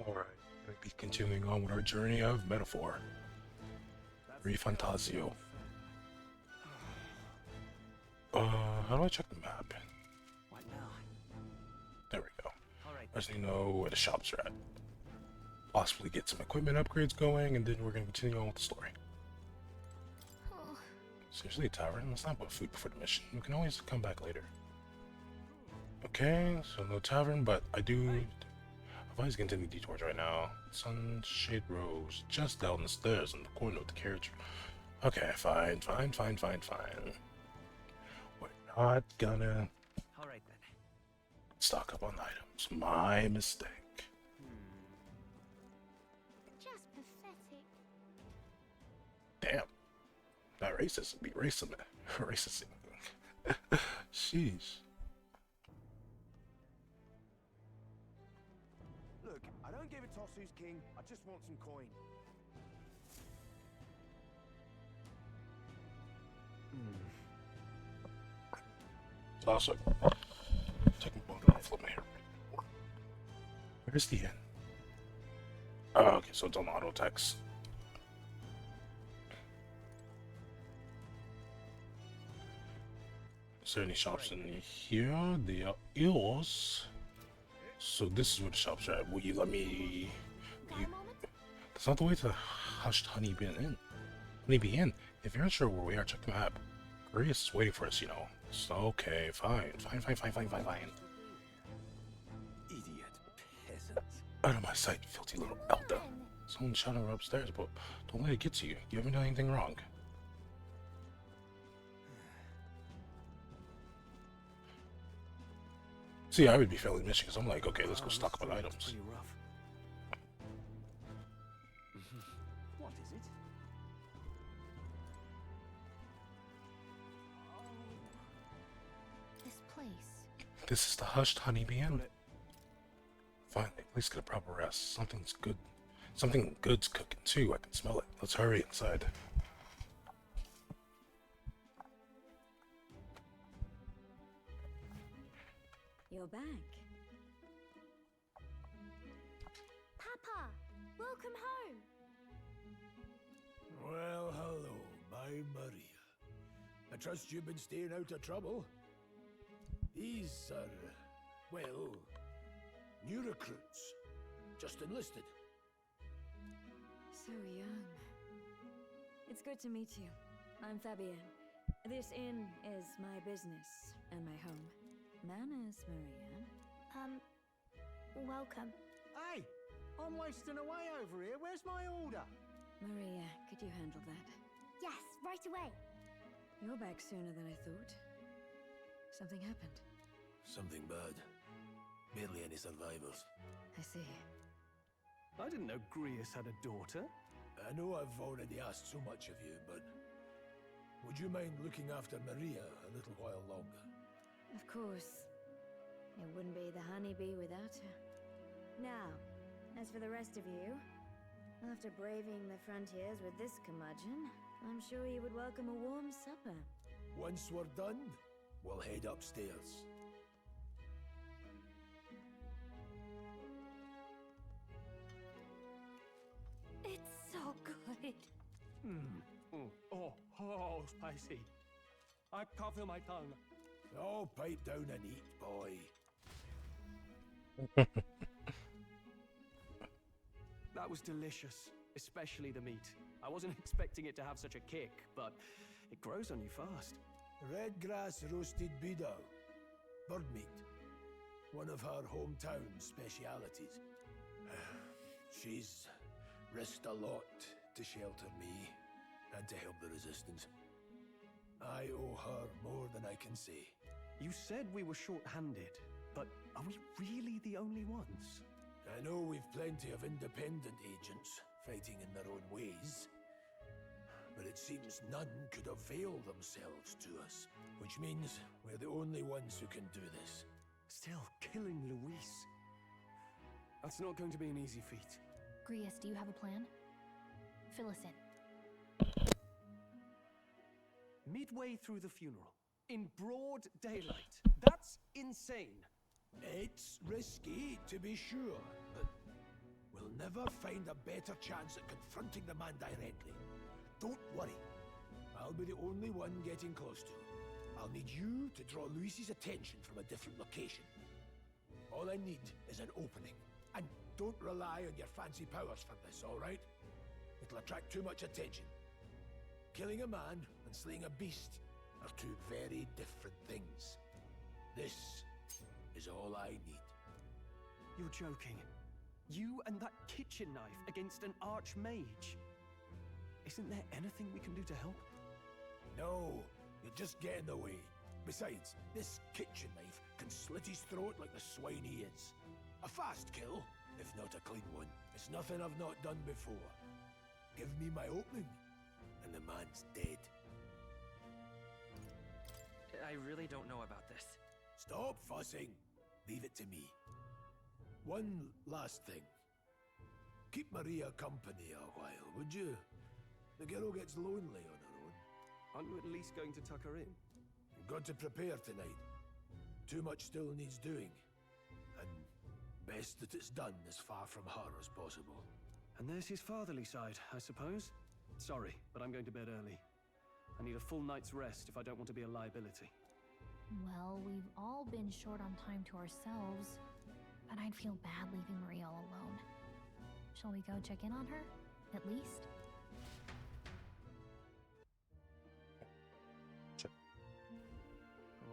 Alright, we'll be continuing on with our journey of metaphor. ReFantazio. How do I check the map? What now? There we go. Alright. I just need to know where the shops are at. Possibly get some equipment upgrades going, and then we're going to continue on with the story. Seriously, a tavern? Let's not put food before the mission. We can always come back later. Okay, so no tavern, but I do... I've always getting any detours right now. Sunshade Rose, just down the stairs in the corner of the carriage. Okay, fine. We're not gonna Alright then. stock up on items. My mistake. Just pathetic. Damn. Not racist, be racist. Racist. Sheesh. Look, I don't give a toss who's king. I just want some coin. Also, taking one off of me here. Where's the inn? Oh, okay, so it's on auto text. Is there any shops in here? There is. So this is where the shops are at. Will you let me... That's not the way to the Hushed Honeybee Inn. Honeybee Inn. If you're unsure where we are, check the map. Grace is waiting for us, you know. So, okay, fine. Idiot peasant. Out of my sight, filthy little Elda. Someone's shouting her upstairs, but don't let it get to you. You haven't done anything wrong. See, I would be failing mission because I'm like, okay, let's go stock up on items. Pretty rough. What is it? This place. This is the Hushed Honeybee Inn. Finally, at least get a proper rest. Something's good. Something good's cooking too. I can smell it. Let's hurry inside. You're back. Papa, welcome home. Well, hello, my Maria. I trust you've been staying out of trouble. These are, well, new recruits. Just enlisted. So young. It's good to meet you. I'm Fabienne. This inn is my business and my home. Manners, Maria. Welcome. Hey, I'm wasting away over here. Where's my order? Maria, could you handle that? Yes, right away. You're back sooner than I thought. Something happened. Something bad. Barely any survivors. I see. I didn't know Grius had a daughter. I know I've already asked so much of you, but would you mind looking after Maria a little while longer? Of course. It wouldn't be the honeybee without her. Now, as for the rest of you, after braving the frontiers with this curmudgeon, I'm sure you would welcome a warm supper. Once we're done, we'll head upstairs. It's so good. Oh, spicy. I can't feel my tongue. Oh, pipe down and eat, boy. That was delicious, especially the meat. I wasn't expecting it to have such a kick, but it grows on you fast. Red grass roasted beedou. Bird meat. One of her hometown specialities. She's risked a lot to shelter me and to help the resistance. I owe her more than I can say. You said we were short-handed, but are we really the only ones? I know we've plenty of independent agents fighting in their own ways, but it seems none could avail themselves to us, which means we're the only ones who can do this. Still, killing Luis. That's not going to be an easy feat. Grius, do you have a plan? Fill us in. Midway through the funeral, in broad daylight. That's insane. It's risky, to be sure, but we'll never find a better chance at confronting the man directly. Don't worry. I'll be the only one getting close to him. I'll need you to draw Luis's attention from a different location. All I need is an opening. And don't rely on your fancy powers for this, alright? It'll attract too much attention. Killing a man and slaying a beast are two very different things. This is all I need. You're joking. You and that kitchen knife against an archmage. Isn't there anything we can do to help? No, you'll just get in the way. Besides, this kitchen knife can slit his throat like the swine he is. A fast kill, if not a clean one. It's nothing I've not done before. Give me my opening, and the man's dead. I really don't know about this. Stop fussing. Leave it to me. One last thing. Keep Maria company a while, would you? The girl gets lonely on her own. Aren't you at least going to tuck her in? You've got to prepare tonight. Too much still needs doing. And best that it's done as far from her as possible. And there's his fatherly side, I suppose. Sorry, but I'm going to bed early. I need a full night's rest if I don't want to be a liability. Well, we've all been short on time to ourselves, but I'd feel bad leaving Maria all alone. Shall we go check in on her, at least?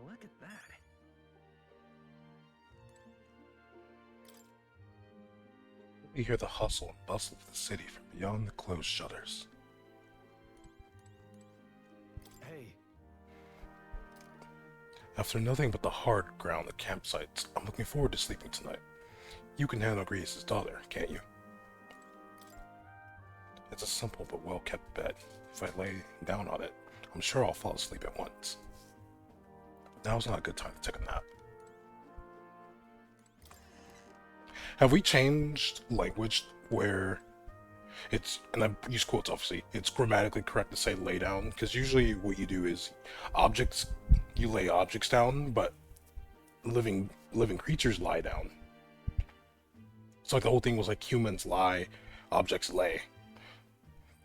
Look at that. You hear the hustle and bustle of the city from beyond the closed shutters. Hey, After nothing but the hard ground at campsites, I'm looking forward to sleeping tonight. You can handle Grace's daughter, can't you? It's a simple but well-kept bed. If I lay down on it, I'm sure I'll fall asleep at once. Now's not a good time to take a nap. Have we changed language where it's, and I use quotes obviously, it's grammatically correct to say lay down? Because usually what you do is objects, you lay objects down, but living creatures lie down. So like the whole thing was like humans lie, objects lay.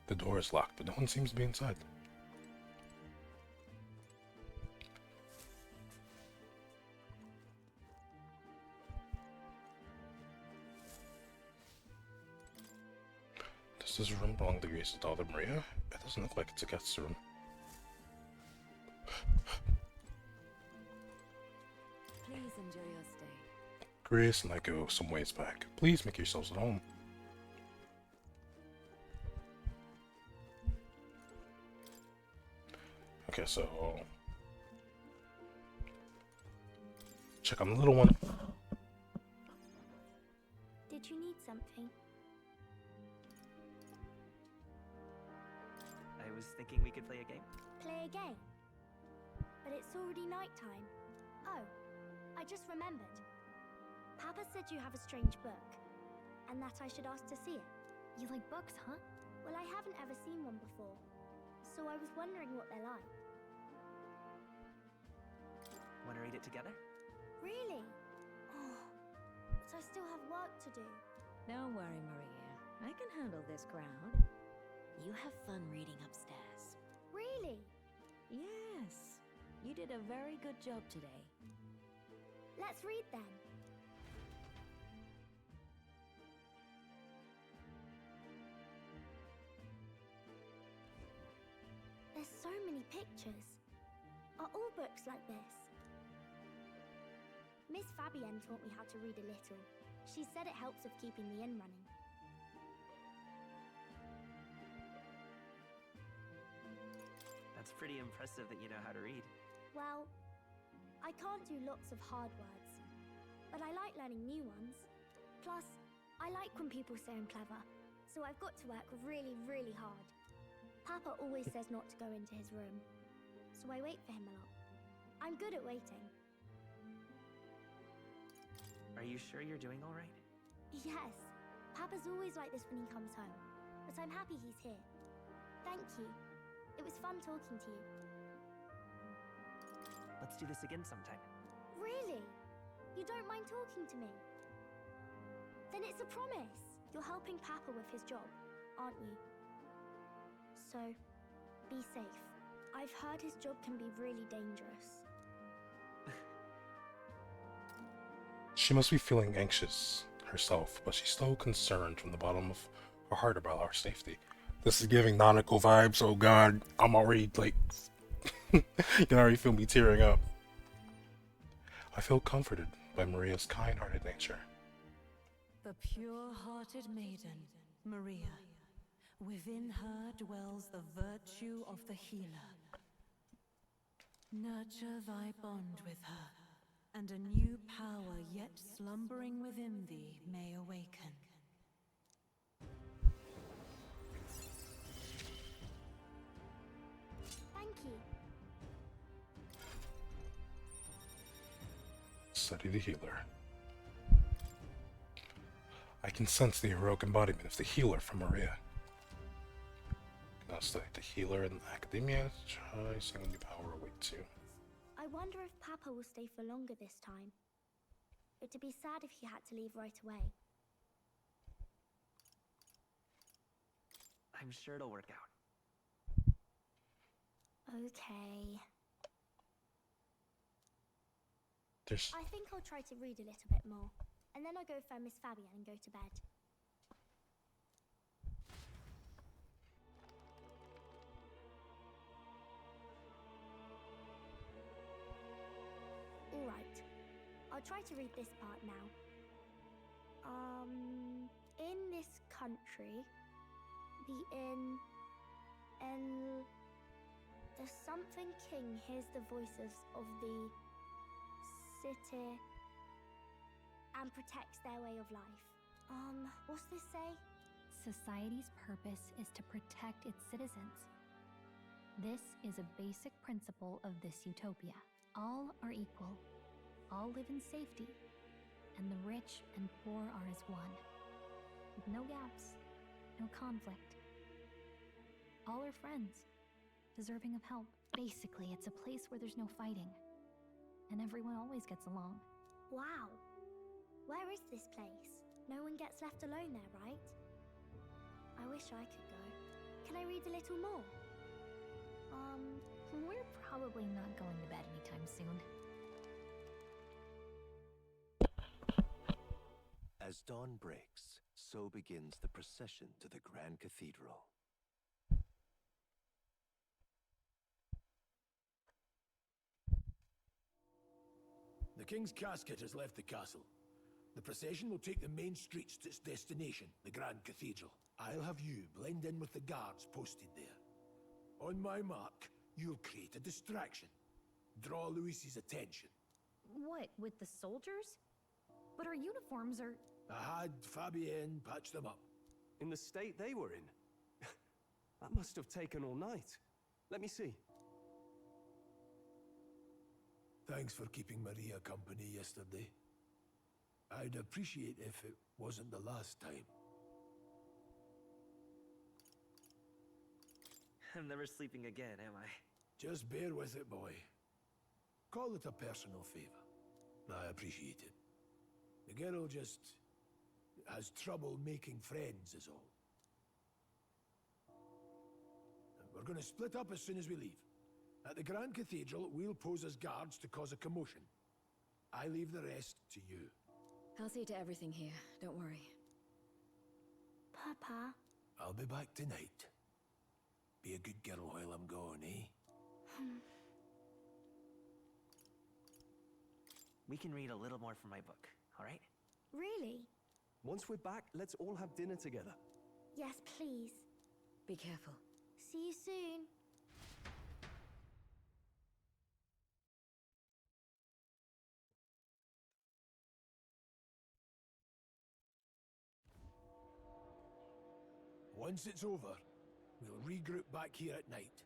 The door is locked, but no one seems to be inside. Does this room belong to Grace's daughter Maria? It doesn't look like it's a guest's room. Please enjoy your stay. Grace and I go some ways back. Please make yourselves at home. Okay, so check on the little one. Did you need something? I was thinking we could play a game. Play a game? But it's already nighttime. Oh, I just remembered. Papa said you have a strange book, and that I should ask to see it. You like books, huh? Well, I haven't ever seen one before, so I was wondering what they're like. Want to read it together? Really? Oh, but I still have work to do. Don't worry, Maria. I can handle this crowd. You have fun reading upstairs. Really? Yes. You did a very good job today. Let's read then. There's so many pictures. Are all books like this? Miss Fabienne taught me how to read a little. She said it helps with keeping the inn running. That's pretty impressive that you know how to read. Well, I can't do lots of hard words, but I like learning new ones. Plus, I like when people say I'm clever, so I've got to work really, really hard. Papa always says not to go into his room, so I wait for him a lot. I'm good at waiting. Are you sure you're doing all right? Yes, Papa's always like this when he comes home, but I'm happy he's here. Thank you. It was fun talking to you. Let's do this again sometime. Really? You don't mind talking to me? Then it's a promise. You're helping Papa with his job, aren't you? So, be safe. I've heard his job can be really dangerous. She must be feeling anxious herself, but she's still concerned from the bottom of her heart about our safety. This is giving Nanako vibes. Oh god, I'm already like, you can already feel me tearing up. I feel comforted by Maria's kind-hearted nature. The pure-hearted maiden, Maria. Within her dwells the virtue of the healer. Nurture thy bond with her, and a new power yet slumbering within thee may awaken. Thank you. Study the healer. I can sense the heroic embodiment of the healer from Maria. Now study the healer in academia. Try seeing new power awaits you. I wonder if Papa will stay for longer this time. It'd be sad if he had to leave right away. I'm sure it'll work out. Okay. There's... I think I'll try to read a little bit more, and then I'll go find Miss Fabian and go to bed. Alright. I'll try to read this part now. In this country, the something king hears the voices of the city and protects their way of life. What's this say? Society's purpose is to protect its citizens. This is a basic principle of this utopia. All are equal. All live in safety. And the rich and poor are as one. With no gaps, no conflict. All are friends, deserving of help. Basically, it's a place where there's no fighting. And everyone always gets along. Wow. Where is this place? No one gets left alone there, right? I wish I could go. Can I read a little more? We're probably not going to bed anytime soon. As dawn breaks, so begins the procession to the Grand Cathedral. The King's casket has left the castle. The procession will take the main streets to its destination, the Grand Cathedral. I'll have you blend in with the guards posted there. On my mark, you'll create a distraction. Draw Luis's attention. What, with the soldiers? But our uniforms are... I had Fabienne patch them up. In the state they were in? That must have taken all night. Let me see. Thanks for keeping Maria company yesterday. I'd appreciate if it wasn't the last time. I'm never sleeping again, am I? Just bear with it, boy. Call it a personal favor. I appreciate it. The girl just has trouble making friends is all. We're going to split up as soon as we leave. At the Grand Cathedral, we'll pose as guards to cause a commotion. I leave the rest to you. I'll see to everything here, don't worry. Papa? I'll be back tonight. Be a good girl while I'm gone, eh? We can read a little more from my book, all right? Really? Once we're back, let's all have dinner together. Yes, please. Be careful. See you soon. Once it's over, we'll regroup back here at night.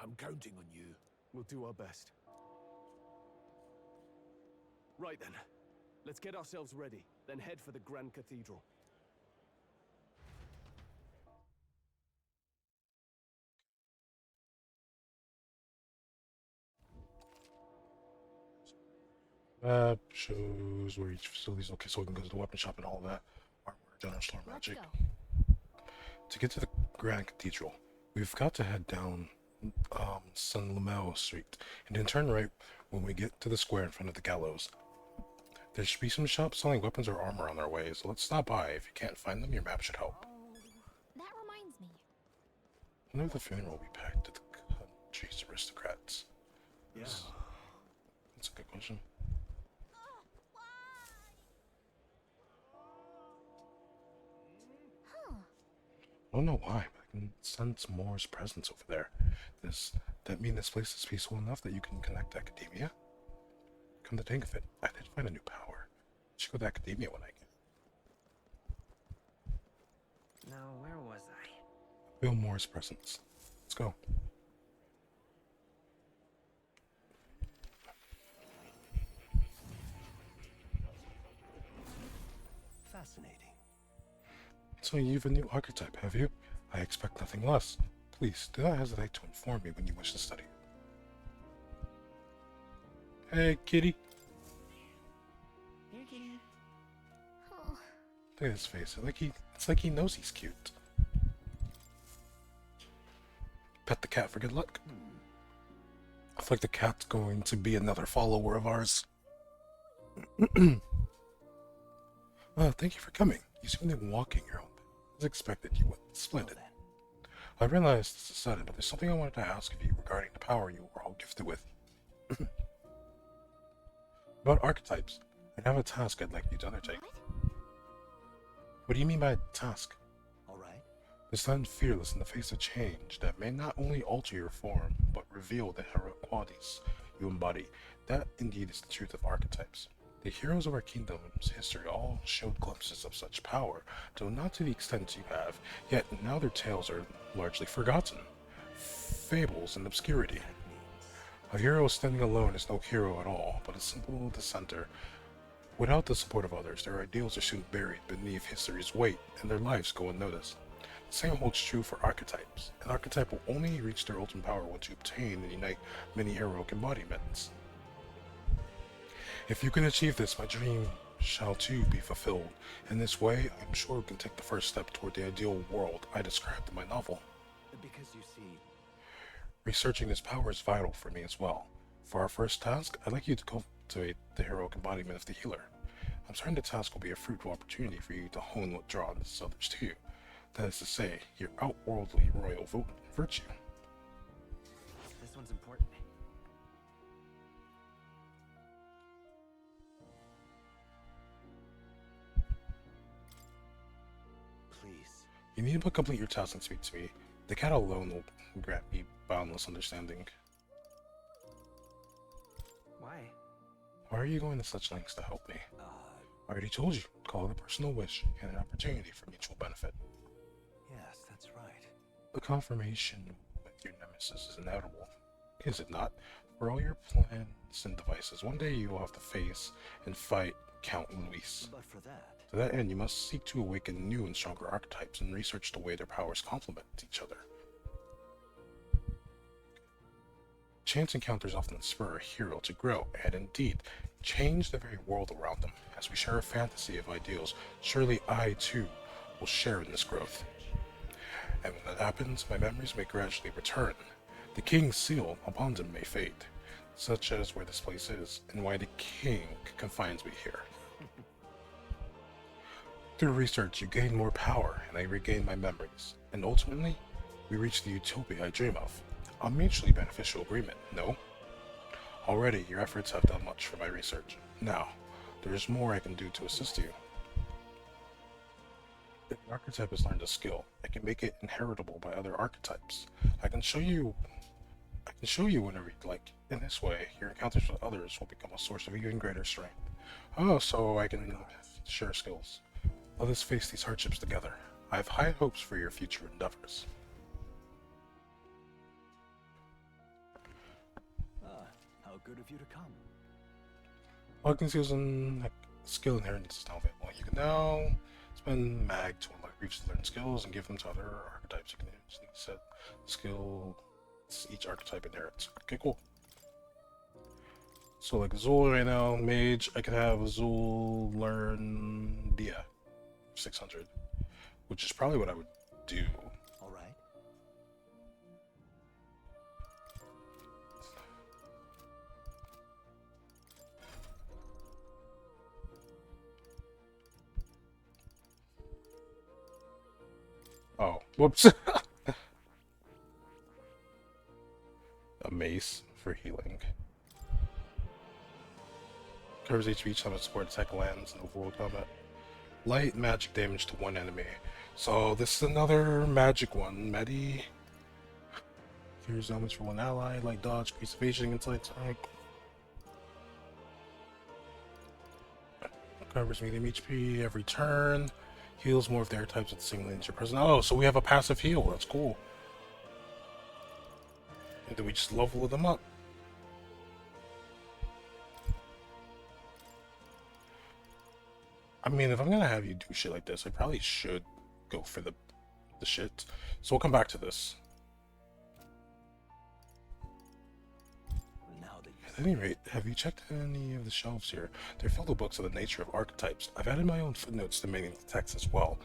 I'm counting on you. We'll do our best. Right then. Let's get ourselves ready, then head for the Grand Cathedral. Map shows where each facility is. Okay, so we can go to the weapon shop and all that. Artwork. General Store Let's Magic. go. To get to the Grand Cathedral, we've got to head down San Lamel Street and then turn right when we get to the square in front of the gallows. There should be some shops selling weapons or armor on their way, so let's stop by. If you can't find them, your map should help. That reminds me. I wonder if the funeral will be packed to the country's aristocrats. Yeah. That's a good question. Huh. I don't know why, but I can sense Moore's presence over there. Does that mean this place is peaceful enough that you can connect to academia? Come to think of it, I did find a new power. I should go to academia when I can. Now, where was I? Feel Moore's presence. Let's go. Fascinating. So you've a new archetype, have you? I expect nothing less. Please, do not hesitate to inform me when you wish to study. Hey, kitty. Here, kitty. Oh, Look at his face. It's like he knows he's cute. Pet the cat for good luck. I feel like the cat's going to be another follower of ours. Thank you for coming. You seem to be walking your own path. As expected, you went splendid. I realize this is sudden, but there's something I wanted to ask of you regarding the power you were all gifted with. About archetypes, I have a task I'd like you to undertake. What do you mean by task? Alright. To stand fearless in the face of change that may not only alter your form, but reveal the heroic qualities you embody. That indeed is the truth of archetypes. The heroes of our kingdom's history all showed glimpses of such power, though not to the extent you have, yet now their tales are largely forgotten. Fables and obscurity. A hero standing alone is no hero at all, but a simple dissenter. Without the support of others, their ideals are soon buried beneath history's weight, and their lives go unnoticed. The same holds true for archetypes. An archetype will only reach their ultimate power once you obtain and unite many heroic embodiments. If you can achieve this, my dream shall too be fulfilled. In this way, I'm sure we can take the first step toward the ideal world I described in my novel. Because you see, Researching this power is vital for me as well. For our first task, I'd like you to cultivate the heroic embodiment of the healer. I'm certain the task will be a fruitful opportunity for you to hone what draws others to you. That is to say, your outworldly royal virtue. This one's important. please. You need but complete your task and speak to me. The cat alone will grant me boundless understanding. Why? Why are you going to such lengths to help me? I already told you. Call it a personal wish and an opportunity for mutual benefit. Yes, that's right. The confirmation with your nemesis is inevitable, is it not? For all your plans and devices, one day you will have to face and fight Count Luis. But for that, To that end, you must seek to awaken new and stronger archetypes and research the way their powers complement each other. Chance encounters often spur a hero to grow, and indeed, change the very world around them. As we share a fantasy of ideals, surely I, too, will share in this growth. And when that happens, my memories may gradually return. The king's seal upon them may fade, such as where this place is, and why the king confines me here. Through research, you gain more power, and I regain my memories. And ultimately, we reach the utopia I dream of. A mutually beneficial agreement, no? Already, your efforts have done much for my research. Now, there is more I can do to assist you. If an archetype has learned a skill, I can make it inheritable by other archetypes. I can show you whenever you'd like. In this way, your encounters with others will become a source of even greater strength. Oh, so I can share skills. Let us face these hardships together. I have high hopes for your future endeavors. how good of you to come. Logging skills and skill inheritance is now available. You can now spend mag to unlock briefs to learn skills and give them to other archetypes. You can set skill each archetype inherits. Okay, cool. So like Zul right now, mage, I could have Zul learn Dia. 600, which is probably what I would do. All right. Oh, whoops. A mace for healing. Covers HP each time a support attack lands in overworld combat. Light magic damage to one enemy. So this is another magic one. Medi. Here's damage for one ally. Light dodge, increase evasion against light attack. Covers medium HP every turn. Heals more of their types with single nature present. Oh, so we have a passive heal. That's cool. And then we just level them up. I mean, if I'm gonna have you do shit like this, I probably should go for the shit. So we'll come back to this. At any rate, have you checked any of the shelves here? They're filled with books on the nature of archetypes. I've added my own footnotes to many of the texts as well.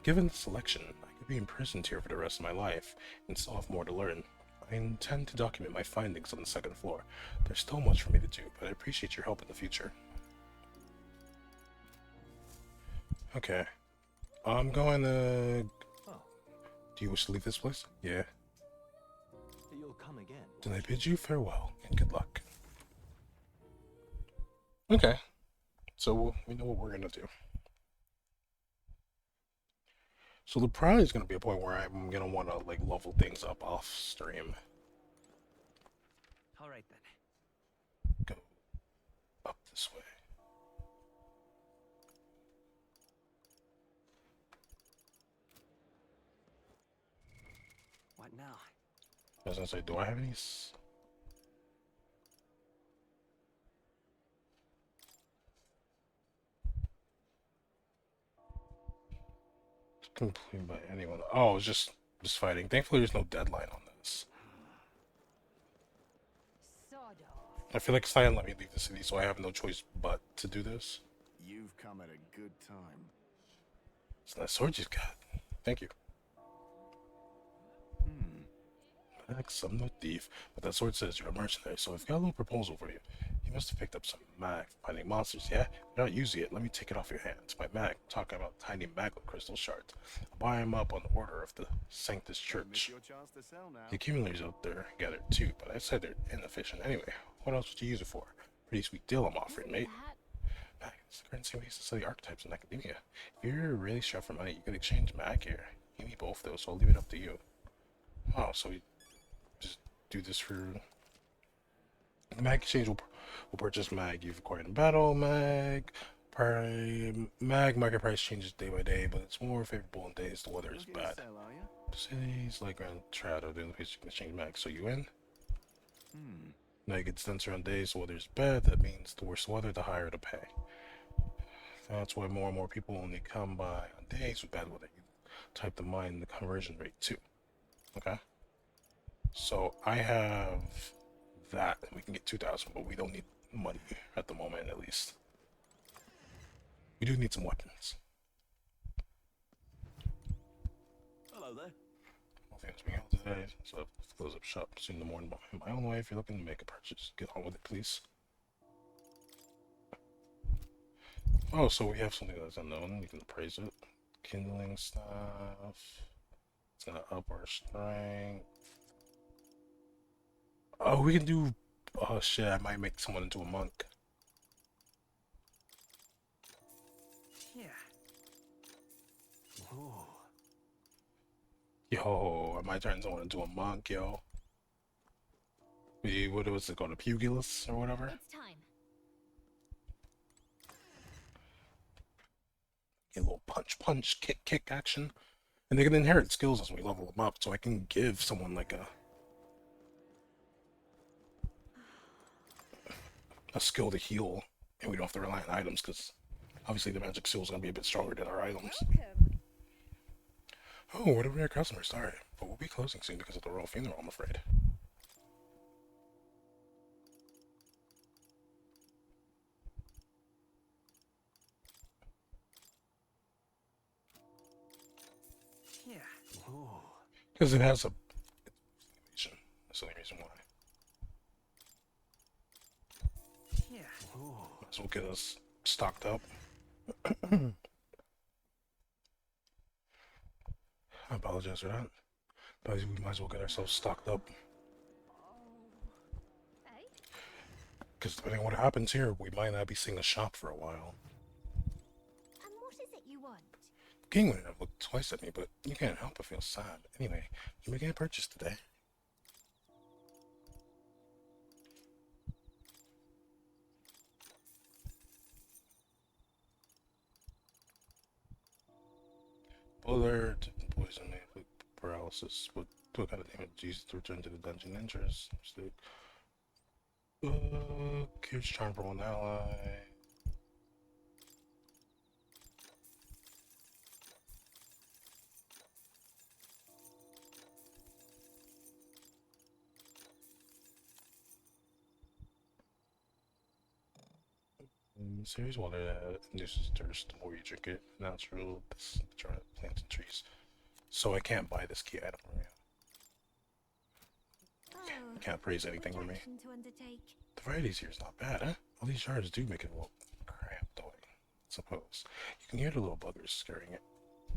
Given the selection, I could be imprisoned here for the rest of my life, and still have more to learn. I intend to document my findings on the second floor. There's still much for me to do, but I appreciate your help in the future. Okay. I'm going to... Oh. Do you wish to leave this place? Yeah. You'll come again. Then I bid you farewell, and good luck. Okay. So we know what we're going to do. So there probably is going to be a point where I'm going to want to, like, level things up off stream. Alright then. Go up this way. What now? I was going to say, do I have any... Complete by anyone. Oh, it's just fighting. Thankfully, there's no deadline on this. I feel like Cyan let me leave the city, so I have no choice but to do this. You've come at a good time. It's that sword you've got. Thank you. I'm no thief, but that sword says you're a mercenary, so I've got a little proposal for you. You must have picked up some mag finding monsters, yeah? You're not using it, let me take it off your hands. By mag, I'm talking about tiny maglet crystal shards. I'll buy them up on the order of the Sanctus Church. The accumulators out there gather too, but I said they're inefficient. Anyway, what else would you use it for? Pretty sweet deal I'm offering, mate. Mag, it's the currency we use to study archetypes in academia. If you're really strapped for money, you could exchange mag here. You need both though, so I'll leave it up to you. Oh, so we just do this for... The mag exchange will purchase mag you've acquired in battle. Mag market price changes day by day, but it's more favorable in days the weather is bad. Cities like Grand Trado, the only place you can exchange mag. So you in? Now it gets denser on days the weather is bad. That means the worse the weather, the higher the pay. That's why more and more people only come by on days with bad weather. You type the mine the conversion rate too. Okay. So I have that, and we can get 2,000, but we don't need money at the moment, at least. We do need some weapons. Hello there. All things being held today, so I have to close up shop soon in the morning. In my own way, if you're looking to make a purchase, get on with it, please. Oh, so we have something that's unknown. We can appraise it. Kindling stuff. It's gonna up our strength. Oh, we can do... Oh shit, I might make someone into a monk. Yeah. Whoa. Yo, I might turn someone into a monk, yo. What was it called? A pugilist or whatever? It's time. Get a little punch, kick action. And they can inherit skills as we level them up, so I can give someone like a skill to heal, and we don't have to rely on items, because obviously the magic skill is going to be a bit stronger than our items. Oh, what a rare customer, sorry. But we'll be closing soon because of the royal funeral, I'm afraid. Because it has a animation. That's the only reason why. Yeah. Might as well get us stocked up. I apologize for that. But we might as well get ourselves stocked up. Because depending on what happens here, we might not be seeing a shop for a while. And what is it you want? King would have looked twice at me, but you can't help but feel sad. Anyway, you making a purchase today? Bullard, poison, paralysis. What kind of damage used to return to the dungeon enters? Cures charm for one ally. Series water that induces thirst the more you drink it. Natural, plants and trees. So I can't buy this key item from you. You can't praise anything for me. The varieties here is not bad, huh? All these shards do make it a little cramped away, I suppose. You can hear the little buggers scurrying it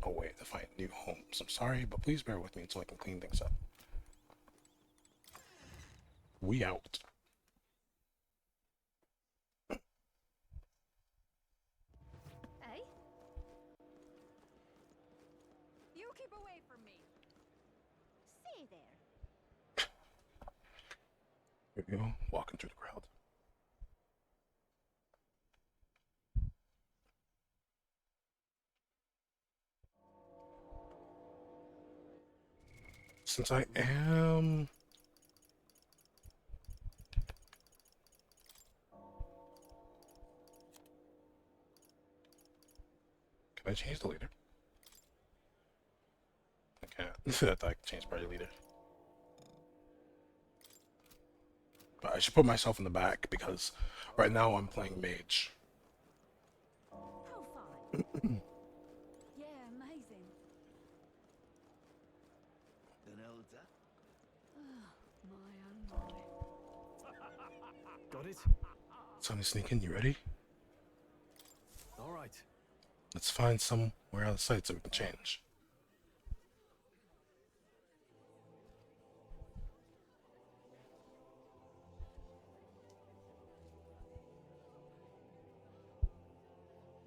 away to find new homes. I'm sorry, but please bear with me until I can clean things up. We out. Eh? You keep away from me. Say there. Here we go, walking through the crowd. Since I am... Can I change the leader? I can't. I thought I could change party leader. But I should put myself in the back because right now I'm playing mage. How fun. Yeah, amazing. An elder? Oh, my oh my. Got it? Sonny sneaking, you ready? All right. Let's find somewhere out of sight so we can change.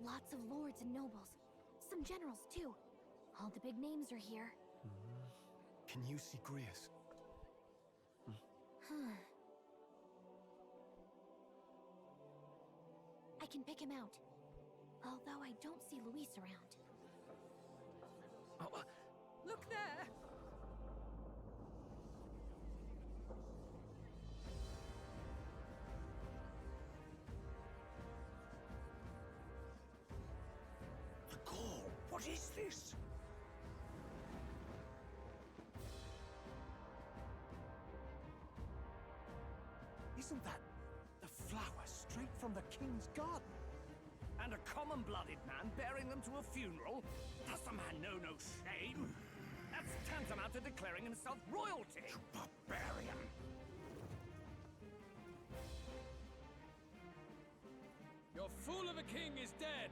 Lots of lords and nobles. Some generals, too. All the big names are here. Can you see Grius? I can pick him out. Although I don't see Luis around. Look there! The call! What is this? Isn't that the flower straight from the king's garden? And a common-blooded man bearing them to a funeral? Does the man know no shame? That's tantamount to declaring himself royalty. You barbarian! Your fool of a king is dead!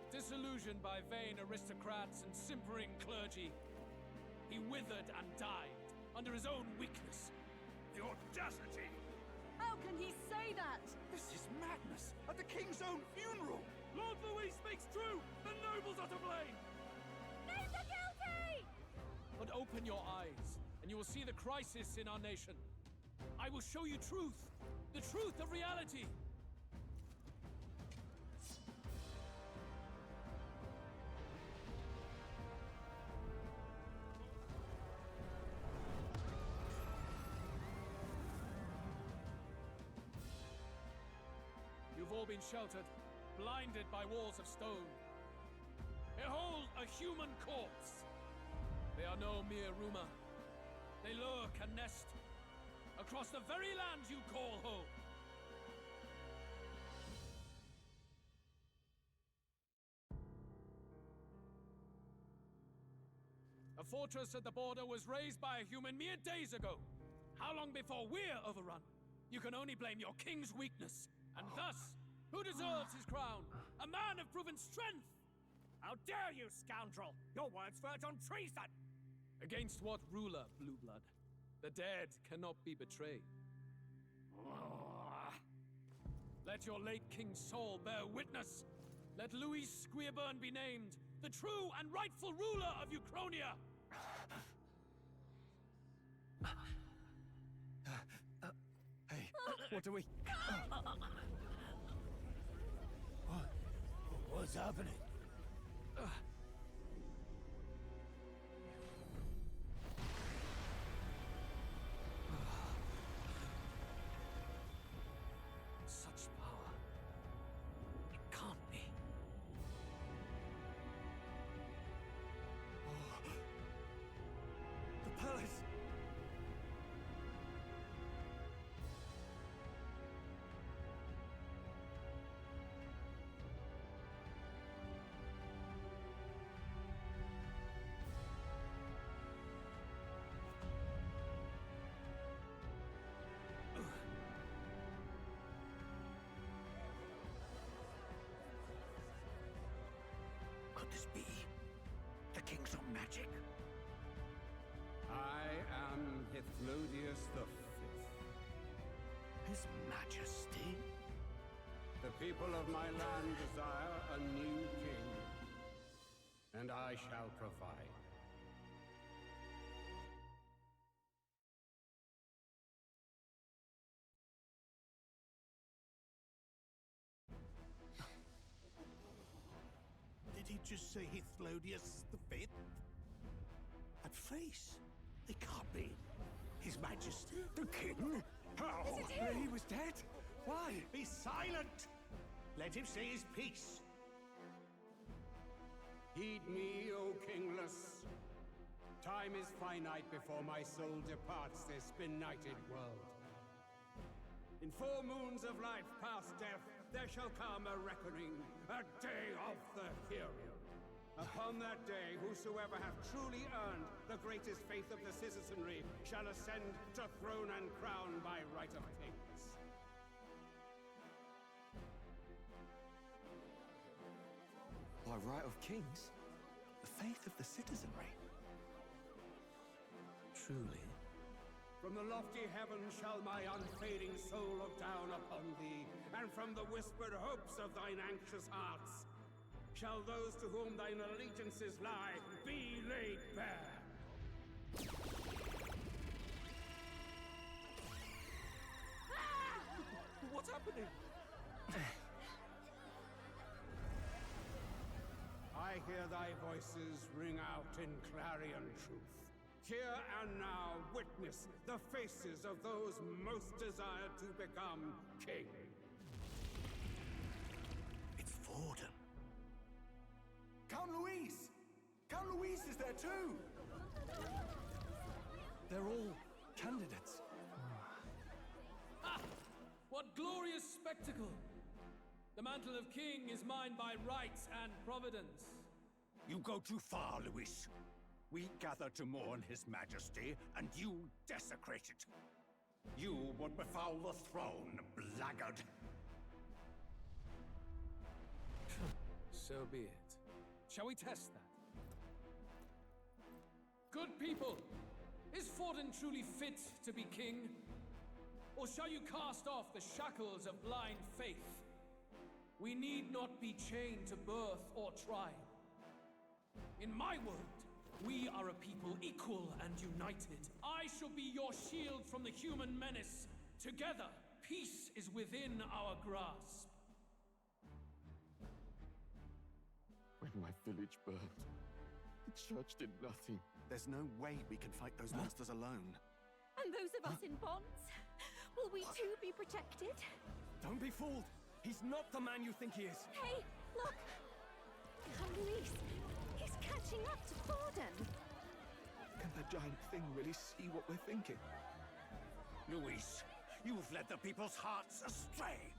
Disillusioned by vain aristocrats and simpering clergy, he withered and died under his own weakness. The audacity! How can he say that? This is madness! At the king's own funeral! Lord Louis speaks true! The nobles are to blame! Names are guilty! But open your eyes, and you will see the crisis in our nation. I will show you truth, the truth of reality. You've all been sheltered, blinded by walls of stone. Behold a human corpse! They are no mere rumor. They lurk and nest across the very land you call home. A fortress at the border was raised by a human mere days ago. How long before we're overrun? You can only blame your king's weakness. And thus, who deserves his crown? A man of proven strength! How dare you, scoundrel! Your words verge on treason! Against what ruler, Blueblood? The dead cannot be betrayed. Let your late king's soul bear witness. Let Louis Squeerburn be named the true and rightful ruler of Uchronia. Hey, what do we... What's happening? Such power. It can't be. The palace! Could this be the king's own magic? I am Hithlodius V. His Majesty? The people of my land desire a new king, and I shall provide. Did he just say Hithlodius V? That face? It can't be. His Majesty? The King? How? Is it him? He was dead? Why? Be silent! Let him say his piece. Heed me, O kingless. Time is finite before my soul departs this benighted world. In 4 moons of life past death, there shall come a reckoning, a day of the hero. Upon that day, whosoever hath truly earned the greatest faith of the citizenry shall ascend to throne and crown by right of kings. By right of kings? The faith of the citizenry? Truly? From the lofty heavens shall my unfading soul look down upon thee, and from the whispered hopes of thine anxious hearts shall those to whom thine allegiances lie be laid bare. What's happening? I hear thy voices ring out in clarion truth. Here and now witness the faces of those most desired to become king. It's Forden. Count Louise! Count Louise is there too! They're all candidates. Ah! What glorious spectacle! The mantle of king is mine by right and providence. You go too far, Louis. We gather to mourn His Majesty, and you desecrate it. You would befoul the throne, blackguard. So be it. Shall we test that? Good people, is Forden truly fit to be king? Or shall you cast off the shackles of blind faith? We need not be chained to birth or tribe. In my world, we are a people equal and united. I shall be your shield from the human menace. Together, peace is within our grasp. When my village burned, the church did nothing. There's no way we can fight those monsters alone. And those of us in bonds? Will we too be protected? Don't be fooled! He's not the man you think he is! Hey, look! Come, Luis. He's catching up to Forden. Can that giant thing really see what we're thinking? Louis, you've led the people's hearts astray.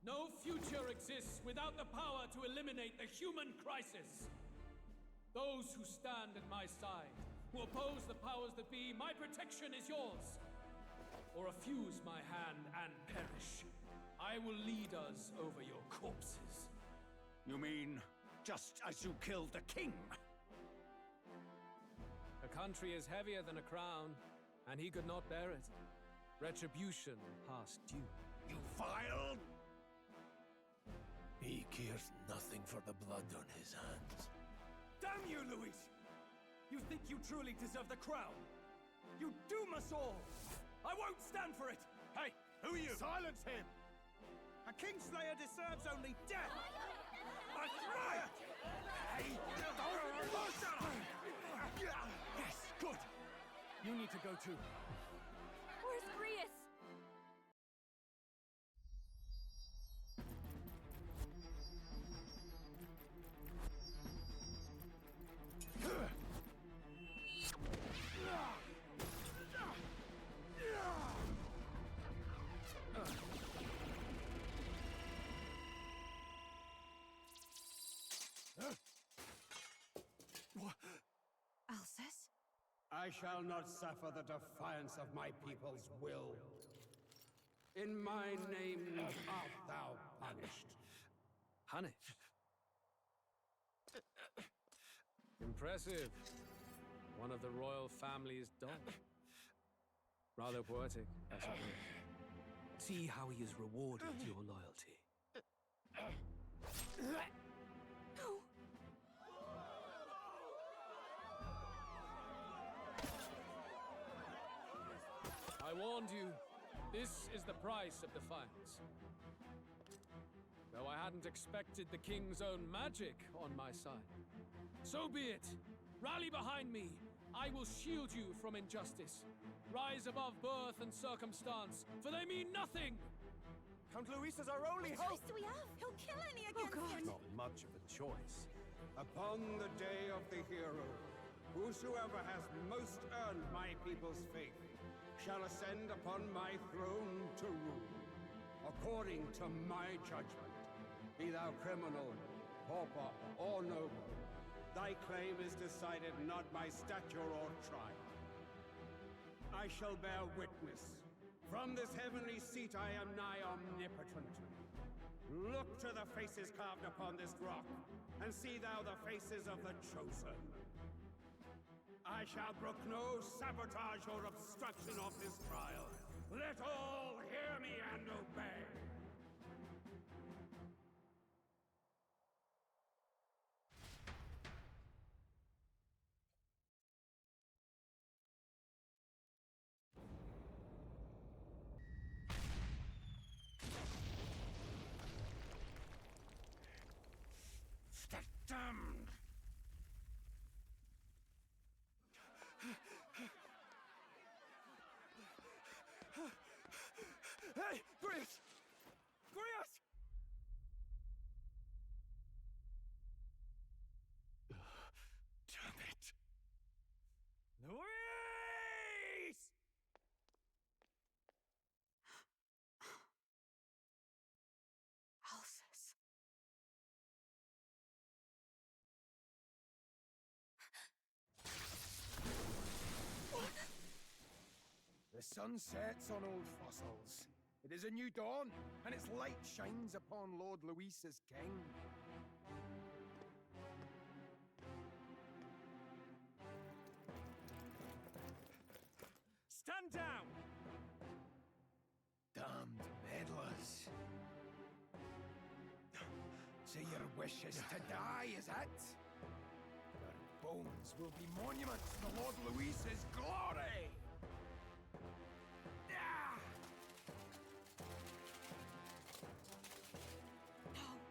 No future exists without the power to eliminate the human crisis. Those who stand at my side, who oppose the powers that be, my protection is yours. Or refuse my hand and perish. I will lead us over your corpses. You mean, just as you killed the king? A country is heavier than a crown, and he could not bear it. Retribution past due. You vile! He cares nothing for the blood on his hands. Damn you, Luis! You think you truly deserve the crown? You doom us all! I won't stand for it! Hey, who are you? Silence him! A Kingslayer deserves only death! That's right! Hey, Yes, good! You need to go too. Where's Grius? Alcest? I shall not suffer the defiance of my people's will. In my name art thou punished. Punished? Impressive. One of the royal family's dog. Rather poetic, I suppose. See how he has rewarded your loyalty. I warned you. This is the price of defiance. Though I hadn't expected the king's own magic on my side. So be it. Rally behind me. I will shield you from injustice. Rise above birth and circumstance, for they mean nothing! Count Luis is our only hope! Do we have? He'll kill any against him! Not much of a choice. Upon the day of the hero, whosoever has most earned my people's faith shall ascend upon my throne to rule, according to my judgment. Be thou criminal, pauper, or noble, thy claim is decided not by stature or trial. I shall bear witness. From this heavenly seat I am nigh omnipotent. Look to the faces carved upon this rock, and see thou the faces of the chosen. I shall brook no sabotage or obstruction of this trial. Let all hear me and obey. Damned! Hey, Grius! Grius! Damn it! Luis! Alcest. The sun sets on old fossils. It is a new dawn, and its light shines upon Lord Luis's king. Stand down! Damned meddlers. So your wish is to die, is it? Your bones will be monuments to Lord Luis's glory!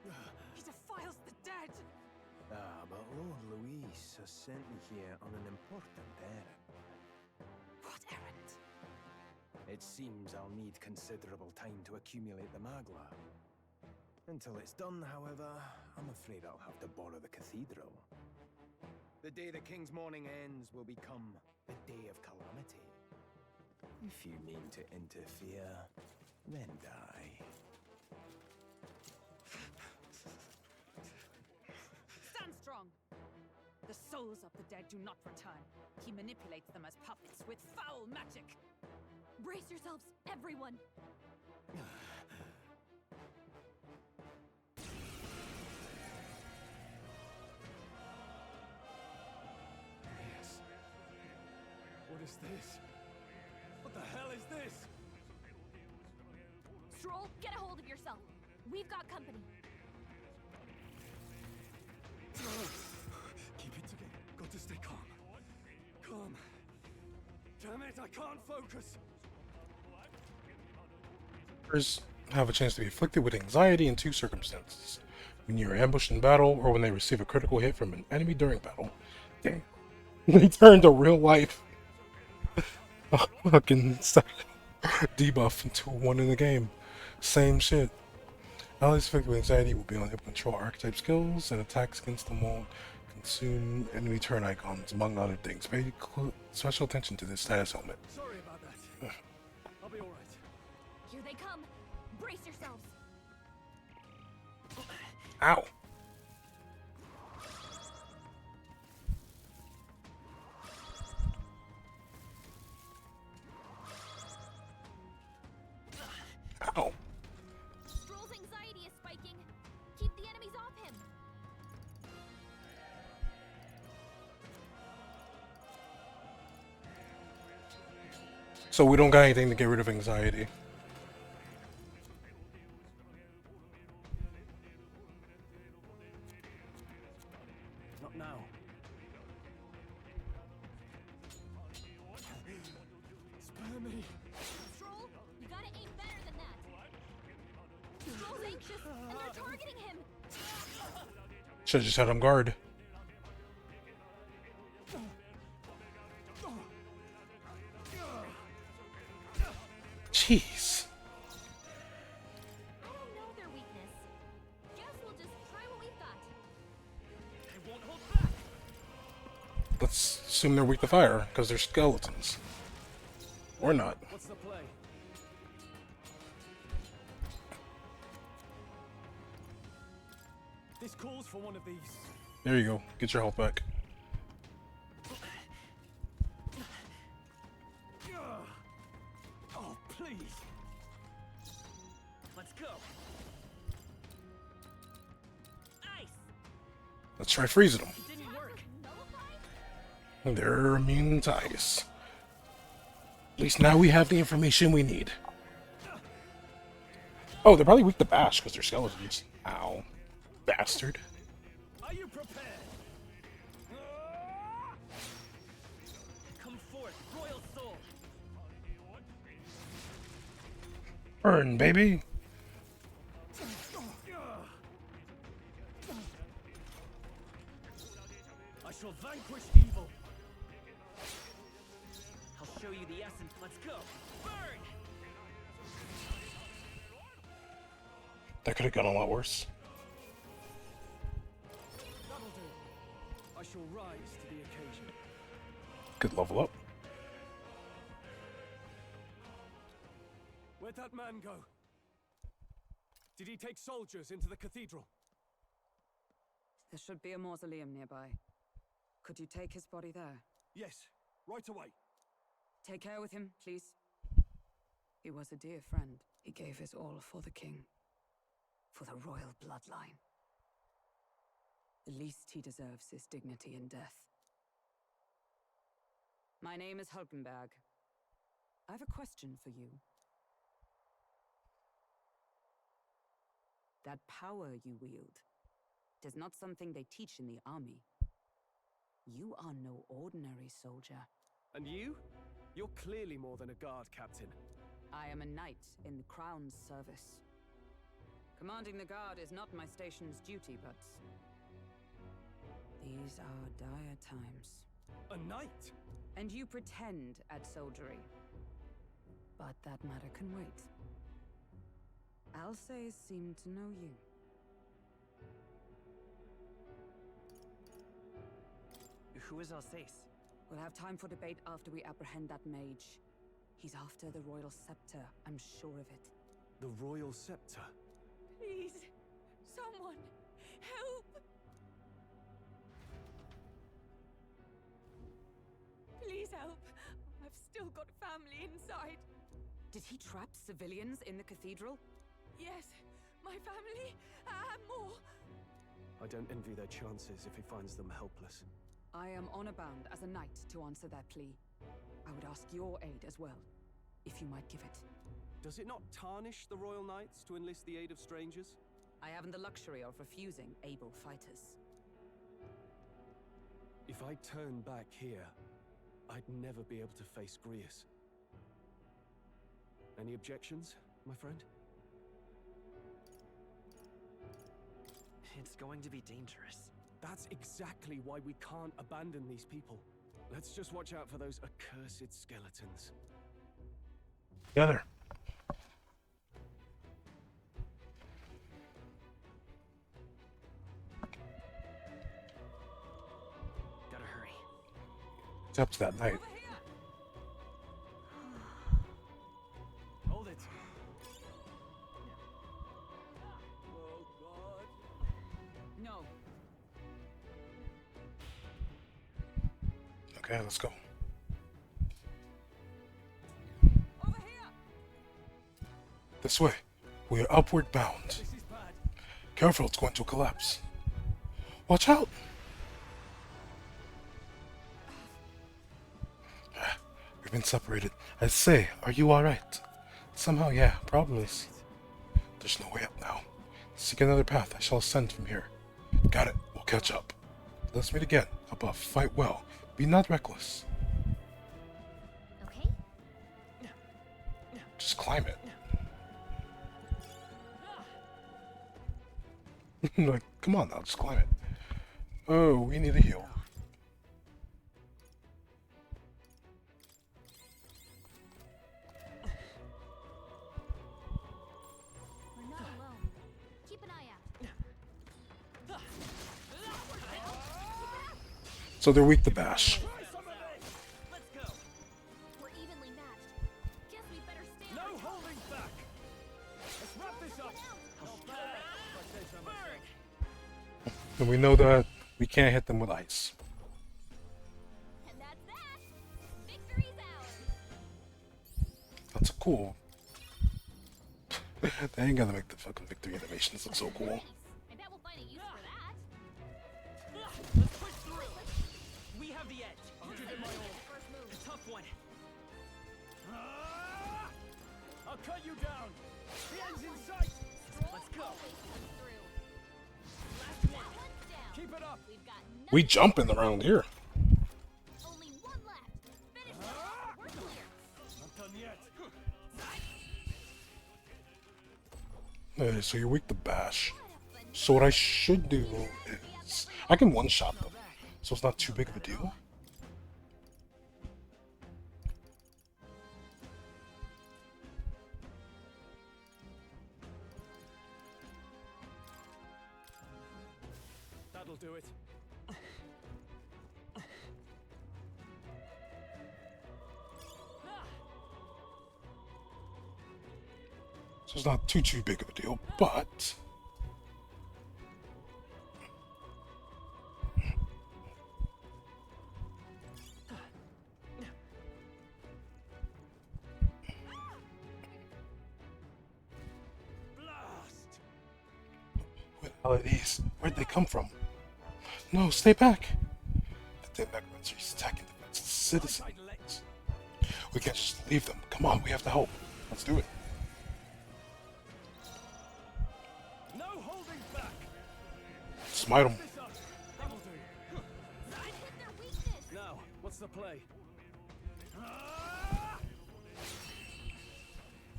No! He defiles the dead! Ah, but Lord Luis has sent me here on an important errand. What errand? It seems I'll need considerable time to accumulate the Magla. Until it's done, however, I'm afraid I'll have to borrow the cathedral. The day the king's mourning ends will become the day of calamity. If you mean to interfere, then die. Stand strong! The souls of the dead do not return. He manipulates them as puppets with foul magic. Brace yourselves, everyone! Yes. What is this? What the hell is this? Stroll, get a hold of yourself. We've got company. Keep it together. Got to stay calm. Calm. Damn it, I can't focus. Players have a chance to be afflicted with anxiety in two circumstances: when you are ambushed in battle, or when they receive a critical hit from an enemy during battle. Damn. They turned a real life fucking debuff into one in the game. Same shit. Allies affected with anxiety will be able to control archetype skills and attacks against them will consume enemy turn icons, among other things. Pay special attention to this status element. Sorry about that. I'll be alright. Here they come. Brace yourselves. Ow. Ow. Stroll's anxiety is spiking. Keep the enemies off him. So we don't got anything to get rid of anxiety. Not now. Spare me. Stroll, you gotta aim better than that. Stroll's anxious, and they're targeting him. Should've just had him guard. Jeez. I don't know their weakness. Guess we'll just try what we've got. They won't hold back. Let's assume they're weak to fire, because they're skeletons. Or not. What's the play? This calls for one of these. There you go. Get your health back. Oh, please. Let's go. Ice. Let's try freezing them. It didn't work. They're immune to ice. At least now we have the information we need. Oh, they're probably weak to bash because they're skeletons. Ow. Bastard. Are you prepared? Come forth, royal soul. Burn, baby. I shall vanquish evil. I'll show you the essence. Let's go. Burn. That could have gone a lot worse. That'll do. I shall rise to the occasion. Good level up. Where'd that man go? Did he take soldiers into the cathedral? There should be a mausoleum nearby. Could you take his body there? Yes, right away. Take care with him, please. He was a dear friend. He gave his all for the king. For the royal bloodline. The least he deserves is dignity in death. My name is Hulkenberg. I have a question for you. That power you wield, it is not something they teach in the army. You are no ordinary soldier. And you? You're clearly more than a guard captain. I am a knight in the Crown's service. Commanding the guard is not my station's duty, but these are dire times. A knight? And you pretend at soldiery. But that matter can wait. Alsace seem to know you. Who is Alsace? We'll have time for debate after we apprehend that mage. He's after the royal scepter, I'm sure of it. The royal scepter? Please, someone, help! family inside. Did he trap civilians in the cathedral? Yes, my family and more. I don't envy their chances if he finds them helpless. I am honor bound as a knight to answer their plea. I would ask your aid as well, if you might give it. Does it not tarnish the Royal Knights to enlist the aid of strangers? I haven't the luxury of refusing able fighters. If I turn back here, I'd never be able to face Grius. Any objections, my friend? It's going to be dangerous. That's exactly why we can't abandon these people. Let's just watch out for those accursed skeletons. Together. Gotta hurry. It's up to that night. Hold it. Oh, God. No. Okay, let's go. Over here. This way. We are upward bound. Careful, it's going to collapse. Watch out! We've been separated. I say, are you alright? Somehow, yeah, probably. There's no way up now. Seek another path. I shall ascend from here. Got it. We'll catch up. Let's meet again. Above. Fight well. Be not reckless. Okay? Just climb it. Like, come on now, just climb it. Oh, we need a heal. We're not alone. Keep an eye out. So they're weak to bash. Let's go. We're evenly matched. Guess we better stand. No holding back. Let's wrap this up. And we know that we can't hit them with ice. And that's that. Victory's ours. That's cool. They ain't gonna make the fucking victory animations look so cool. Nice. I bet we'll find a use for that. Let's push through. We have the edge. I'll give it my all. First move. A tough one. I'll cut you down. The end's in sight. Let's go. Always comes through. Last one. That one's down. Keep it up. We've got We nothing. jumping around here. Only one left. Finish it. We're clear. Not done yet. So you're weak to bash. So what I should do is I can one-shot them, so it's not too big of a deal. That'll do it. So it's not too big of a deal, but Blast. what the hell are these? Where'd they come from? No, stay back! The dead necromancer is attacking defenseless citizens. We can't just leave them. Come on, we have to help. Let's do it. No holding back. Smite them. This up. That'll do. I hit their weakness. Now, what's the play?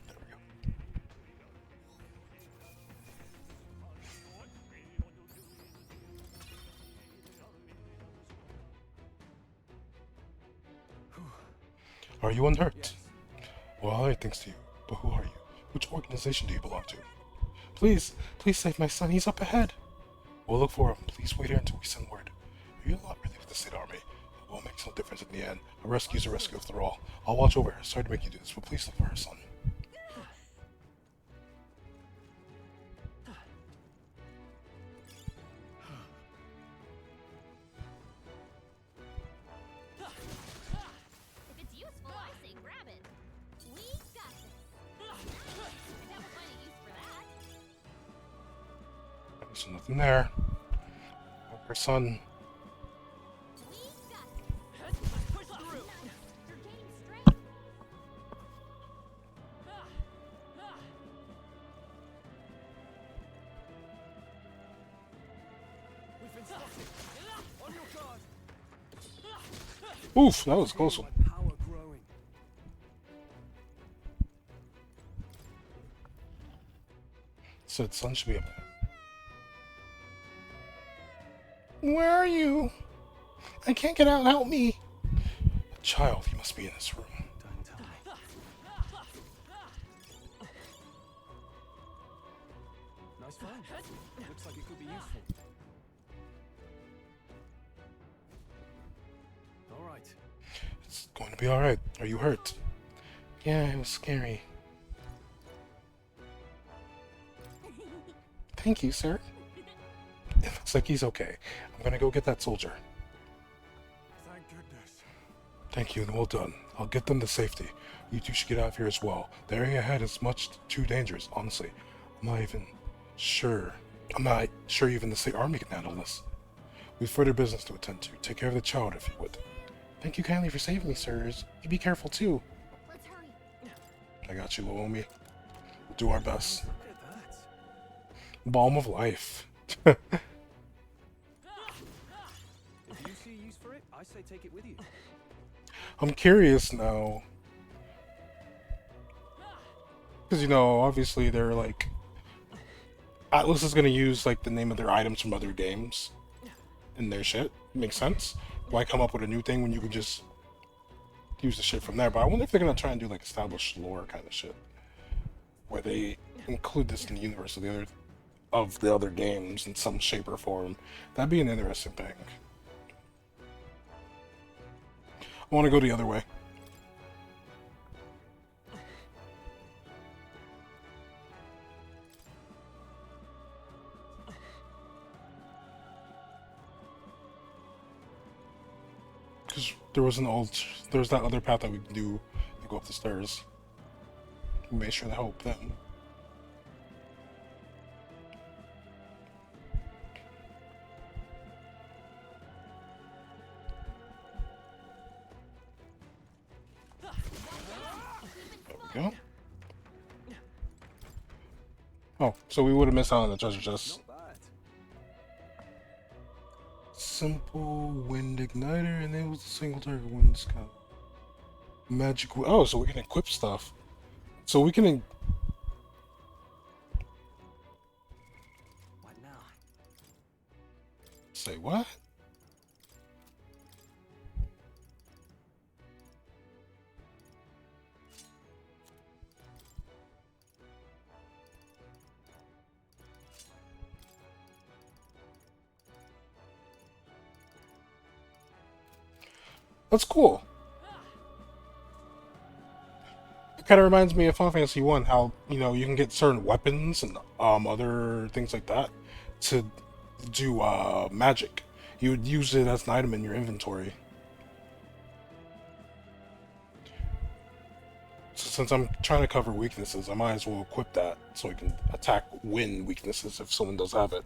There we go. Are you unhurt? Well, I thanks to you. But who are you? Which organization do you belong to? Please save my son. He's up ahead. We'll look for him. Please wait here until we send word. You're not really with the state army. It won't make no difference in the end. A rescue's a rescue after all. I'll watch over her. Sorry to make you do this, but please look for her son. If it's useful, I say grab it. So nothing there. Our son. Oof, that was a close one. Said son should be up there. Where are you? I can't get out, help me! A child, he must be in this room. Nice find. Looks like it could be useful. Alright. It's going to be alright. Are you hurt? Yeah, it was scary. Thank you, sir. It looks like he's okay. I'm gonna go get that soldier. Thank goodness. Thank you, and well done. I'll get them to safety. You two should get out of here as well. The area ahead is much too dangerous, honestly. I'm not sure even the state army can handle this. We've further business to attend to. Take care of the child, if you would. Thank you kindly for saving me, sirs. You be careful, too. Let's hurry. I got you, little homie. We'll do our best. Balm of life. If you see use for it, I say take it with you. I'm curious now. Because, you know, obviously they're like... Atlas is going to use, like, the name of their items from other games in their shit. Makes sense. Why come up with a new thing when you can just use the shit from there? But I wonder if they're going to try and do, like, established lore kind of shit. Where they include this in the universe of the other games in some shape or form. That'd be an interesting thing. I want to go the other way. Because there's that other path that we can do to go up the stairs. Make sure to help them. There we go. Oh, so we would have missed out on the treasure chest. Simple wind igniter enables a single target wind scout. Magic. Oh, so we can equip stuff. So we can. What now? Say what? That's cool. It kind of reminds me of Final Fantasy 1, how, you know, you can get certain weapons and other things like that to do magic. You would use it as an item in your inventory. So since I'm trying to cover weaknesses, I might as well equip that so I can attack wind weaknesses if someone does have it.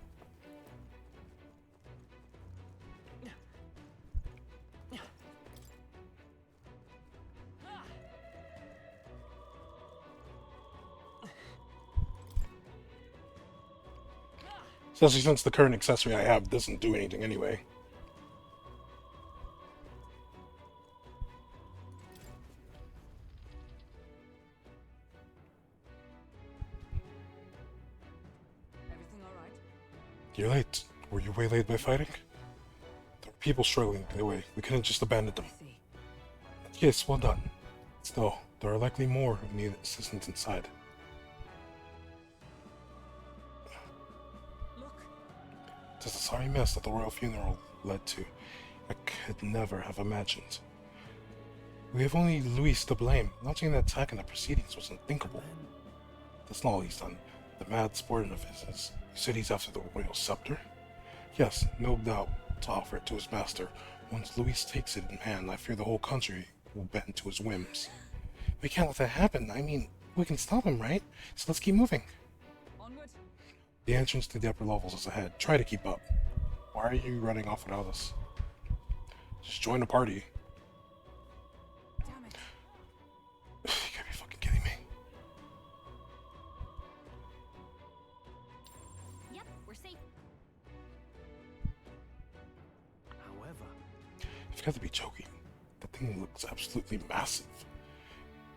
Especially since the current accessory I have doesn't do anything anyway. Everything all right? You're late. Were you waylaid by fighting? There were people struggling to get away. We couldn't just abandon them. Yes, well done. Still, there are likely more who need assistance inside. It is a sorry mess that the royal funeral led to. I could never have imagined. We have only Luis to blame. Launching an attack in the proceedings was unthinkable. That's not all he's done. The mad sporting of his. You said he's after the royal scepter? Yes, no doubt, to offer it to his master. Once Luis takes it in hand, I fear the whole country will bend to his whims. We can't let that happen. I mean, we can stop him, right? So let's keep moving. Onward. The entrance to the upper levels is ahead. Try to keep up. Why are you running off without us? Just join the party. Damn it. You gotta be fucking kidding me. Yep, we're safe. However, You've got to be joking. The thing looks absolutely massive.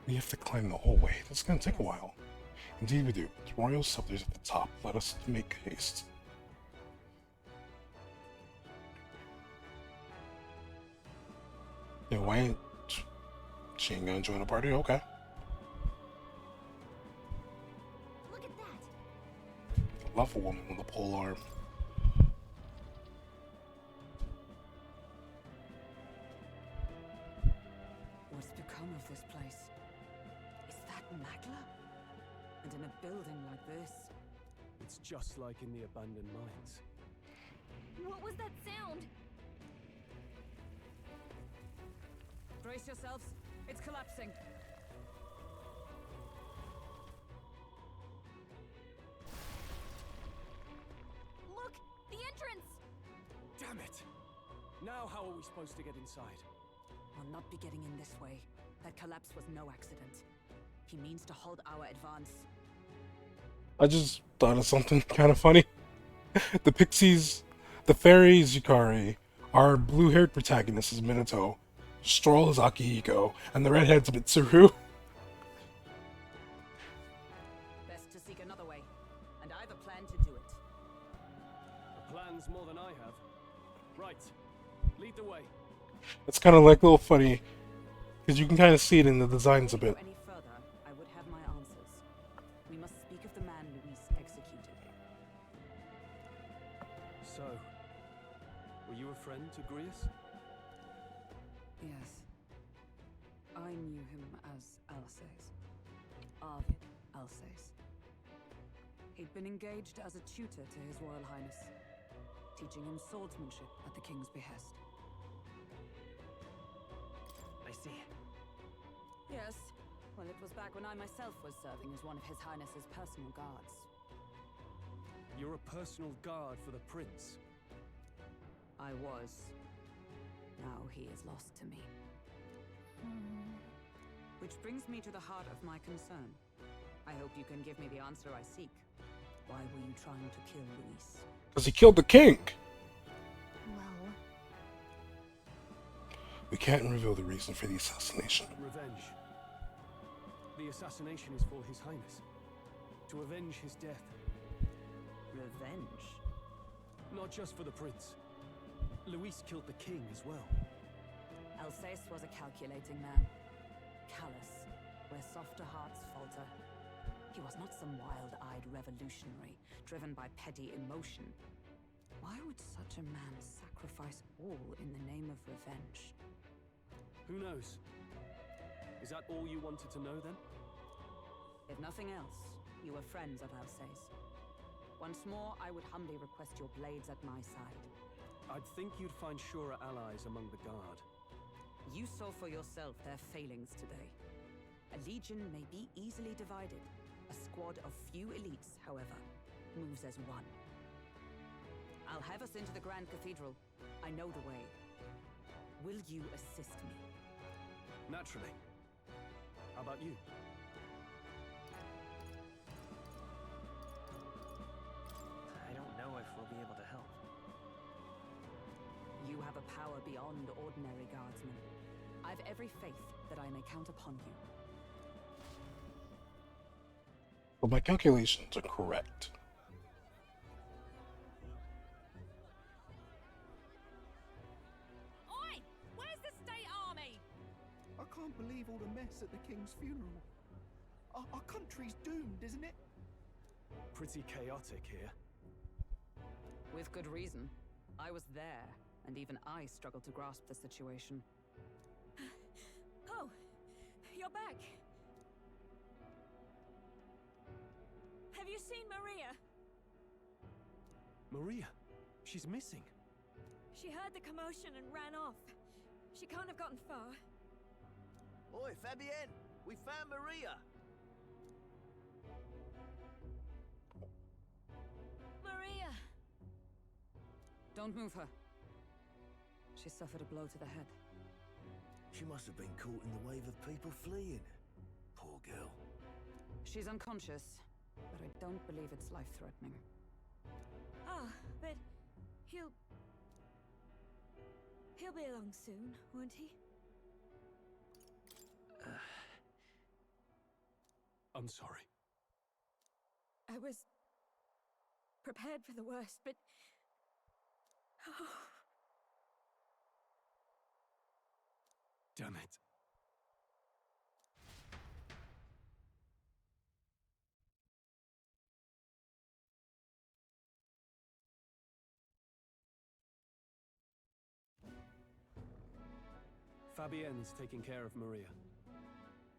We have to climb the whole way. That's gonna take a while. Indeed we do. The royal scepter's at the top. Let us make haste. Yeah, why ain't she ain't gonna join the party? Okay. Look at that. Love a woman with a pole arm. What's become of this place? Is that Magla? And in a building like this? it's just like in the abandoned mines. What was that sound? Brace yourselves. It's collapsing. Look! The entrance! Damn it! Now how are we supposed to get inside? We'll not be getting in this way. That collapse was no accident. He means to halt our advance. I just thought of something kind of funny. The pixies, the fairies Yukari, our blue-haired protagonist is Minato, Stroll is Akihiko, and the redhead's Mitsuru. Best to seek another way, and I've a plan to do it. The plan's more than I have. Right. Lead the way. It's kind of like a little funny, because you can kind of see it in the designs a bit. Any further, I would have my answers. We must speak of the man Luis executed. So, were you a friend to Grius? Yes. I knew him as Alsace. Arvid Alsace. He'd been engaged as a tutor to His Royal Highness, teaching him swordsmanship at the king's behest. I see. Yes. Well, it was back when I myself was serving as one of His Highness's personal guards. You're a personal guard for the prince. I was. Now he is lost to me. Which brings me to the heart of my concern. I hope you can give me the answer I seek. Why were you trying to kill Luis? Because he killed the king! Well, We can't reveal the reason for the assassination. Revenge. The assassination is for His Highness. To avenge his death. Revenge? Not just for the prince. Luis killed the king as well. Alsace was a calculating man. Callous, where softer hearts falter. He was not some wild-eyed revolutionary, driven by petty emotion. Why would such a man sacrifice all in the name of revenge? Who knows? Is that all you wanted to know then? If nothing else, you were friends of Alsace. Once more, I would humbly request your blades at my side. I'd think you'd find surer allies among the guard. You saw for yourself their failings today. A legion may be easily divided. A squad of few elites, however, moves as one. I'll have us into the Grand Cathedral. I know the way. Will you assist me? Naturally. How about you? I don't know if we'll be able to help. You have a power beyond ordinary guardsmen. I've every faith that I may count upon you. But my calculations are correct. Oi! Where's the state army? I can't believe all the mess at the king's funeral. Our country's doomed, isn't it? Pretty chaotic here. With good reason. I was there, and even I struggled to grasp the situation. Oh, you're back. Have you seen Maria? Maria? She's missing. She heard the commotion and ran off. She can't have gotten far. Oi, Fabienne! We found Maria! Don't move her. She suffered a blow to the head. She must have been caught in the wave of people fleeing. Poor girl. She's unconscious, but I don't believe it's life-threatening. Ah, but he'll be along soon, won't he? I'm sorry. I was prepared for the worst, but oh. Damn it. Fabienne's taking care of Maria.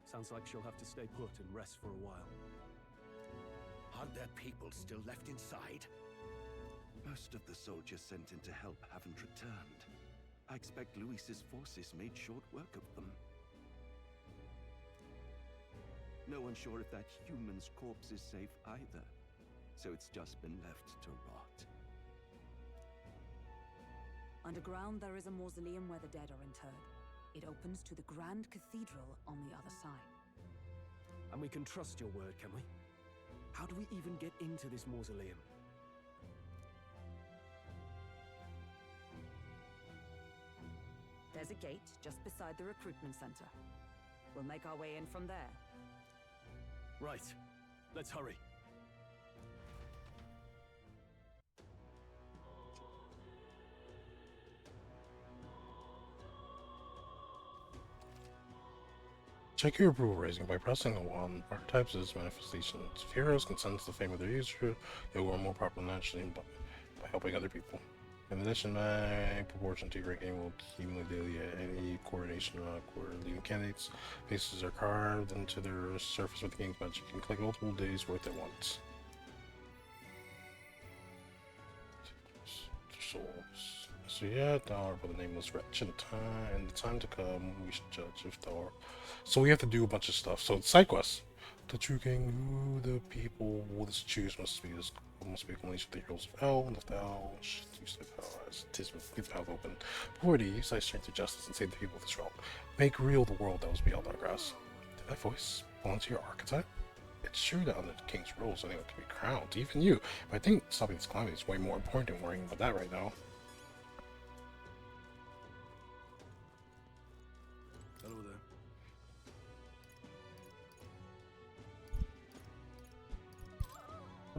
Sounds like she'll have to stay put and rest for a while. Aren't there people still left inside? Most of the soldiers sent in to help haven't returned. I expect Luis's forces made short work of them. No one's sure if that human's corpse is safe either, so it's just been left to rot. Underground, there is a mausoleum where the dead are interred. It opens to the Grand Cathedral on the other side. And we can trust your word, can we? How do we even get into this mausoleum? There's a gate just beside the recruitment center. We'll make our way in from there. Right. Let's hurry. Check your approval rating by pressing the 1. Archetypes as manifestations. If heroes can sense the fame of their user, they'll grow more popular naturally by helping other people. In addition, my proportion to your ranking will accumulate daily at any coordination where leading candidates' faces are carved into their surface with the game's magic. You can collect multiple days worth at once. Souls. So yeah, thou art but the nameless wretch. In the time to come, we should judge if thou art. So we have to do a bunch of stuff. So it's side quests. The true king, who the people will choose must be unleashed with the heroes of hell, and if thou should use the power as tis with the path open. Before thee, use thy strength to justice and save the people of this realm. Make real the world that was beyond our grasp. Did that voice belong to your archetype? It's true that under the king's rules, anyone can be crowned, even you. But I think stopping this calamity is way more important than worrying about that right now. Hello there.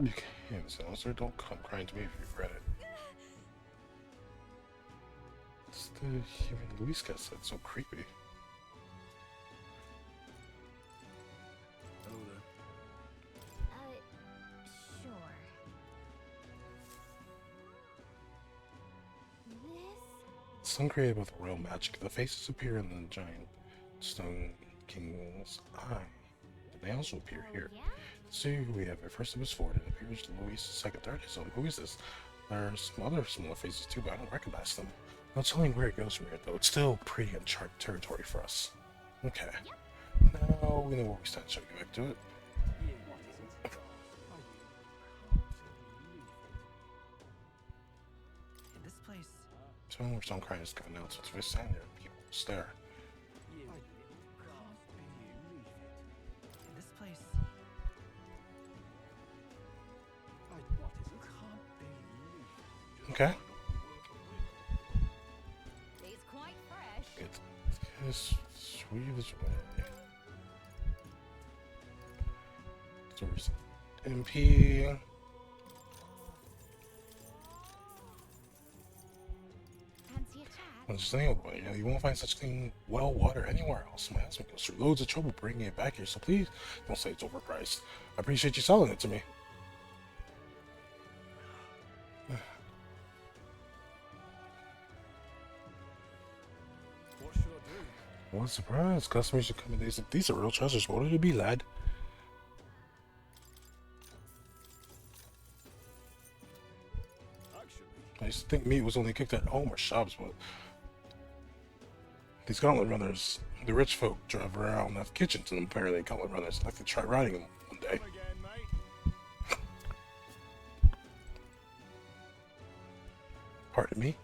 You can't say, sir, don't come crying to me if you've read it. It's the human Luis guy said, so creepy. Hello there. Sure. This? Some created with royal magic. The faces appear in the giant stone king's eye. They also appear here. Yeah? See who we have here. First it was Ford. It appears Luis, second, third is him. Who is this? There are some other similar faces too, but I don't recognize them. No telling where it goes from here, though. It's still pretty uncharted territory for us. Okay. Now we know where we stand. Shall we get back to it? In this place. Tell me where some crying is going now. So if we stand there, people will stare. In this place. Okay. It's quite fresh. It's sweet this way. Source MP. Fancy a chat? I'm just saying, you won't find such clean well water anywhere else. My husband goes through loads of trouble bringing it back here, so please don't say it's overpriced. I appreciate you selling it to me. What should I do? What a surprise. Customers should come in days like these are real treasures. What would it be, lad? I used to think meat was only cooked at home or shops, but these gauntlet runners, the rich folk drive around, have kitchens and apparently gauntlet runners. I'd like to try riding them one day. Pardon me?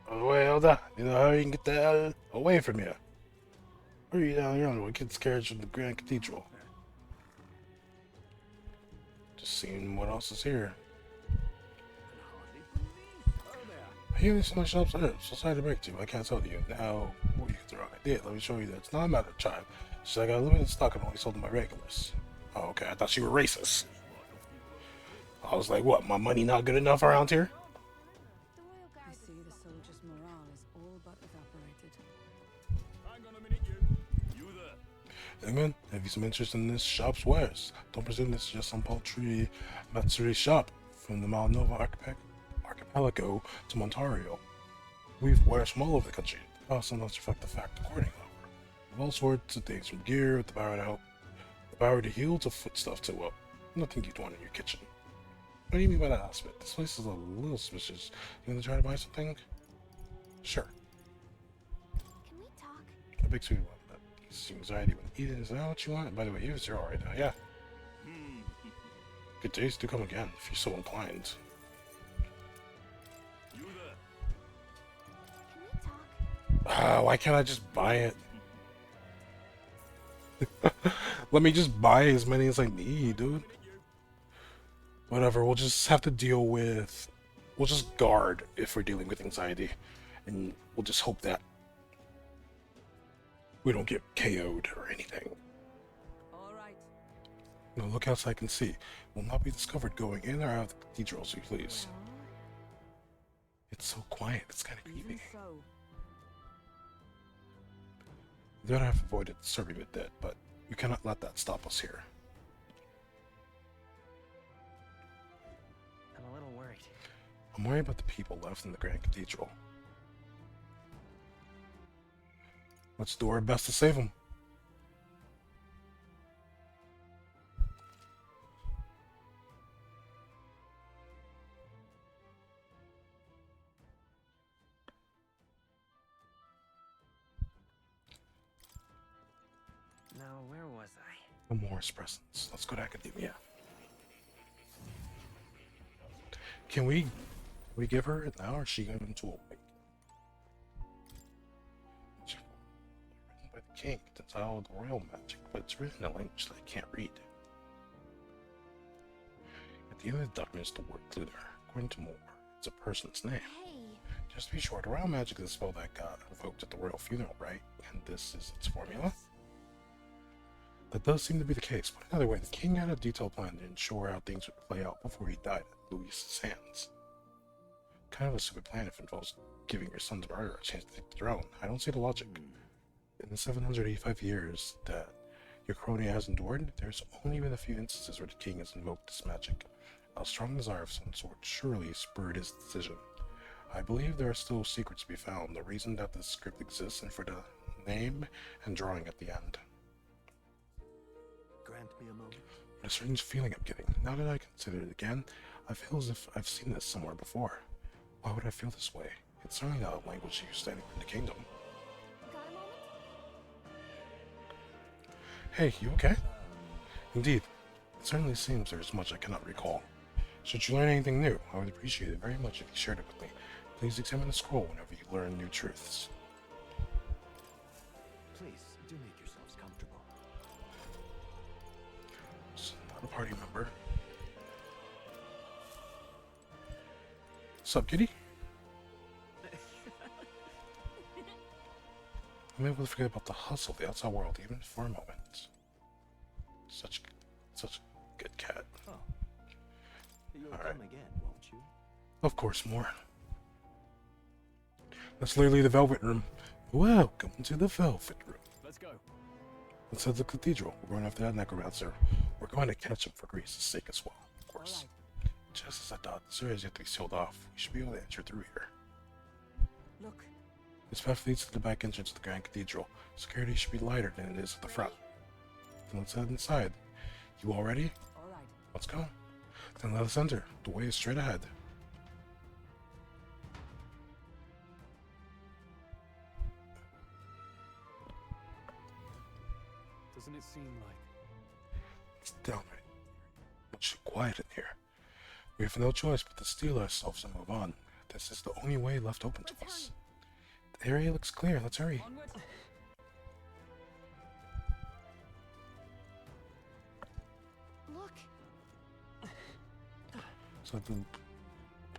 Oh, wait, hold on. You know how you can get the hell away from here? Or are you down here on the kids' carriage from the Grand Cathedral? Just seeing what else is here. I hear there's so much shops there, so sorry to break to you. I can't tell you. Now, before you get the wrong idea, let me show you that it's not a matter of time. It's just I got a limited stock and only sold to my regulars. Oh, okay, I thought you were racist. I was like, what, my money not good enough around here? I see the soldiers' morale is all but evaporated. Hang on a minute, you. You there. Young man, have you some interest in this shop's wares? Don't presume this is just some paltry Matsuri shop from the Malnova archipelago to Montario. We've wares from all over the country. The costs must reflect the fact accordingly. Of all sorts of things, from gear with the power to heal to foodstuff to, well, nothing you'd want in your kitchen. What do you mean by that aspect? This place is a little suspicious. You want to try to buy something? Sure. Can we talk? A big sweet one. That eases anxiety when eating. Is that what you want? By the way, you are alright now. Yeah. Good days. Do come again if you're so inclined. You there. Can we talk? Ah, why can't I just buy it? Let me just buy as many as I need, dude. Whatever, we'll just have to deal with... We'll just guard if we're dealing with anxiety. And we'll just hope that we don't get KO'd or anything. Alright. No lookouts I can see. Will not be discovered going in or out of the cathedral, so please. It's so quiet, it's kind of creepy. So. We don't have avoided disturbing the dead, but we cannot let that stop us here. I'm a little worried. I'm worried about the people left in the Grand Cathedral. Let's do our best to save them. Now, where was I? No more presents. Let's go to academia. Can we give her it now, or is she going to awake? It's written by the king. It's all the royal magic, but it's written in a language that I can't read. At the end of the document is the word glitter. According to Moore, it's a person's name. Hey. Just to be sure, the royal magic is a spell that got invoked at the royal funeral, right? And this is its formula? That does seem to be the case, but another way, the king had a detailed plan to ensure how things would play out before he died at Louis's hands. Kind of a stupid plan if it involves giving your son's brother a chance to take the throne. I don't see the logic. In the 785 years that your crony has endured, there's only been a few instances where the king has invoked this magic. A strong desire of some sort surely spurred his decision. I believe there are still secrets to be found, the reason that this script exists, and for the name and drawing at the end. Grant me a moment. A strange feeling I'm getting. Now that I consider it again, I feel as if I've seen this somewhere before. Why would I feel this way? It's certainly not a language used anywhere in the kingdom. Got a moment? Hey, you okay? Indeed. It certainly seems there's much I cannot recall. Should you learn anything new, I would appreciate it very much if you shared it with me. Please examine the scroll whenever you learn new truths. Please, do make yourselves comfortable. It's not a party member. Sup, kitty? I'm able to forget about the hustle of the outside world even for a moment. Such a good cat. Oh. You'll All right. come again, won't you? Of course, more. That's literally the Velvet Room. Welcome to the Velvet Room. Let's go. Let's head to the cathedral. We're going after that necromancer. We're going to catch him for Greece's sake as well, of course. Just as I thought, the area is yet to be sealed off. We should be able to enter through here. Look. This path leads to the back entrance of the Grand Cathedral. Security should be lighter than it is at the front. Then let's head inside. You all ready? Alright. Let's go. Then let us enter. The way is straight ahead. Doesn't it seem like... It's downright. much too quiet in here. We have no choice but to steel ourselves and move on. This is the only way left open to us. The area looks clear. Let's hurry. Look. Something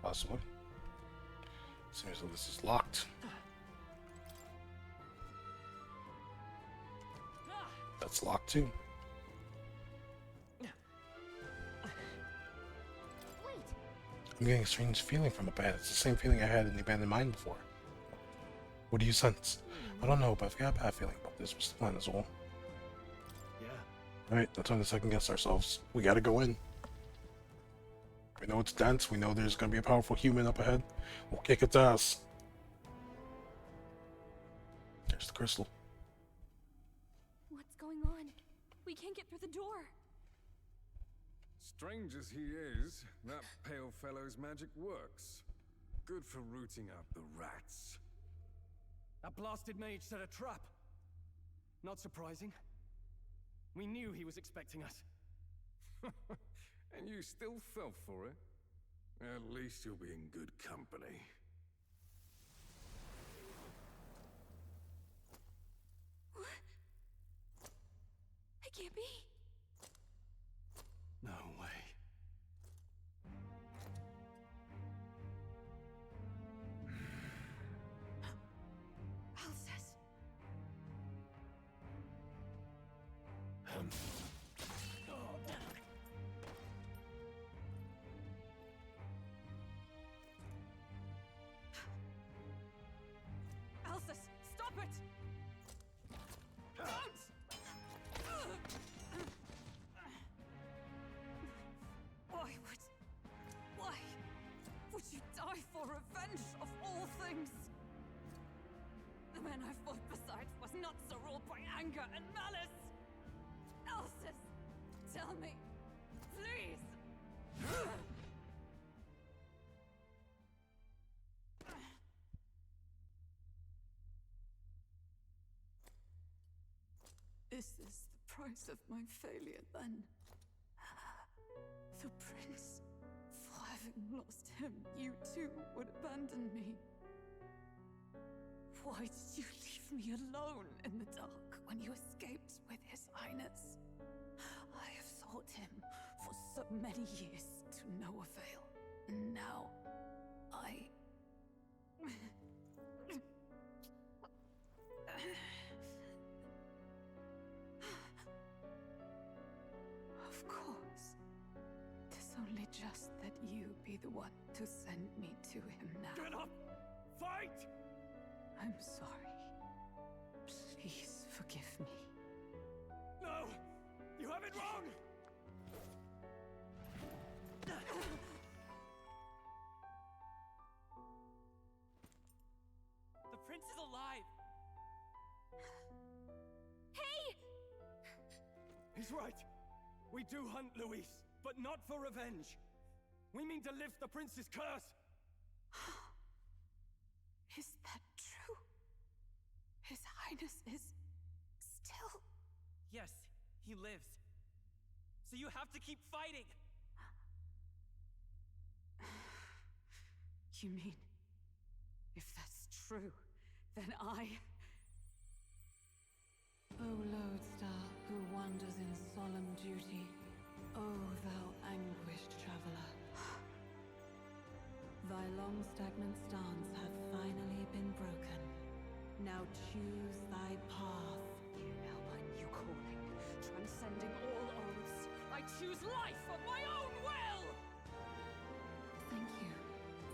possible. Seems like this is locked. That's locked too. I'm getting a strange feeling from up ahead. It's the same feeling I had in the abandoned mine before. What do you sense? I don't know, but I've got a bad feeling about this. What's the plan, Azul? Yeah. Alright, no time to second guess ourselves. We gotta go in. We know it's dense. We know there's gonna be a powerful human up ahead. We'll kick its ass. There's the crystal. What's going on? We can't get through the door. Strange as he is, that pale fellow's magic works. Good for rooting out the rats. That blasted mage set a trap. Not surprising. We knew he was expecting us. And you still fell for it? At least you'll be in good company. What? It can't be. No way. Alcest. Alcest, stop it! Don't! Why would you die for revenge of all things? The man I fought beside was not so ruled by anger and malice. Alcest, tell me, please. Is this the price of my failure, then? The prince? For having lost him, you too would abandon me. Why did you leave me alone in the dark when you escaped with His Highness? I have sought him for so many years to no avail, and now I... Of course. 'Tis only just that you be the one to send me to him now. Get up! Fight! I'm sorry. Please forgive me. No! You have it wrong! The prince is alive! Hey! He's right. We do hunt Luis, but not for revenge. We mean to lift the prince's curse. Is that true? His Highness is still... Yes, he lives. So you have to keep fighting! You mean, if that's true, then I... O lodestar who wanders in solemn duty, O thou anguished traveler. Thy long stagnant stance hath finally been broken. Now choose thy path. Now my new calling, transcending all oaths, I choose life of my own will! Thank you.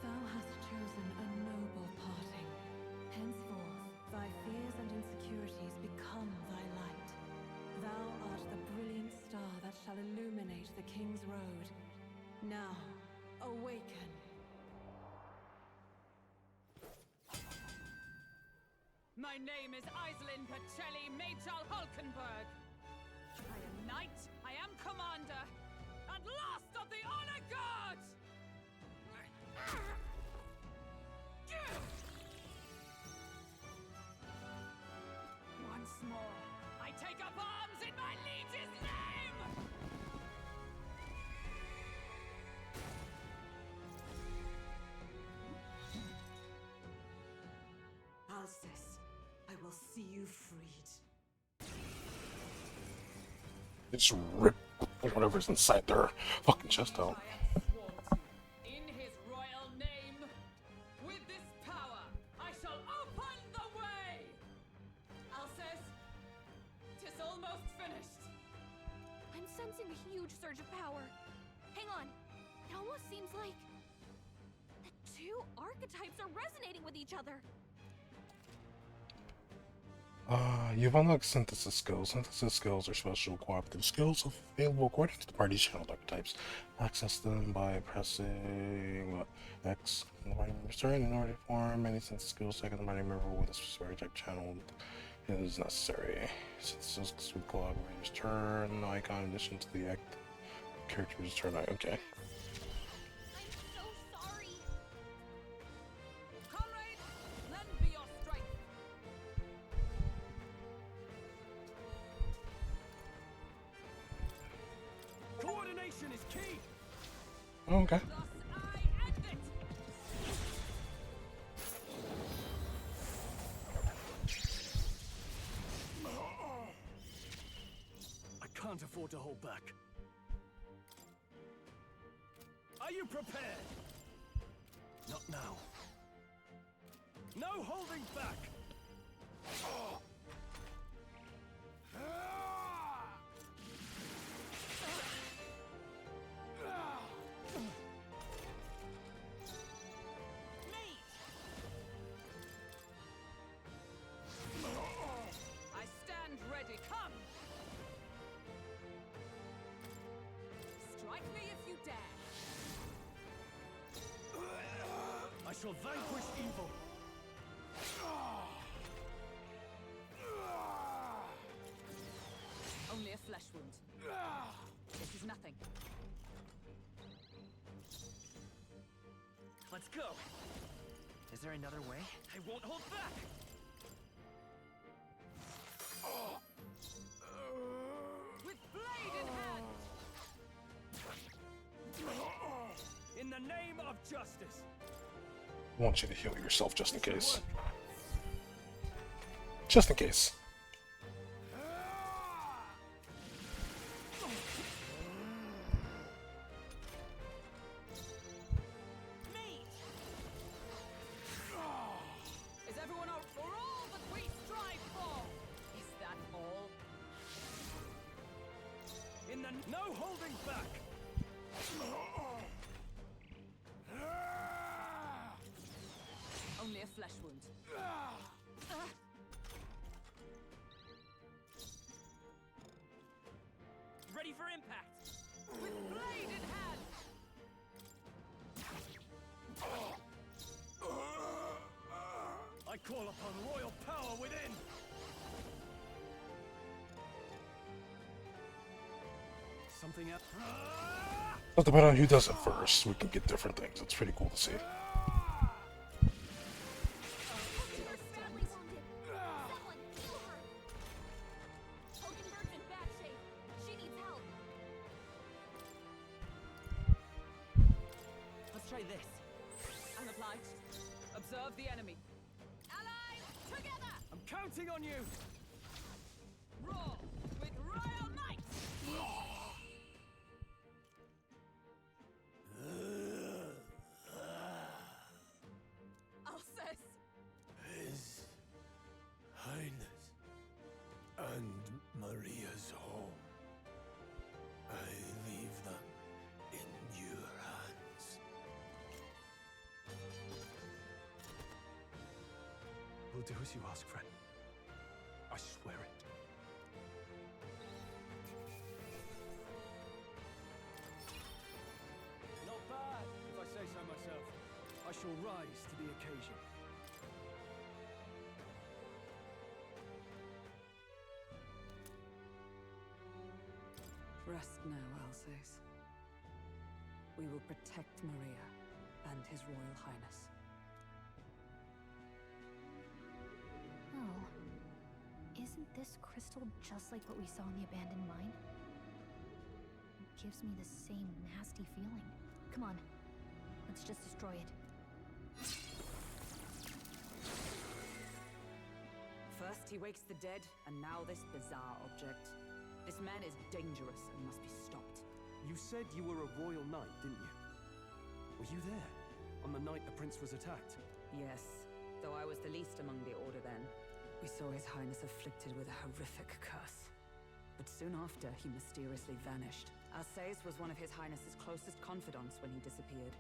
Thou hast chosen a noble parting. Henceforth, thy fears and insecurities become thy light. Thou art the brilliant star that shall illuminate the King's Road. Now, awaken. My name is Iselin Pacelli Majal Hulkenberg. I am knight, I am commander, and last of the Honor Guard! Once more, I take up arms in my liege's name! Alcest, I will see you freed. They just rip whatever's inside their fucking chest out. In his royal name, with this power, I shall open the way! Alcest, 'tis almost finished. I'm sensing a huge surge of power. Hang on. It almost seems like the two archetypes are resonating with each other. You've unlocked synthesis skills. Synthesis skills are special cooperative skills available according to the party's channeled archetypes. Access them by pressing X on the party member's turn. In order to form any synthesis skills, second the party member with a specific type channeled is necessary. Synthesis with collaborator's turn icon in addition to the act character's turn icon. Okay. Comrades, lend me your strength. Coordination is key. Oh, okay. I can't afford to hold back. Are you prepared? Not now. No holding back! I stand ready. Come! Strike me if you dare. I shall vanquish evil. Only a flesh wound. This is nothing. Let's go. Is there another way? I won't hold back. With blade in hand. In the name of justice. I want you to heal yourself just in case. Just in case. Is everyone out for all that we strive for? Is that all? In the no holding back. Only a flesh wound. Ready for impact. With blade in hand. I call upon royal power within. Something else. But depending on who does it first, we can get different things. It's pretty cool to see. Let's try this. I'm obliged. Observe the enemy. Allies, together! I'm counting on you. Roar with royal might! Alcest! His Highness and Maria's home. I leave them in your hands. We'll do as you ask, friend. I swear it. Not bad, if I say so myself. I shall rise to the occasion. Rest now, Alcest. We will protect Maria and His Royal Highness. Oh. Isn't this crystal just like what we saw in the abandoned mine? It gives me the same nasty feeling. Come on. Let's just destroy it. First he wakes the dead, and now this bizarre object. This man is dangerous and must be stopped. You said you were a royal knight, didn't you? Were you there? On the night the prince was attacked? Yes, though I was the least among the Order then. We saw His Highness afflicted with a horrific curse. But soon after, he mysteriously vanished. Alsace was one of His Highness's closest confidants when he disappeared.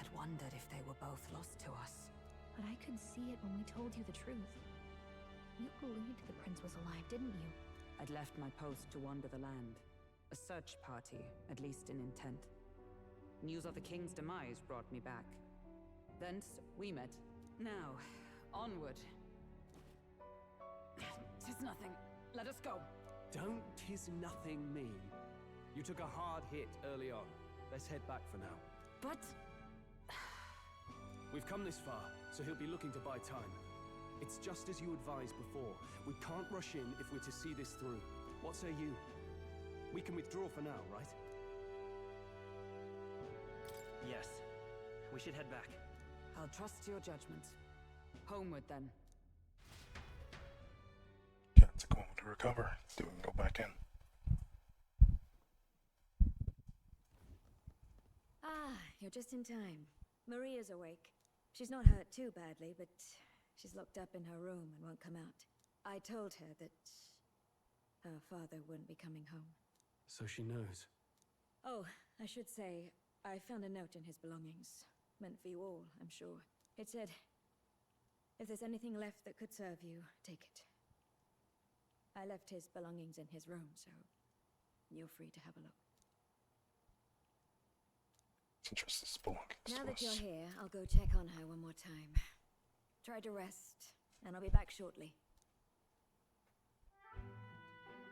I'd wondered if they were both lost to us. But I could see it when we told you the truth. You believed the prince was alive, didn't you? I'd left my post to wander the land. A search party, at least in intent. News of the king's demise brought me back. Thence, we met. Now, onward. 'Tis nothing. Let us go. Don't "'tis nothing" me. You took a hard hit early on. Let's head back for now. But... We've come this far, so he'll be looking to buy time. It's just as you advised before. We can't rush in if we're to see this through. What say you? We can withdraw for now, right? Yes. We should head back. I'll trust your judgment. Homeward, then. Yeah, it's a moment to recover. Do we go back in? Ah, you're just in time. Maria's awake. She's not hurt too badly, but she's locked up in her room and won't come out. I told her that her father wouldn't be coming home. So she knows. Oh, I should say, I found a note in his belongings. Meant for you all, I'm sure. It said, if there's anything left that could serve you, take it. I left his belongings in his room, so you're free to have a look. Entrust this belongings Now to that us. you're here, I'll go check on her one more time. Try to rest, and I'll be back shortly.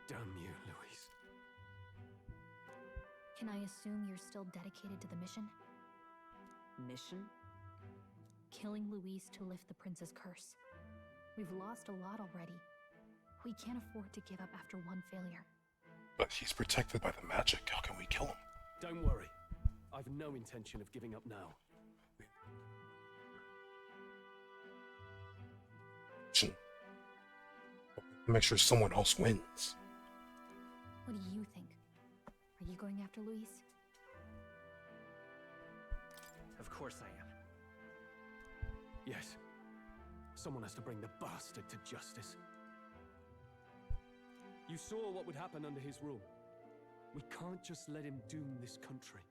Damn you, Louise. Can I assume you're still dedicated to the mission? Mission? Killing Louise to lift the prince's curse. We've lost a lot already. We can't afford to give up after one failure. But he's protected by the magic. How can we kill him? Don't worry. I've no intention of giving up now. Make sure someone else wins. What do you think? Are you going after Louise? Of course I am. Yes. Someone has to bring the bastard to justice. You saw what would happen under his rule. We can't just let him doom this country.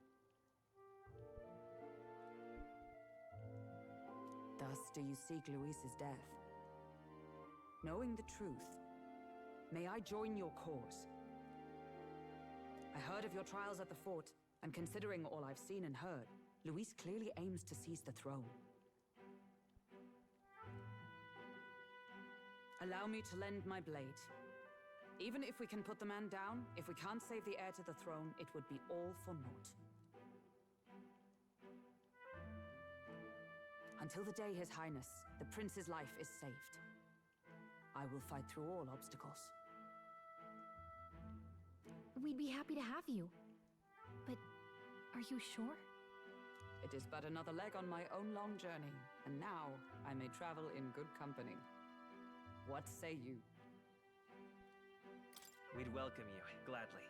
Thus do you seek Louise's death. Knowing the truth, may I join your cause? I heard of your trials at the fort, and considering all I've seen and heard, Louise clearly aims to seize the throne. Allow me to lend my blade. Even if we can put the man down, if we can't save the heir to the throne, it would be all for naught. Until the day His Highness, the Prince's life is saved, I will fight through all obstacles. We'd be happy to have you. But are you sure? It is but another leg on my own long journey, and now I may travel in good company. What say you? We'd welcome you, gladly.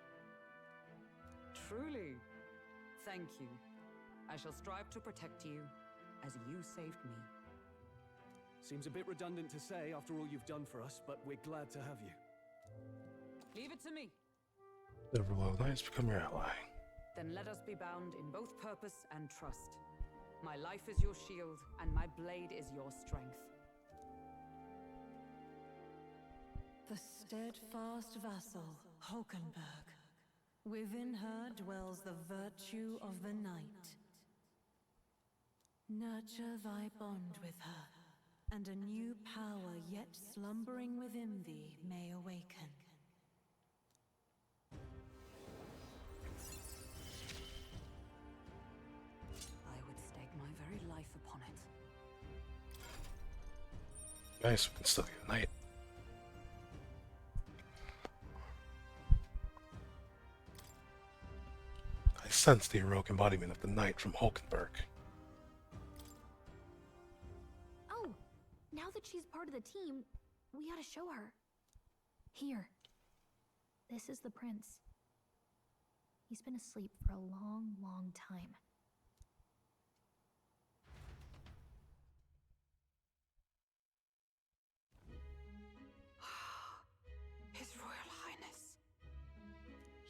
Truly? Thank you. I shall strive to protect you, as you saved me. Seems a bit redundant to say after all you've done for us, but we're glad to have you. Leave it to me. The Overload Knights become your ally. Then let us be bound in both purpose and trust. My life is your shield, and my blade is your strength. The steadfast vassal, Hulkenberg. Within her dwells the virtue of the knight. Nurture thy bond with her, and a new power yet slumbering within thee may awaken. I would stake my very life upon it. Nice, we can still get a knight. I sense the heroic embodiment of the knight from Hulkenberg. Oh, now that she's part of the team, We ought to show her. Here. This is the prince. He's been asleep for a long, long time. His Royal Highness.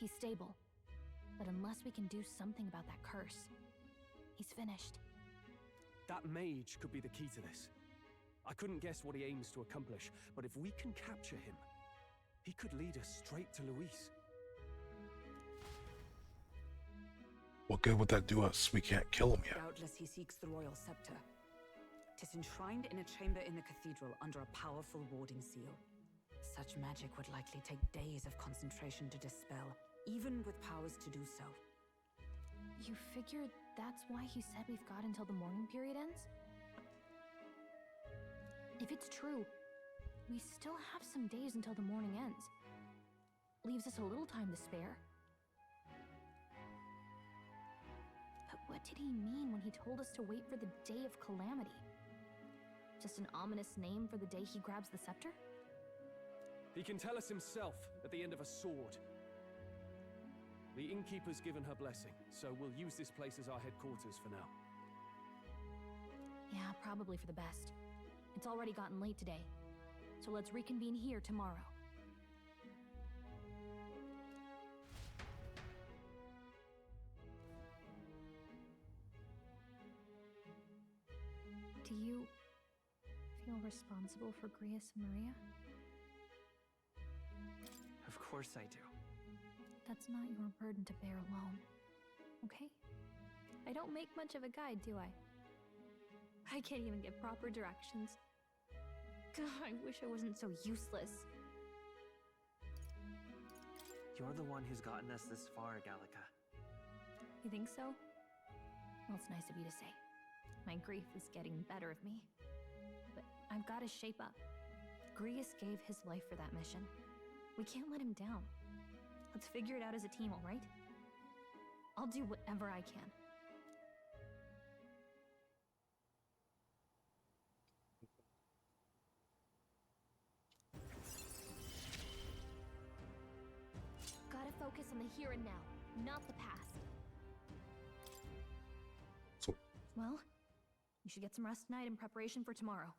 He's stable. But unless we can do something about that curse, he's finished. That mage could be the key to this. I couldn't guess what he aims to accomplish, but if we can capture him, he could lead us straight to Luis. What good would that do us? We can't kill him yet. Doubtless he seeks the royal scepter. 'Tis enshrined in a chamber in the cathedral under a powerful warding seal. Such magic would likely take days of concentration to dispel, even with powers to do so. You figure that's why he said we've got until the mourning period ends? If it's true, we still have some days until the mourning ends. Leaves us a little time to spare. But what did he mean when he told us to wait for the Day of Calamity? Just an ominous name for the day he grabs the scepter? He can tell us himself at the end of a sword. The innkeeper's given her blessing, so we'll use this place as our headquarters for now. Yeah, probably for the best. It's already gotten late today, so let's reconvene here tomorrow. Do you feel responsible for Grius and Maria? Of course I do. That's not your burden to bear alone, okay? I don't make much of a guide, do I? I can't even give proper directions. God, I wish I wasn't so useless. You're the one who's gotten us this far, Gallica. You think so? Well, it's nice of you to say. My grief is getting the better of me. But I've got to shape up. Grius gave his life for that mission. We can't let him down. Let's figure it out as a team, all right? I'll do whatever I can. Gotta focus on the here and now, not the past. So, well, you should get some rest tonight in preparation for tomorrow.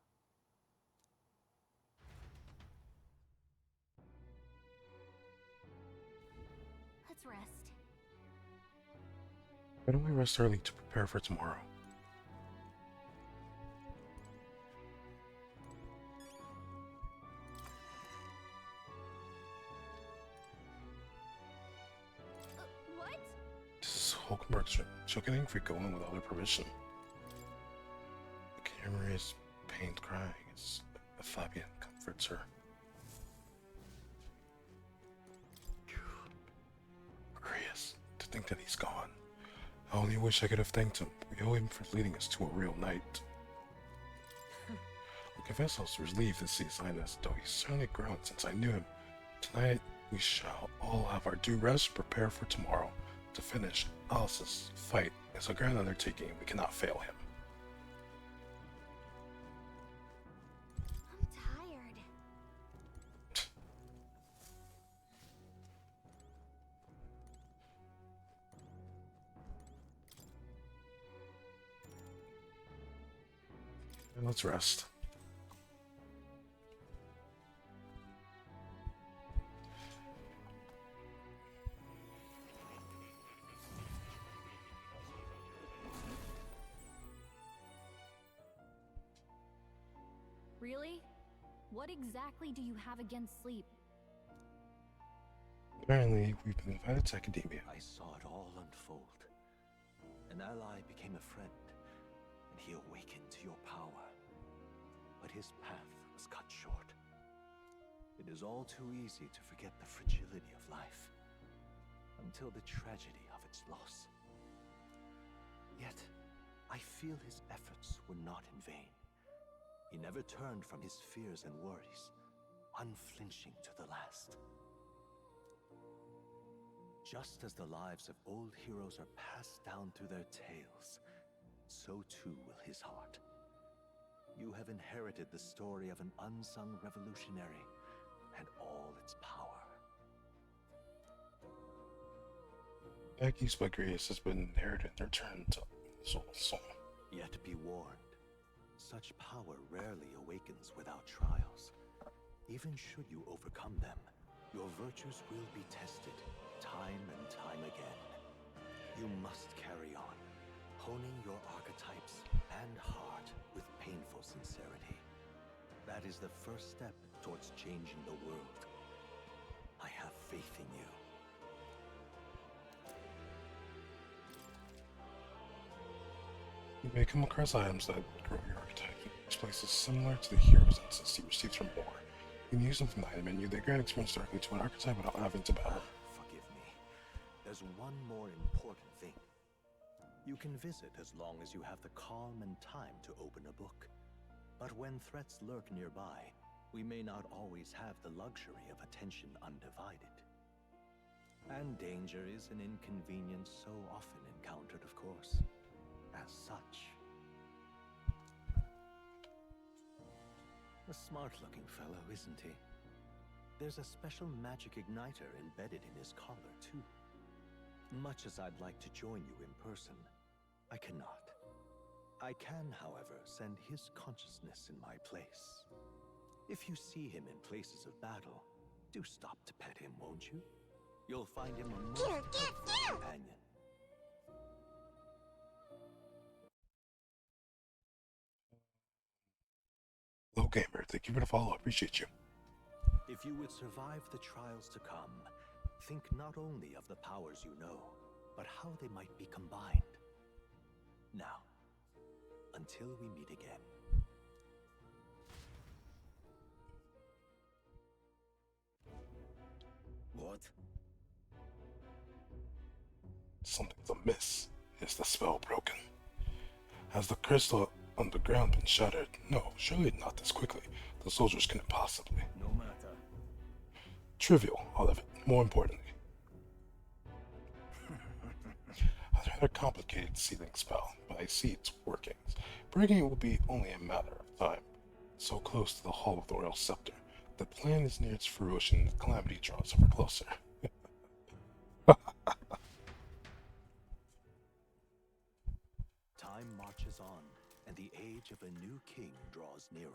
Let's rest. why don't we rest early to prepare for tomorrow? What? This is Hulkenberg's chickening if we go in without their permission. The camera is pained crying as Fabian comforts her. Grius, to think that he's gone. I only wish I could have thanked him. We owe him for leading us to a real night. I confess I was relieved to see his highness, though he's certainly grown since I knew him. Tonight, we shall all have our due rest and prepare for tomorrow. To finish, Alice's fight is a grand undertaking. We cannot fail him. I'm tired. And let's rest. Really? What exactly do you have against sleep? Apparently, we've been invited to academia. I saw it all unfold. An ally became a friend, and he awakened to your power. But his path was cut short. It is all too easy to forget the fragility of life, until the tragedy of its loss. Yet, I feel his efforts were not in vain. He never turned from his fears and worries, unflinching to the last. Just as the lives of old heroes are passed down through their tales, so too will his heart. You have inherited the story of an unsung revolutionary and all its power. Back used by Grius has been inherited and returned to Soul. Yet be warned, such power rarely awakens without trials. Even should you overcome them, your virtues will be tested time and time again. You must carry on, honing your archetypes and heart with painful sincerity. That is the first step towards changing the world. I have faith in you. You may come across items that grow your archetype. These places similar to the hero's instance you received from War. You can use them from the item menu. They grant experience directly to an archetype without having to battle. Forgive me. There's one more important thing. You can visit as long as you have the calm and time to open a book. But when threats lurk nearby, we may not always have the luxury of attention undivided. And danger is an inconvenience so often encountered, of course. As such. A smart-looking fellow, isn't he? There's a special magic igniter embedded in his collar, too. Much as I'd like to join you in person, I cannot. I can, however, send his consciousness in my place. If you see him in places of battle, do stop to pet him, won't you? You'll find him a most helpful companion. Hello, gamer. Thank you for the follow. I appreciate you. If you would survive the trials to come, think not only of the powers you know, but how they might be combined. Now, until we meet again. What? Something's amiss. Is the spell broken? Has the crystal on the ground been shattered? No, surely not this quickly. The soldiers couldn't possibly. No matter. Trivial, all of it. More importantly. A rather complicated sealing spell, but I see its workings. Breaking it will be only a matter of time. So close to the Hall of the Royal Scepter. The plan is near its fruition, the calamity draws ever closer. Time marches on, and the age of a new king draws nearer.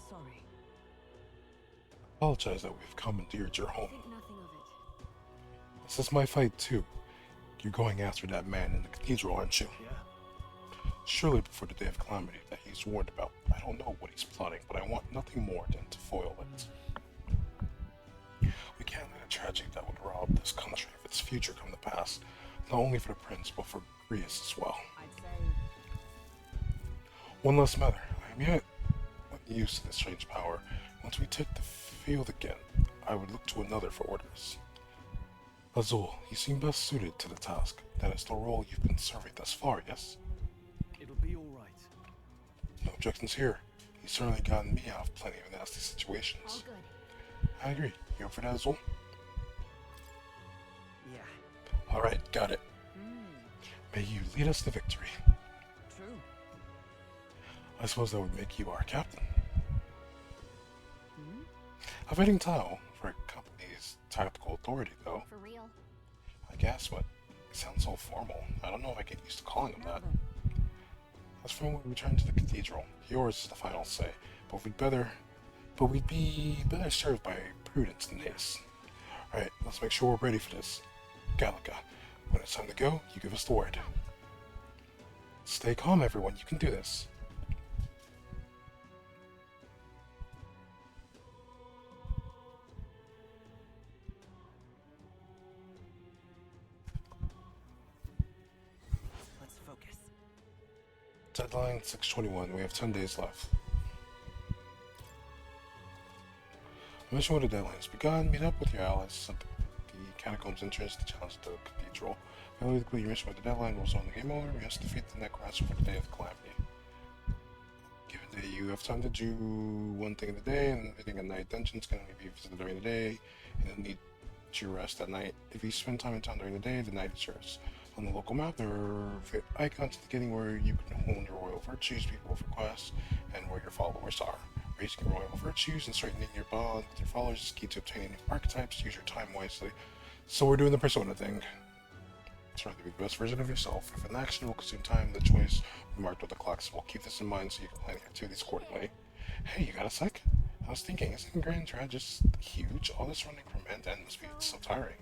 Sorry. Apologize that we've commandeered your home. Think nothing of it. This is my fight too. You're going after that man in the cathedral, aren't you? Yeah. Surely before the day of calamity that he's warned about. I don't know what he's plotting, but I want nothing more than to foil it. We can't let a tragedy that would rob this country of its future come to pass, not only for the prince, but for Grius as well. I'd say... One last matter. I am yet used to this strange power. Once we take the field again, I would look to another for orders. Azul, you seem best suited to the task. That is the role you've been serving thus far, yes? It'll be all right. No objections here. You've certainly gotten me out of plenty of nasty situations. All good. I agree. You up for that, Azul? Yeah. Alright, got it. May you lead us to victory. True. I suppose that would make you our captain. A vetting title for a company's tactical authority, though. For real. I guess, but it sounds so formal. I don't know if I get used to calling him that. As for when we return to the cathedral, yours is the final say, but we'd be better served by prudence than this. Alright, let's make sure we're ready for this. Gallica, when it's time to go, you give us the word. Stay calm, everyone. You can do this. Let's focus. Deadline 6/21. We have 10 days left. Mission with the deadline has begun. Meet up with your allies at the catacombs entrance to challenge the cathedral. Failure to complete your mission with the deadline will zone the game over. You must defeat the necromancer for the day of the calamity. Given that you have time to do one thing in the day, and everything at night dungeons can only be visited during the day, and you'll need to your rest at night. If you spend time in town during the day, the night is yours. On the local map, there are icons at the beginning where you can hone your royal virtues, people for quests, and where your followers are. Raising your royal virtues and strengthening your bond with your followers is key to obtaining new archetypes. Use your time wisely. So we're doing the persona thing. Try to be the best version of yourself. If an action will consume time, the choice will be marked with a clock, so we'll keep this in mind so you can plan your activities accordingly. Hey, you got a sec? I was thinking, isn't Grand Dread just huge? All this running from end to end must be so tiring.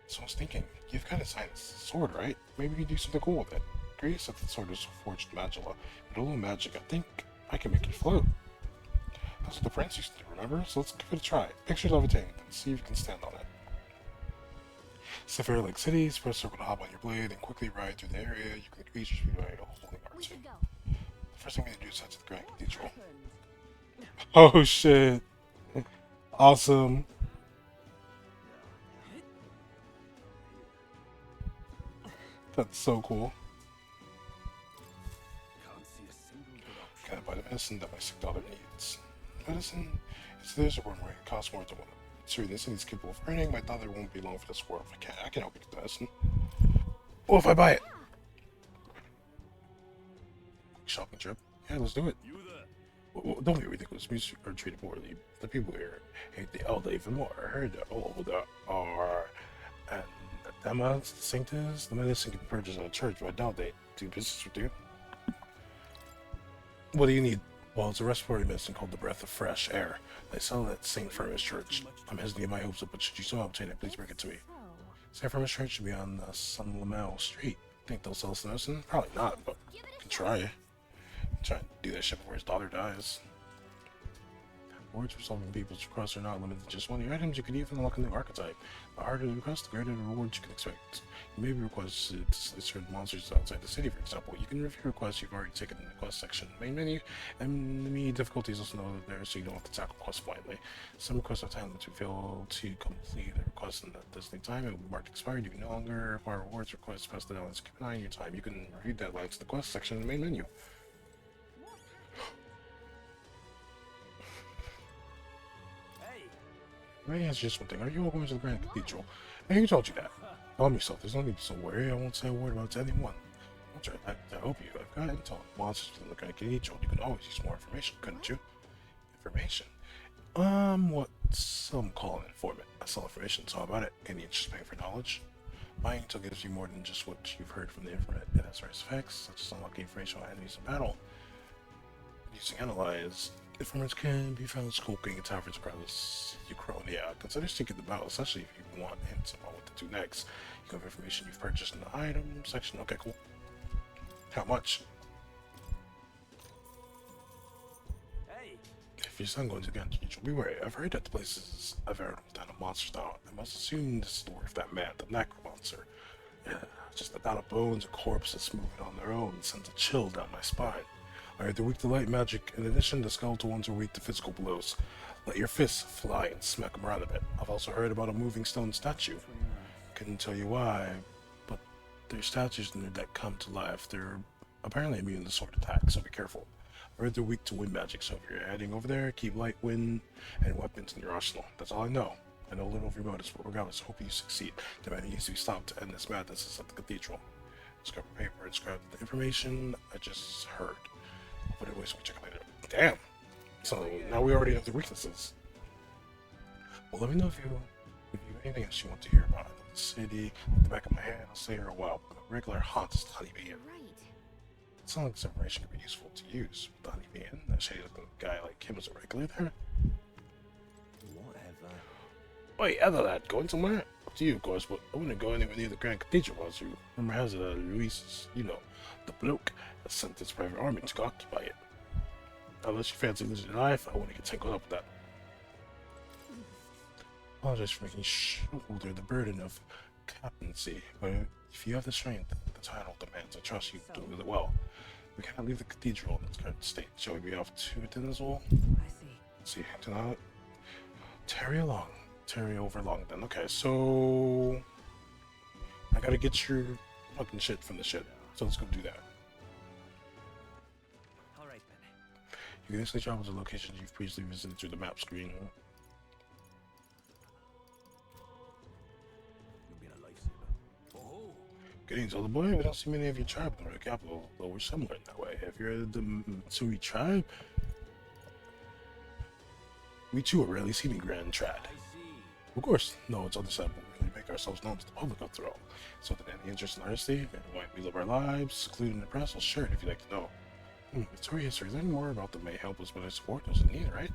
So I was thinking, you've got a science sword, right? Maybe you can do something cool with it. Grace said the sword is forged magilla. With a little magic, I think I can make it float. That's what the prince used to do, remember? So let's give it a try. Picture levitating and see if you can stand on it. Sephir Lake Cities, press circle to hop on your blade and quickly ride through the area. You can increase your speed by a holding R2. The first thing we need to do is head to the Grand Cathedral. Oh shit. Awesome. That's so cool. Can I buy the medicine that my sick daughter needs? Medicine? It's there's a one where it costs more than one. Sorry, this is capable of earning. My daughter won't be long for this world. If I can help you get the medicine. Oh, if I buy it. Shopping trip? Yeah, let's do it. Well, don't be ridiculous. We are treated poorly. The people here hate the elder even more. I heard that all over the are and the Damas, the Sanctus, the medicine can be purchased at a church, but I doubt they do business with you. What do you need? Well, it's a respiratory medicine called the Breath of Fresh Air. They sell it at St. Firmus Church. I'm hesitating my hopes up, but should you somehow obtain it, please bring it to me. St. Firmus Church should be on San Lamel Street. Think they'll sell us the medicine? Probably not, but we can try. Try and do that shit before his daughter dies. Rewards for solving people's requests are not limited to just one of your items. You can even unlock a new archetype. The harder the request, the greater the rewards you can expect. You may be requested to slay certain monsters outside the city, for example. You can review requests you've already taken in the quest section. Main menu. Enemy difficulties also know that there, so you don't have to tackle quests blindly. Some requests are time limits. If you fail to complete the request in that designated time, it will be marked expired. You can no longer acquire rewards requests past the deadlines. Keep an eye on your time. You can review deadlines in the quest section in the main menu. Let me ask you just one thing. Are you all going to the Grand Cathedral? Hey, who told you that? Calm yourself. There's no need to worry. I won't say a word about it to anyone. I'll try to help you. I've got intel on monsters within the Grand Cathedral. You could always use more information, couldn't you? Information? What some call an informant. I sell information, so how about it? Any interest paying for knowledge? My intel gives you more than just what you've heard from the internet. It has various effects, such as unlocking information on enemies in battle. Using Analyze, informants can be found skulking in taverns across Uchronia. Consider seeking them out, especially if you want hints about what to do next. You can have information you've purchased in the item section. Okay, cool. How much? Hey. If your son going to the Grand Cathedral, be wary. I've heard that the place is a veritable town of monsters now. I must assume this is the work of that man, the necromancer. Yeah, just a lot of bones and corpses moving on their own sends a chill down my spine. Alright, they're weak to light magic. In addition, the skeletal ones are weak to physical blows. Let your fists fly and smack them around a bit. I've also heard about a moving stone statue. Couldn't tell you why, but there's statues in there that come to life. They're apparently immune to sword attacks, so be careful. I heard they're weak to wind magic, so if you're heading over there, keep light wind and weapons in your arsenal. That's all I know. I know a little of your motives, but regardless, hope you succeed. The man needs to be stopped to end this madness is at the cathedral. Scrap paper and scrap the information I just heard. But anyways, we'll check it later. Damn! So now we already have the weaknesses. Well, let me know if you have anything else you want to hear about. The city, at the back of my hand, I'll stay here a while. But my regular haunt is the Honeybee Inn. It sounds like this information could be useful to use. With the Honeybee Inn, that shady looking guy like him is a regular there. Whatever. Wait, other than that, going somewhere? Up to you, of course, but I wouldn't go anywhere near the Grand Cathedral while you. Remember, has Luis, you know, the bloke that sent his private army to occupy it. Unless you fancy losing your life, I want to get tangled up with that. Apologize for making shoulder the burden of captaincy, but if you have the strength the title demands, I trust you do really well. We cannot leave the cathedral in its current state. Shall we be off to Denzel? I see. See, tonight. Tarry over long then. Okay, so I gotta get your fucking shit from the ship. So let's go do that. Alright then. You can instantly travel to locations you've previously visited through the map screen. Getting to the boy, we don't see many of your tribe in the capital, though we're similar in that way. If you're the Matsuri tribe, we too are rarely seen in Grand Trad. Of course, no, it's understandable. We really make ourselves known to the public after all. So that any interest in honesty, and why we live our lives, secluded in the press, I'll share it if you'd like to know. Matsuri history, learning more about them may help us, but I support those in need, right?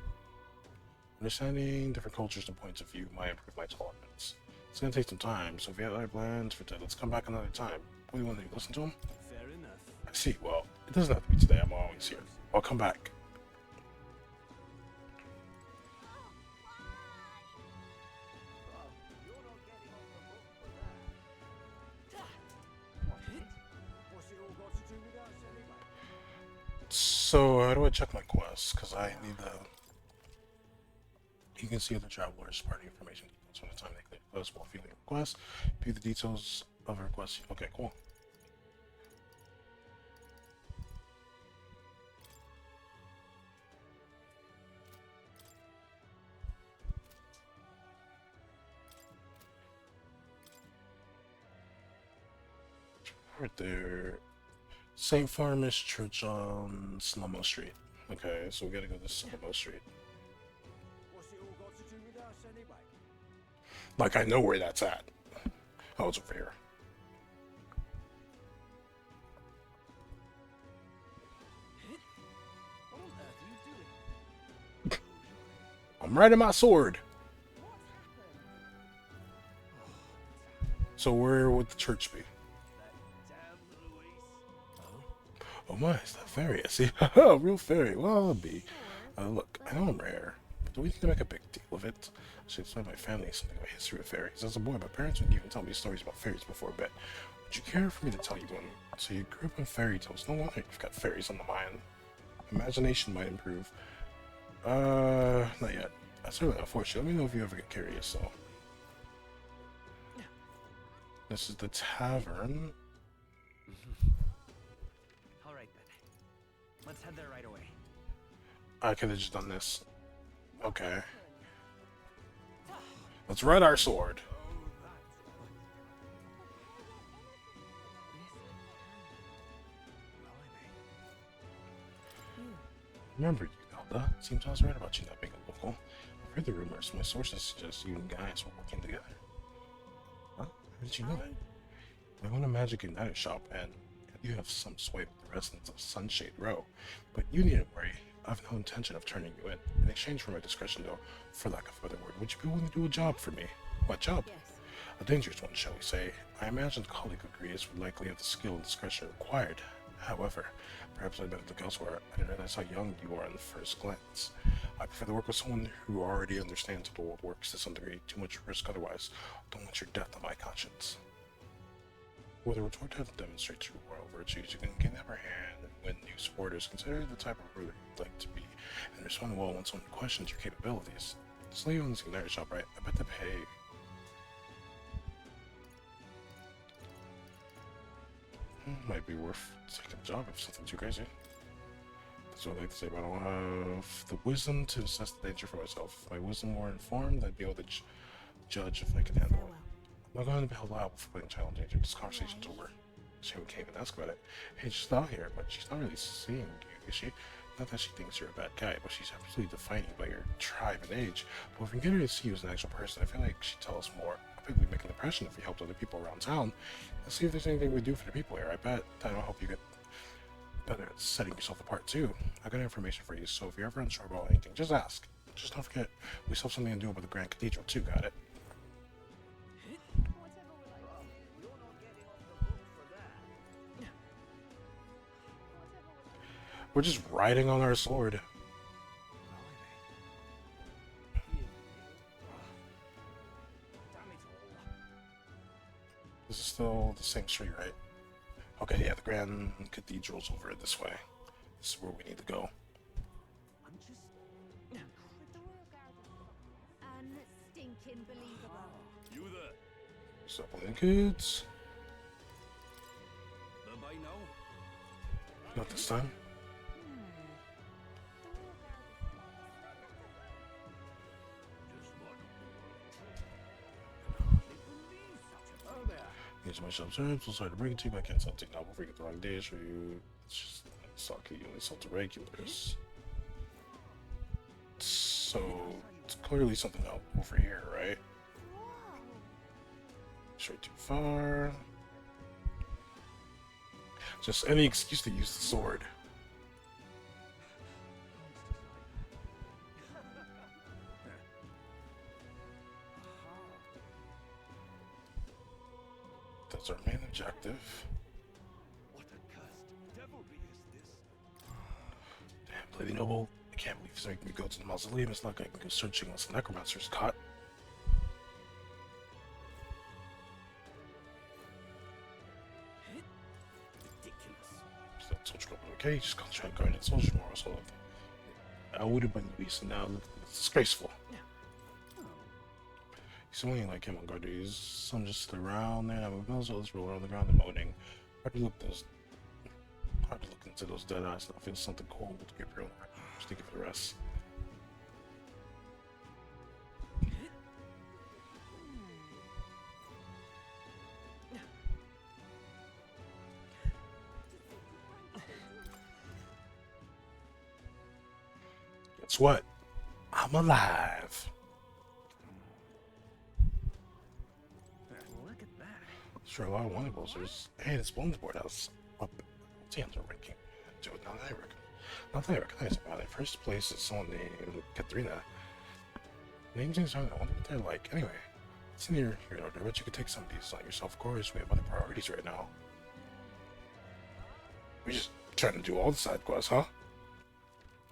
Understanding different cultures and points of view might improve my tolerance. It's gonna take some time, so if you have other plans for today, let's come back another time. What do you want to do? Listen to him? Fair enough. I see. Well, it doesn't have to be today. I'm always here. I'll come back. So, how do I check my quests? Because I need to... You can see other travelers' party information details from the time they click post while filling a request. View the details of a request. Okay, cool. Right there. St. Farmis Church on Slummo Street. Okay, so we gotta go to Slummo Street. Like, I know where that's at. Oh, it's over here. I'm riding my sword. So where would the church be? Oh my, it's that fairy. I see. Haha, real fairy. Well, I'll be. Look, I know I'm rare, but do we need to make a big deal of it? Actually, it's like my family has something of a history of fairies. As a boy, my parents wouldn't even tell me stories about fairies before bed. Would you care for me to tell you one? So you grew up in fairy tales. No wonder you've got fairies on the mind. Imagination might improve. Not yet. That's really unfortunate. Let me know if you ever get curious, so. This is the tavern. Alright then. Let's head there right away. I could have just done this. Okay. Let's ride our sword. Remember you, Elda. Seems I was right about you not being a local. I've heard the rumors. My sources suggest you and guys were working together. Huh? How did you know that? I own a magic igniter shop, and you have some sway with the residents of Sunshade Row. But you needn't worry. I have no intention of turning you in. In exchange for my discretion, though, for lack of a better word, would you be willing to do a job for me? What job? Yes. A dangerous one, shall we say. I imagine colleague agrees would likely have the skill and discretion required. However, perhaps I'd better look elsewhere. I didn't realize how young you are on the first glance. I prefer to work with someone who already understands how the world works to some degree. Too much risk otherwise. Don't want your death on my conscience. With a retort to demonstrate your royal virtues, you can gain the upper hand and win new supporters. Consider the type of ruler you'd like to be, and respond well when someone questions your capabilities. This lady owns the igniter shop, right? I bet the pay... might be worth taking a job if something too crazy. That's what I like to say, but I don't have the wisdom to assess the danger for myself. If my wisdom were informed, I'd be able to judge if I can handle it. I'm not going to be held liable for putting child in danger. This conversation's over. She came and asked about it. Hey, she's out here, but she's not really seeing you, is she? Not that she thinks you're a bad guy, but she's absolutely defining you by your tribe and age. But if we get her to see you as an actual person, I feel like she'd tell us more. I think we'd make an impression if we helped other people around town. Let's see if there's anything we do for the people here. I bet that'll help you get better at setting yourself apart too. I got information for you, so if you're ever unsure about anything, just ask. Just don't forget, we still have something to do about the Grand Cathedral too, got it? We're just riding on our sword. This is still the same street, right? Okay, yeah, the Grand Cathedral's over this way. This is where we need to go. Unstinking believable. You there? What's up, little kids? Bye now. Not this time. Here's my shop serves. So sorry to bring it to you, but I can't sell it now. We'll forget the wrong days for you. It's just sake, you only sell to regulars. So it's clearly something out over here, right? Straight too far. Just any excuse to use the sword. That's our main objective. What a cursed devilry is this? Damn, Lady Noble, I can't believe he's making me go to the mausoleum. It's not like I can go searching unless the necromancer's caught. That soldier open okay, just gonna try to guard that soldier more, so I would have been Luis, and now it's disgraceful. He's only like him on guard. He's some just around there. I'm going to roll around the ground and moaning. Hard to look into those dead eyes. I feel something cold to get real. Just thinking for the rest. Guess what? I'm alive. Look at that. Sure, a lot of wonder posters. Hey, this bones board house up. Hands are ranking. Do it now that I reckon. Not that I recognize about it. First place is someone named Katrina. Names things aren't. I wonder what they're like. Anyway, it's in here in order. I bet you could take some of these on yourself, of course. We have other priorities right now. We just trying to do all the side quests, huh?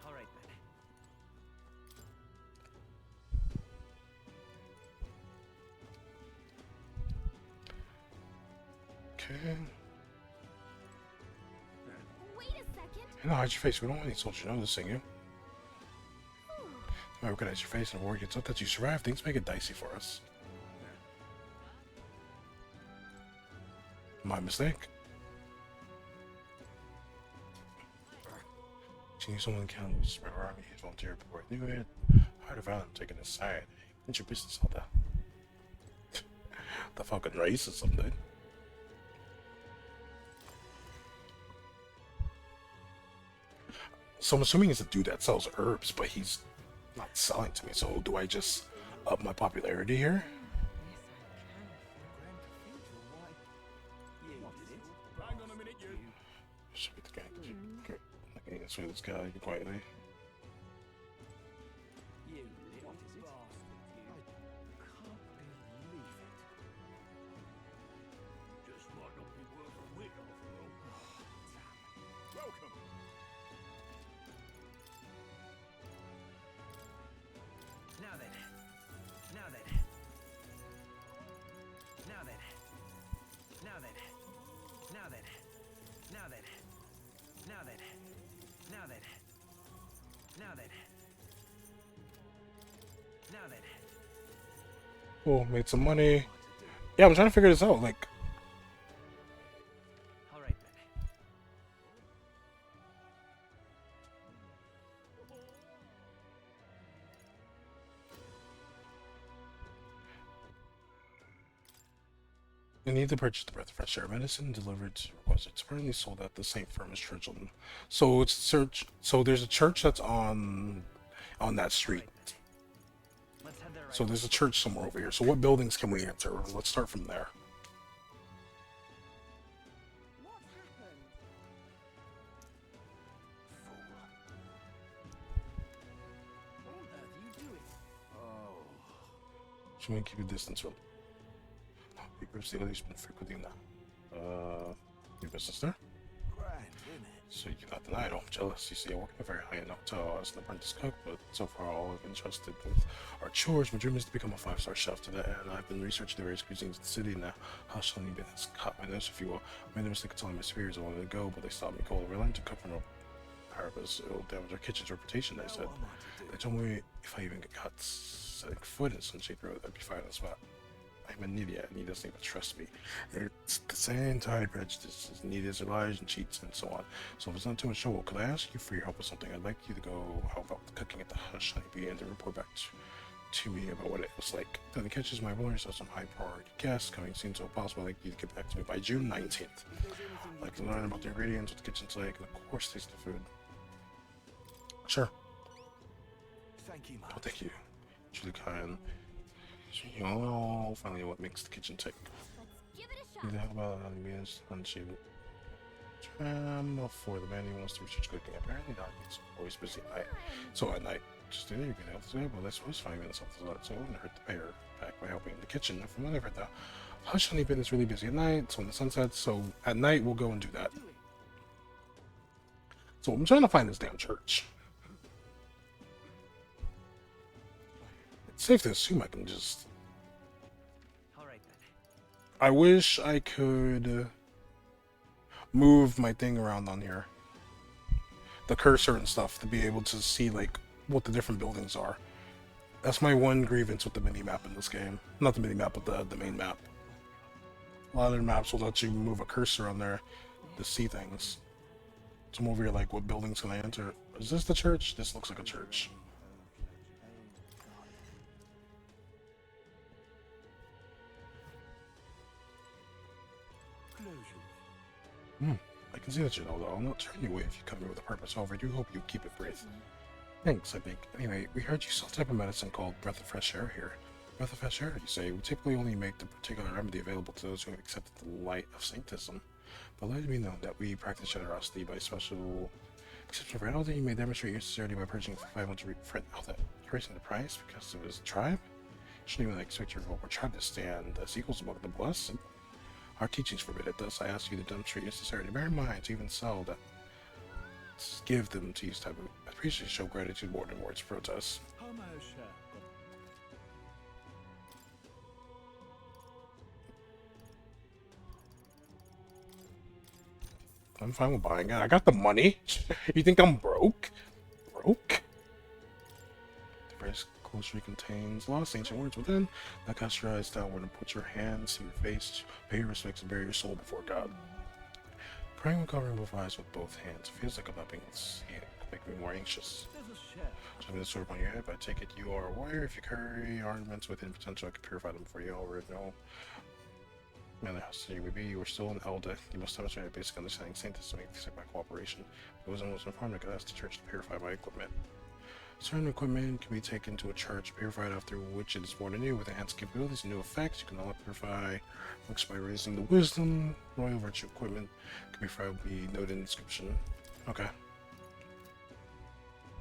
Alright Okay. Wait a second. Hey, no, hide your face. We don't want any soldiers noticing you. I recognize your face and war gets up that you survived. Things make it dicey for us. My mistake. Seeing someone can lose my army, he's volunteered before I knew it. Hard to find him taking his side. Ain't your business all that. The fucking racism, dude. So I'm assuming it's a dude that sells herbs, but he's not selling to me. So do I just up my popularity here? Hang on a minute, you. Should be the guy. Okay, I can sway this guy quietly. You little bastard, you. Can't believe it. Just might not be worth a wit after all. Welcome. Now then. Now then. Now then. Now then. Now then. Now then. Now then. Now then. Now then. Now then. Cool, made some money. Yeah, I'm trying to figure this out. Like, Alright then. I need to purchase the breath of fresh air medicine delivered to request. It's currently sold at the same firm as church on. So it's church. So there's a church that's on that street. Let's head there right So there's a church somewhere over here. So what buildings can we enter? Let's start from there. What on earth are you doing? Oh. Should we keep a distance from? Because the others been frequenting that. Your business there? Grand, isn't it? So you cannot deny it. I'm jealous. You see, I work in a very high-end hotel as an apprentice cook, but so far all I've been trusted with are chores. My dream is to become a 5-star chef to that end. I've been researching the various cuisines of the city now. How shall I has caught my nose, if you will. I made the mistake of telling my superiors I wanted to go, but they stopped me cold. We're learning to cook for no purpose. It will damage our kitchen's reputation, they said. They told me if I even get caught setting foot in Sunshade Road, I'd be fine on the spot. I'm an idiot, and he doesn't even trust me. It's the same type prejudice as needed lies and cheats and so on. So if it's not too much trouble, could I ask you for your help with something? I'd like you to go help out with cooking at the Hush Honeybee and to report back to me about what it was like. Then the kitchen is my rollers of some high priority guests coming soon, so possible like you to get back to me by June 19th. I'd like to learn about the ingredients, what the kitchen's like, and of course taste the food. Sure. Thank you, Matt. Oh, thank you. Julie Kyan. Oh, finally what makes the kitchen tick. Give it a You shot. know about enemies and she for the man who wants to research cooking. Apparently not, he's always busy at night. So at night, just dinner you can help the table. This was 5 minutes off the lot, so it wouldn't hurt to pay her back by helping in the kitchen. From what I've heard, the Hush Honey Bin is really busy at night, so when the sun sets, so at night we'll go and do that. So I'm trying to find this damn church. It's safe to assume I can just... Alright then. I wish I could move my thing around on here. The cursor and stuff to be able to see like what the different buildings are. That's my one grievance with the mini-map in this game. Not the mini-map, but the main map. A lot of the maps will let you move a cursor on there to see things. So I'm over here like, what buildings can I enter? Is this the church? This looks like a church. I can see that you know, though. I'll not turn you away if you come here with a purpose. However, I do hope you keep it brief. Thanks, I think. Anyway, we heard you sell a type of medicine called Breath of Fresh Air here. Breath of Fresh Air, you say? We typically only make the particular remedy available to those who have accepted the light of sanctism. But let me know that we practice generosity by special exception for anything. You may demonstrate your sincerity by purchasing 500 for now that you're raising the price because of his tribe. You shouldn't even expect your local tribe to stand as equals among the blessed. Our teachings forbid it, thus I ask you to demonstrate your sincerity. Bear in mind, to even sell that, give them to use type of appreciation, show gratitude more than words protest. I'm fine with buying it. I got the money. You think I'm broke? Broke? The first closely contains lost ancient words within. Now cast your eyes downward and put your hands to your face. Pay your respects and bury your soul before God. Praying and covering both eyes with both hands. It feels like I'm not being seen. It could make me more anxious. Show me the sword on your head, but I take it you are a warrior. If you carry ornaments within potential, I can purify them for you. Already know. Matter how sincere you may be, you are still an elder. You must demonstrate a basic understanding sanctity to make this my cooperation. If I was informed, I could ask the church to purify my equipment. Certain equipment can be taken to a church, purified after which it is born anew with enhanced capabilities and new effects. You can only purify looks by raising the wisdom. Royal virtue equipment can be noted in the description. Okay.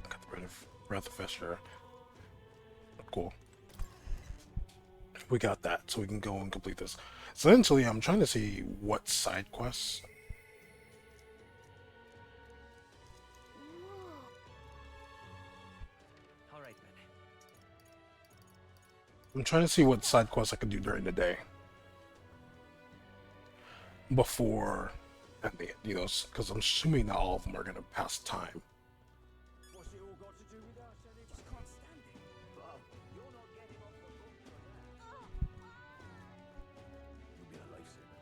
Got the Breath of Fester. Cool. We got that, so we can go and complete this. Essentially, I'm trying to see what side quests. Alright then. I'm trying to see what side quests I can do during the day. Before, and the, you know, because I'm assuming not all of them are going to pass time. What's it all got to do with us? I just can't stand it. Bob, you're not getting off the hook for that. You'll be a lifesaver.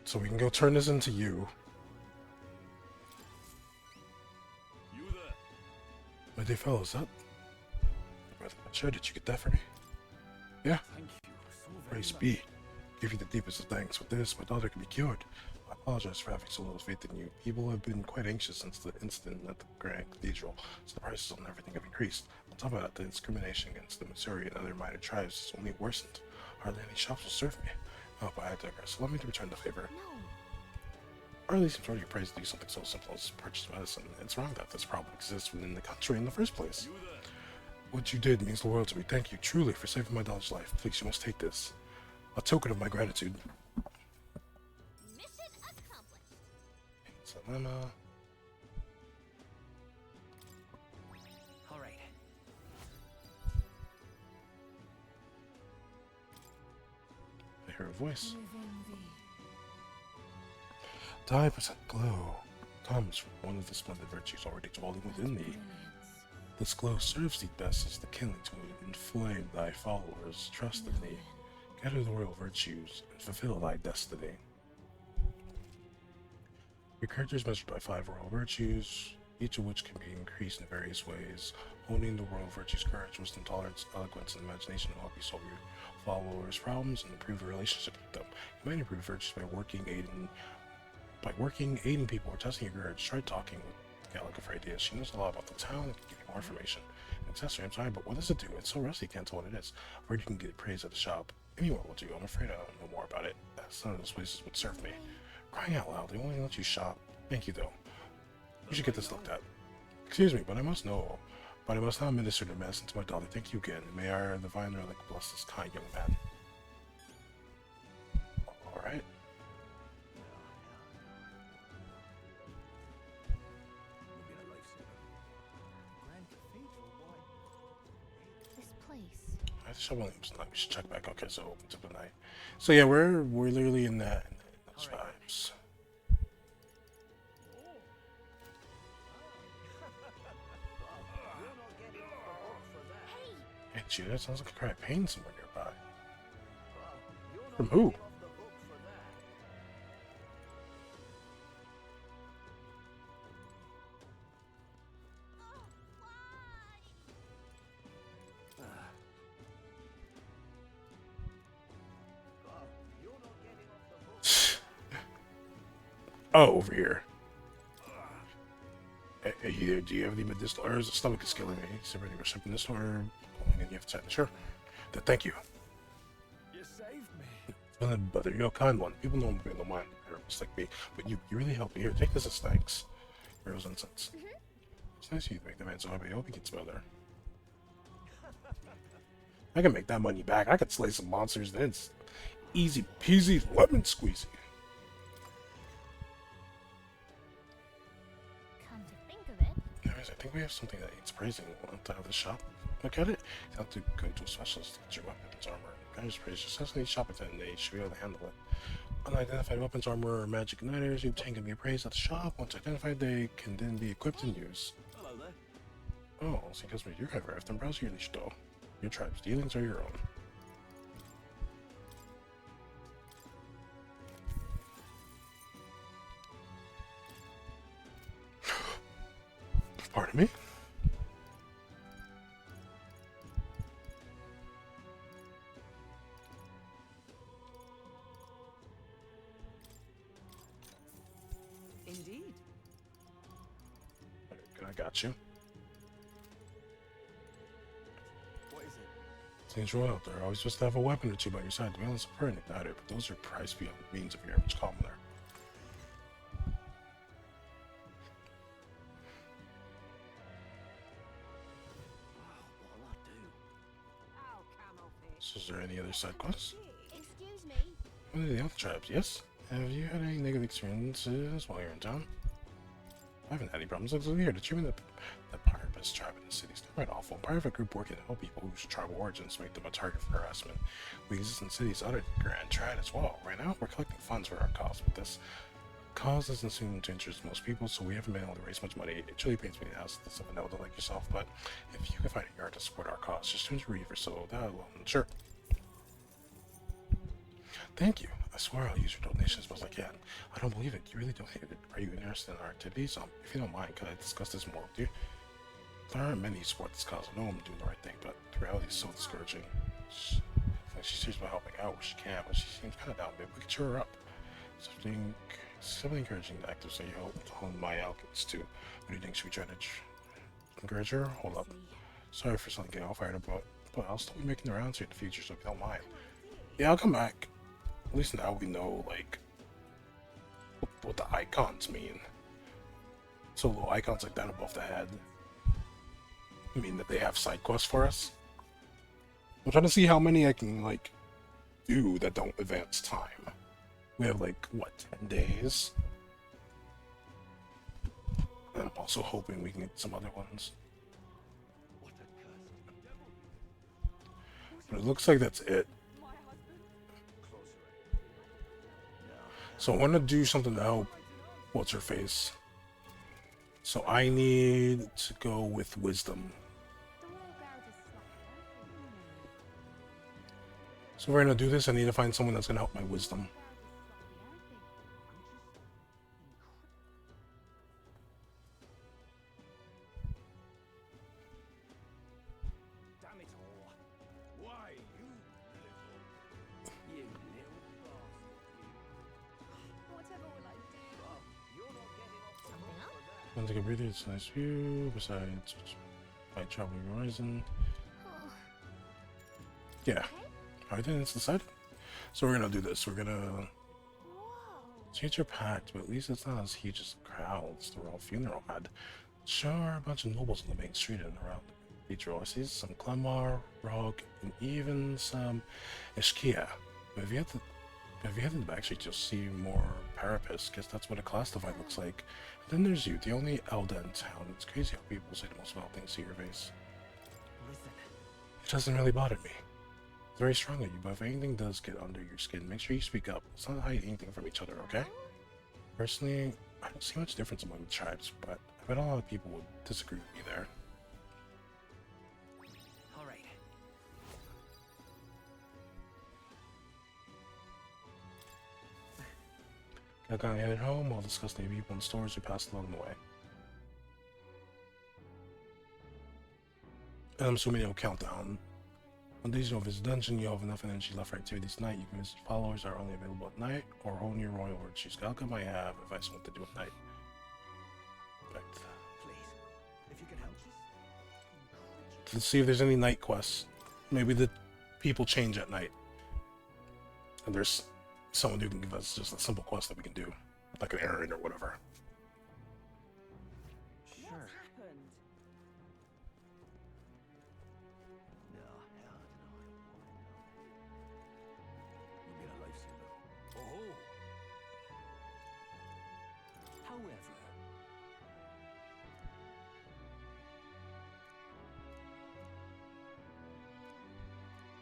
So we can go turn this into you. You there? My dear fellow, is that? Sure, did you get that for me? Yeah. Thank you so very Praise much. be. Give you the deepest of thanks. With this, my daughter can be cured. I apologize for having so little faith in you. People have been quite anxious since the incident at the Grand Cathedral, so the prices on everything have increased. On top of that, the discrimination against the Missouri and other minor tribes has only worsened. Hardly any shops will serve me. Oh, but I digress. Allow me to return the favor. Early seems already praised to do something so simple as purchase medicine. It's wrong that this problem exists within the country in the first place. What you did means the world to me. Thank you, truly, for saving my daughter's life. Please, you must take this. A token of my gratitude. Mission accomplished. Salama. Alright. I hear a voice. 5% glow comes from one of the splendid virtues already dwelling within thee. This glow serves thee best as the kindling to inflame thy followers' trust in thee. Gather the royal virtues and fulfill thy destiny. Your character is measured by 5 royal virtues. each of which can be increased in various ways. Honing the royal virtues, courage, wisdom, tolerance, eloquence, and imagination will help you solve your followers' problems and improve your relationship with them. You might improve virtues by aiding people, or testing your courage. Try talking with Gallica for ideas. She knows a lot about the town and can give you more information. Accessory, I'm sorry, but what does it do? It's so rusty, can't tell what it is. I've heard you can get praise at the shop. Anyone will do. I'm afraid I don't know more about it. None of those places would serve me. Crying out loud, they only let you shop. Thank you, though. You should get this looked at. Excuse me, but I must know. But I must not minister to medicine to my daughter. Thank you again. May our divine relic bless this kind young man. Alright. This place. I think we should check back. Okay, so open to the night. So yeah, we're literally in those vibes. Hey, gee, that sounds like a cry of pain somewhere nearby. From who? Oh, over here. Hey, do you have any medicinal herbs? The stomach is killing me. Is there any recipe this or pulling in? You have to sure. Thank you. You saved me. But you're a kind one. People don't mind therapists like me, but you really helped me. Here, take this as thanks. Heroes and sense. It's nice of you to make the man so happy. I hope he gets better. I can make that money back. I could slay some monsters. Then it's easy peasy lemon squeezy. Anyways, I think we have something that needs praising. We'll have to have the shop look at it. You have to go to a specialist to get your weapons, armor, and guys praise. Just ask any shop attendant. They should be able to handle it. Unidentified weapons, armor, or magic igniters you obtain can be appraised at the shop. Once identified, they can then be equipped and used. Hello there. Oh, so you guys made your cover after browse your leash though. Your tribe's dealings are your own. Pardon me? Indeed. I got you. What is it? Seems royal out there. Always supposed to have a weapon or two by your side to balance a pertinent matter, but those are priced beyond the means of your average commoner. So is there any other side quests? Excuse me. What are the other tribes? Yes? Have you had any negative experiences while you're in town? I haven't had any problems. Look here, the treatment the pirate best tribe in the city is quite awful. Private group working to help people whose tribal origins make them a target for harassment. We exist in cities other than Grand Trad as well. Right now, we're collecting funds for our cause, but this cause doesn't seem to interest most people, so we haven't been able to raise much money. It truly pains me to ask this of an elder like yourself, but if you can find a yard to support our cause, just turn to Reeve or so, that alone, sure. Thank you. I swear I'll use your donations as much as I can. I don't believe it. You really donated. Are you interested in our activities? If you don't mind, could I discuss this more with you? There aren't many who support this cause. I know I'm doing the right thing, but the reality is so discouraging. She's serious about helping out where she can, but she seems kind of down. Maybe we could cheer her up. Something encouraging to active so you help hone my alchemists too. What do you think? Should we try to encourage her? Hold up. Sorry for something getting all fired up, but I'll still be making the rounds here in the future, so if you don't mind. Yeah, I'll come back. At least now we know, like, what the icons mean. So little icons like that above the head mean that they have side quests for us. I'm trying to see how many I can, like, do that don't advance time. We have, like, what, 10 days? And I'm also hoping we can get some other ones. But it looks like that's it. So I want to do something to help what's her face. So I need to go with wisdom. So if we're gonna do this, I need to find someone that's gonna help my wisdom. Want to take a breather? It's a nice view. Besides, by traveling horizon. Yeah. Alright then, it's decided. So we're gonna do this. We're gonna change your pact, but at least it's not as huge as the crowds the royal funeral had. Sure are a bunch of nobles on the main street and around the cathedral. I see some Clemar, Rog, and even some Ishkia. But if you head to the back street, you'll see more Parapus, guess that's what a class divide looks like. And then there's you, the only Elda in town. It's crazy how people say the most wild things to your face. Listen. It doesn't really bother me. It's very strong of you, but if anything does get under your skin, make sure you speak up. Let's not hide anything from each other, okay? Personally, I don't see much difference among the tribes, but I bet a lot of people would disagree with me there. All right. Got headed home, I'll discuss the people in stores we passed along the way. And I'm assuming it'll count down. On days you don't visit dungeon, you have enough energy left for activities tonight. You can visit followers that are only available at night, or hone your royal virtues. Galka might have advice on what to do at night. Right. Please, if you can help us. Let's see if there's any night quests. Maybe the people change at night. And there's someone who can give us just a simple quest that we can do. Like an errand or whatever. Sure. You've been a lifesaver. Oh. However,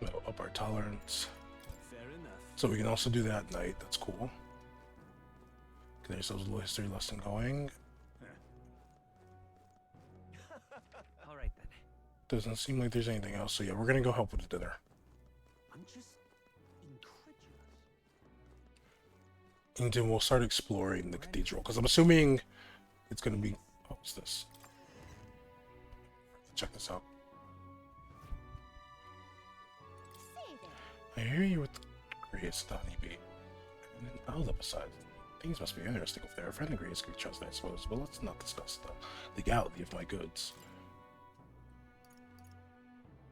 That'll up our tolerance. fair enough. So we can also do that at night. That's cool. Get ourselves a little history lesson going. All right then. Doesn't seem like there's anything else. So yeah, we're gonna go help with the dinner. I'm just incredulous. And then we'll start exploring the cathedral. Because I'm assuming it's gonna be... Oh, what's this? Check this out. I hear you with the greatest honeybee. And an owl up beside. Things must be interesting if they're a friend of greatest can be trusted, I suppose. But let's not discuss the legality of my goods.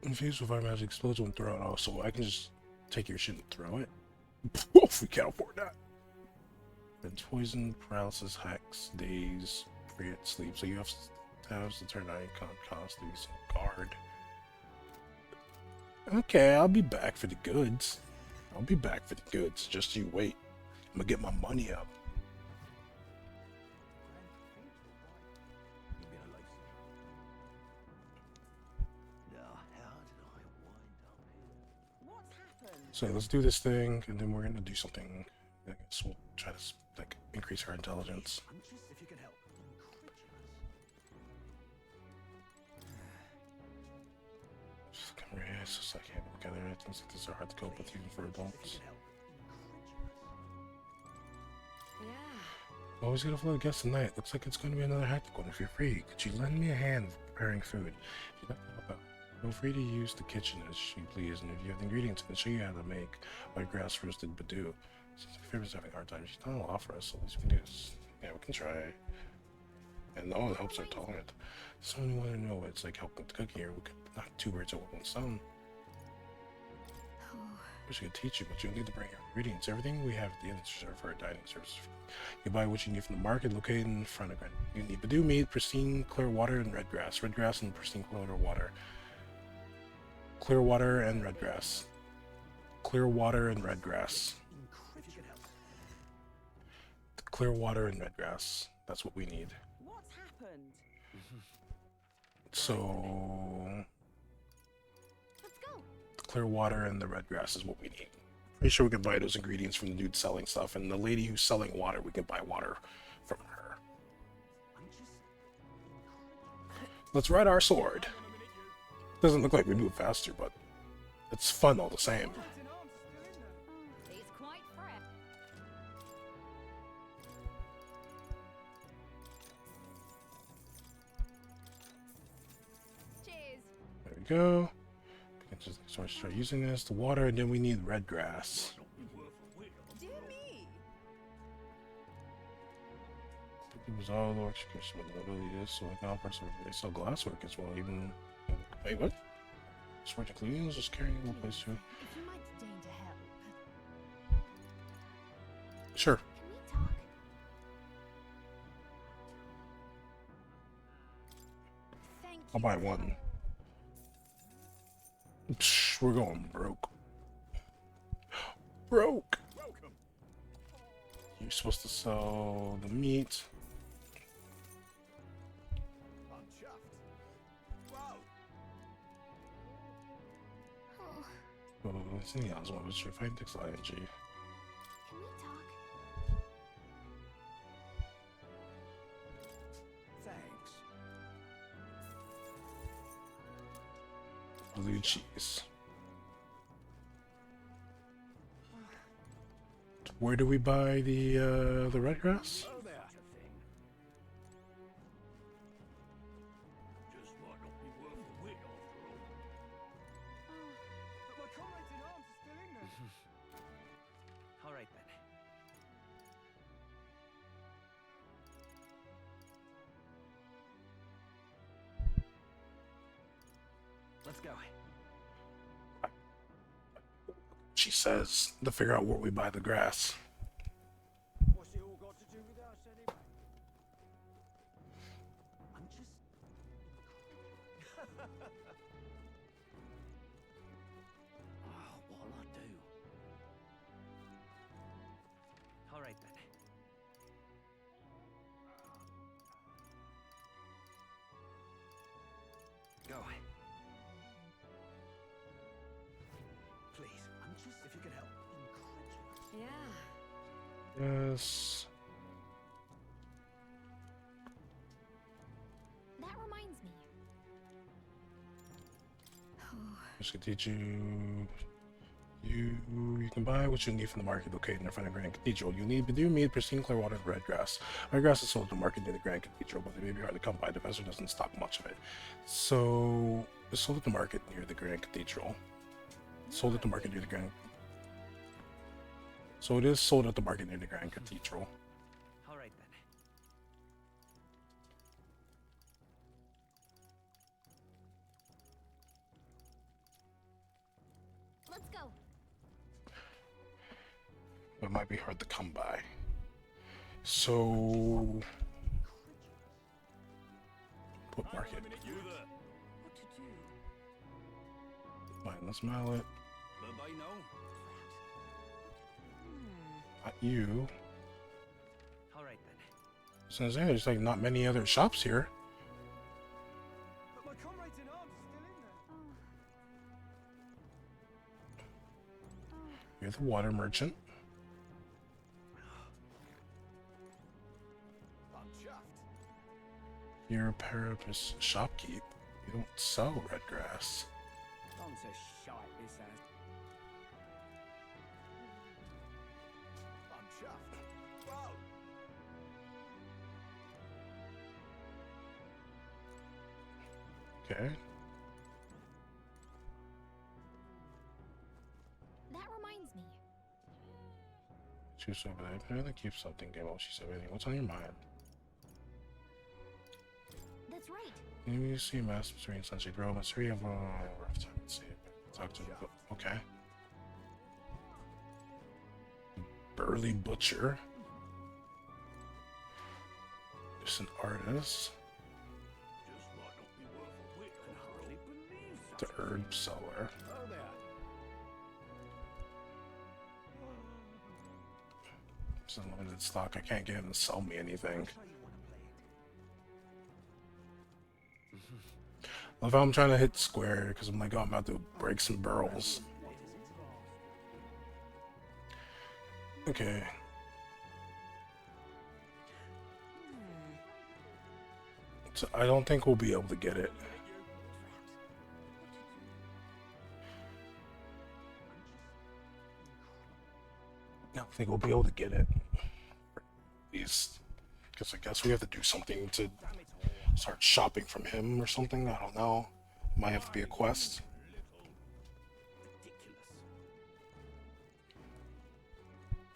Infused with our magic explosion when thrown. Oh, so I can just take your shit and throw it? Oof, we can't afford that. Been poison, paralysis, hex, daze, period, sleep. So you have tabs to turn icon, cost, use guard. Okay, I'll be back for the goods. I'll be back for the goods. Just you wait. I'm gonna get my money up. You've been a lifesaver. Now, how did I wind up here? What's happened? So let's do this thing, and then we're gonna do something. I guess we'll try to like increase our intelligence. I'm just, if you can help. It's just like having together. Things like this are hard to cope with even for adults. Yeah. Always get a flow of guests tonight. Looks like it's going to be another hectic one. If you're free, could you lend me a hand preparing food? If you'd like to help out, feel free to use the kitchen as you please. And if you have the ingredients, I can show you how to make white grass roasted badoo. Since your favorite's having a hard time, she's not going to offer us, so at least we can do this. Yeah, we can try. And oh, it helps our tolerance. Someone who want to know what it's like helping with the cooking here. We could knock two birds with one stone. Wish I could teach you, but you'll need to bring your ingredients. Everything we have at the inn is reserved for our dining service. You buy what you need from the market located in front of it. You need badoo meat, pristine clear water, and red grass. Red grass and pristine clear water. Clear water and red grass. Clear water and red grass. Clear water and red grass. That's what we need. What's happened? So... Let's go. the clear water and the red grass is what we need. Pretty sure we can buy those ingredients from the dude selling stuff, and the lady who's selling water, we can buy water from her. Let's ride our sword. Doesn't look like we move faster, but it's fun all the same. He's quite fresh. Cheers. There we go. We can just start using this, the water, and then we need red grass. Dear me. It was all the execution with the ability is so I can offer some they sell glasswork as well, even wait, what? Sword including just carrying a place to If you might deign to help. sure. Thank I'll buy one. Psh, we're going broke. Broke. You're supposed to sell the meat. I'm chuffed. Wow. Oh, it's in the odds one, which if I fix ING. Can we talk? Thanks. Blue cheese. Where do we buy the red grass? Oh, there. Just might not be worth the wait after all. But my comrades in arms are still in there. All right then. Let's go. She says to figure out where we buy the grass. What's it all got to do with us anyway? I'm just... Oh, what'll I do? All right then. Go. Please, I'm just... If you could help. Yeah. Yes. That reminds me. Just can teach you. You can buy what you need from the market located in front of Grand Cathedral. You need pristine clear water and red grass. Red grass is sold at the market near the Grand Cathedral, but they may be hard to come by. The vessel doesn't stock much of it. So it's sold at the market near the Grand Cathedral. Sold at the market near the Grand. So it is sold at the market near the Grand Cathedral. All right then. Let's go. It might be hard to come by. So put market. Mindless mallet. Not you. All right then. Since there's like not many other shops here. But my comrades in arms are still in there. You're the water merchant. I'm chuffed. You're a Parapus shopkeep. You don't sell red grass. I'm so shite this ass. I'm chuffed. Wow. Okay. That reminds me. Choose over there. Apparently keep something game while she's everything. What's on your mind? That's right. You see mass between Sunshine Grove and 3 of rough time. Let's see. Talk to the okay. Burly butcher. Just an artist. Just might not be worth a wait. I hardly believe The herb seller. Oh, there. It's unlimited stock. I can't get him to sell me anything. Love how I'm trying to hit square because I'm like, oh, I'm about to break some barrels. Okay. So I don't think we'll be able to get it. I don't think we'll be able to get it. At least. Because I guess we have to do something to start shopping from him or something. I don't know. Might have to be a quest.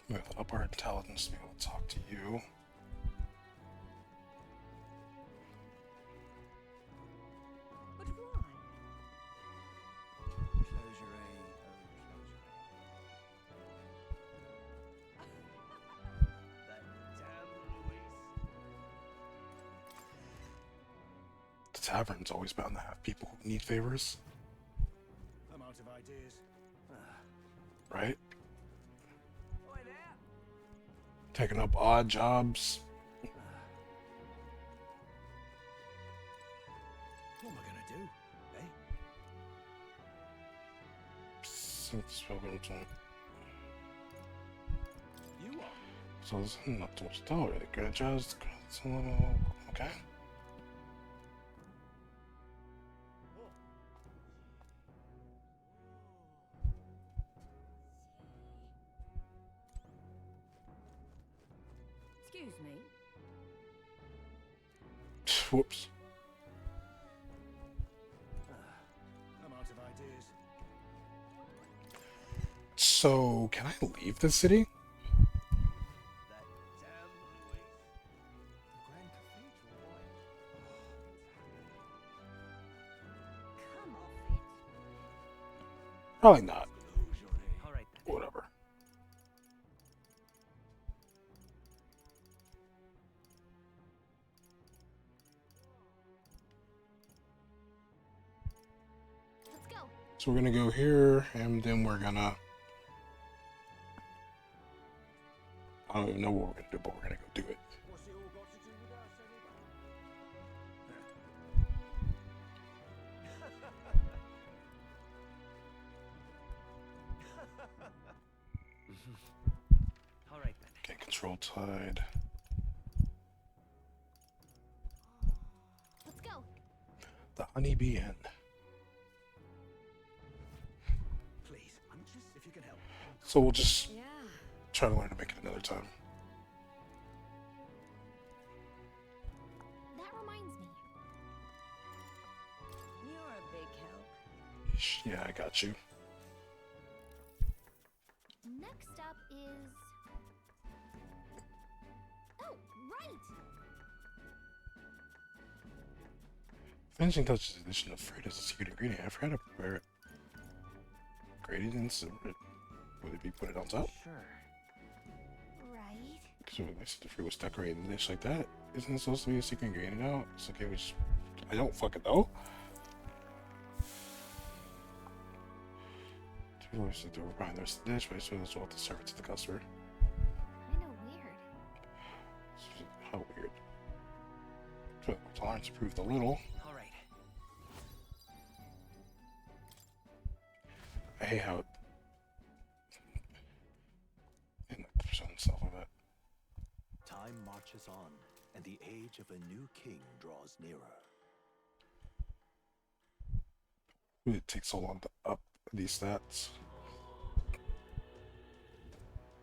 We have to up our intelligence to be able to talk to you. tavern's always bound to have people who need favors, I'm out of ideas. right? Taking up odd jobs. What am I gonna do? Eh? Spoken to. You are. So there's not too much to tell really. Good just okay. Excuse me. Whoops. I'm out of ideas. So can I leave the city? Probably not. All right then. Whatever. Let's go. So we're gonna go here, and then we're gonna. I don't even know what we're gonna do, but we're gonna go do it. What's it all got to do with us, All right then. Okay, control tide. Let's go. The honeybee inn. Please, I'm just if you can help. So we'll just Yeah. try to learn to make it another time. That reminds me. You're a big help. Yeah, I got you. Next up is. Oh, right! Finishing touches the addition of fruit as a secret ingredient. I forgot to prepare it. Ingredients. Would it be put it on top? Sure. Right. So I said the fruit was decorated in a dish like that. Isn't it supposed to be a secret ingredient now? It's okay, we just. I don't fucking know. Two voices that were behind the rest of the dish, but I suppose as well to serve it to the customer. Kinda weird. How weird. But tolerance improved a little. All right. I hate how it. And the percent stuff of it. Time marches on, and the age of a new king draws nearer. It takes so long to up these stats.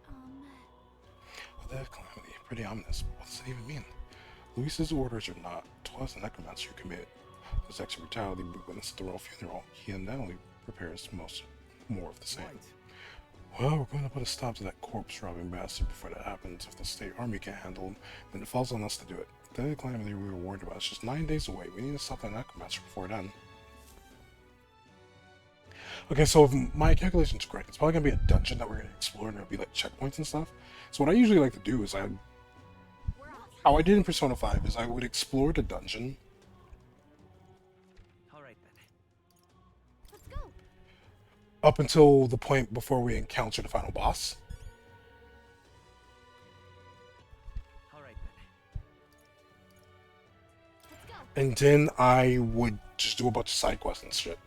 Oh, that calamity. Pretty ominous. What does it even mean? Luis's orders are not. 'Twas a necromancer who committed this extra brutality we witnessed at the royal funeral. He undoubtedly prepares more of the same. Well, we're going to put a stop to that corpse-robbing bastard before that happens. If the state army can't handle him, then it falls on us to do it. The deadly calamity we were warned about is just 9 days away. We need to stop that necromancer before then. Okay, so if my calculation's correct, it's probably going to be a dungeon that we're going to explore, and there'll be like checkpoints and stuff. So what I usually like to do is how I did in Persona 5 is I would explore the dungeon. All right then. Let's go. Up until the point before we encounter the final boss. All right then. Let's go. And then I would just do a bunch of side quests and shit.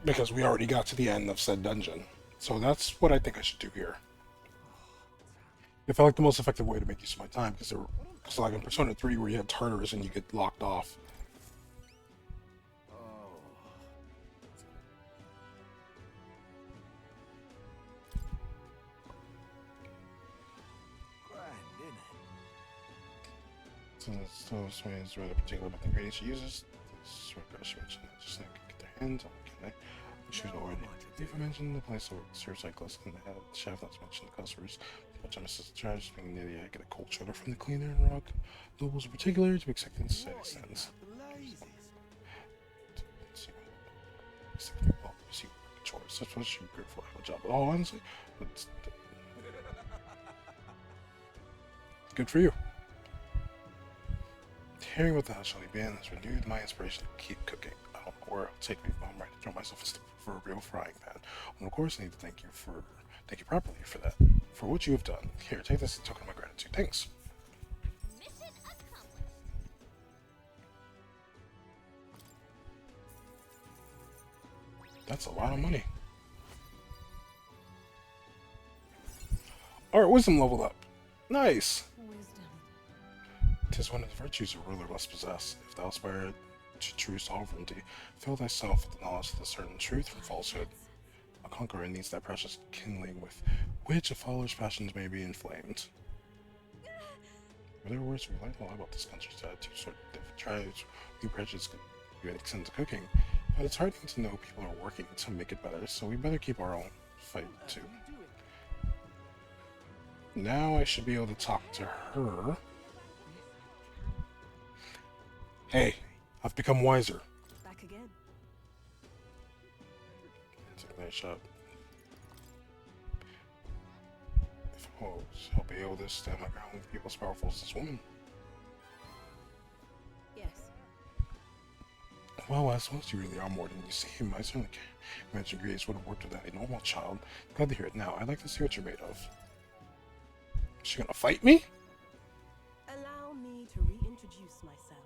Because we already got to the end of said dungeon. So that's what I think I should do here. It felt like the most effective way to make use of my time, because like in Persona 3 where you had Tartarus and you get locked off. So this way is rather particular about the ingredients she uses. This record she mentioned that just like get their hands on it, can they? She was already. If I mentioned the place where it serves cyclists and the chef not to mention the customers. Much on Mrs. Trash being near the I get a cold shoulder from the cleaner and rock. Nobles in particular to be expected in society stands. See chores. That's what she's grateful to have a job. Oh, honestly, it's good for you. Hearing about the Hush Honey Band has renewed my inspiration to keep cooking. I don't know where it'll take me, but I'm ready to throw myself into the proverbial frying pan. And of course, I need to thank you properly for that, for what you have done. Here, take this as a token of my gratitude. Thanks. Mission accomplished. That's a lot of money. Alright, wisdom leveled up. Nice. Tis one of the virtues a ruler must possess. If thou aspire to true sovereignty, fill thyself with the knowledge of the certain truth from falsehood. A conqueror needs that precious kindling with which a follower's passions may be inflamed. With other words, we learned a lot about this country's attitude, sort of different tribes, new prejudice you extend to cooking, but it's heartening to know people are working to make it better, so we better keep our own fight too. Now I should be able to talk to her. Hey, I've become wiser. Back again. Take a nice shot. If I'll be able to stand my ground with people as powerful as this woman. Yes. Well, I suppose you really are more than you seem. I certainly can't imagine Grace would have worked with a normal child. Glad to hear it now. I'd like to see what you're made of. Is she gonna fight me? Allow me to reintroduce myself.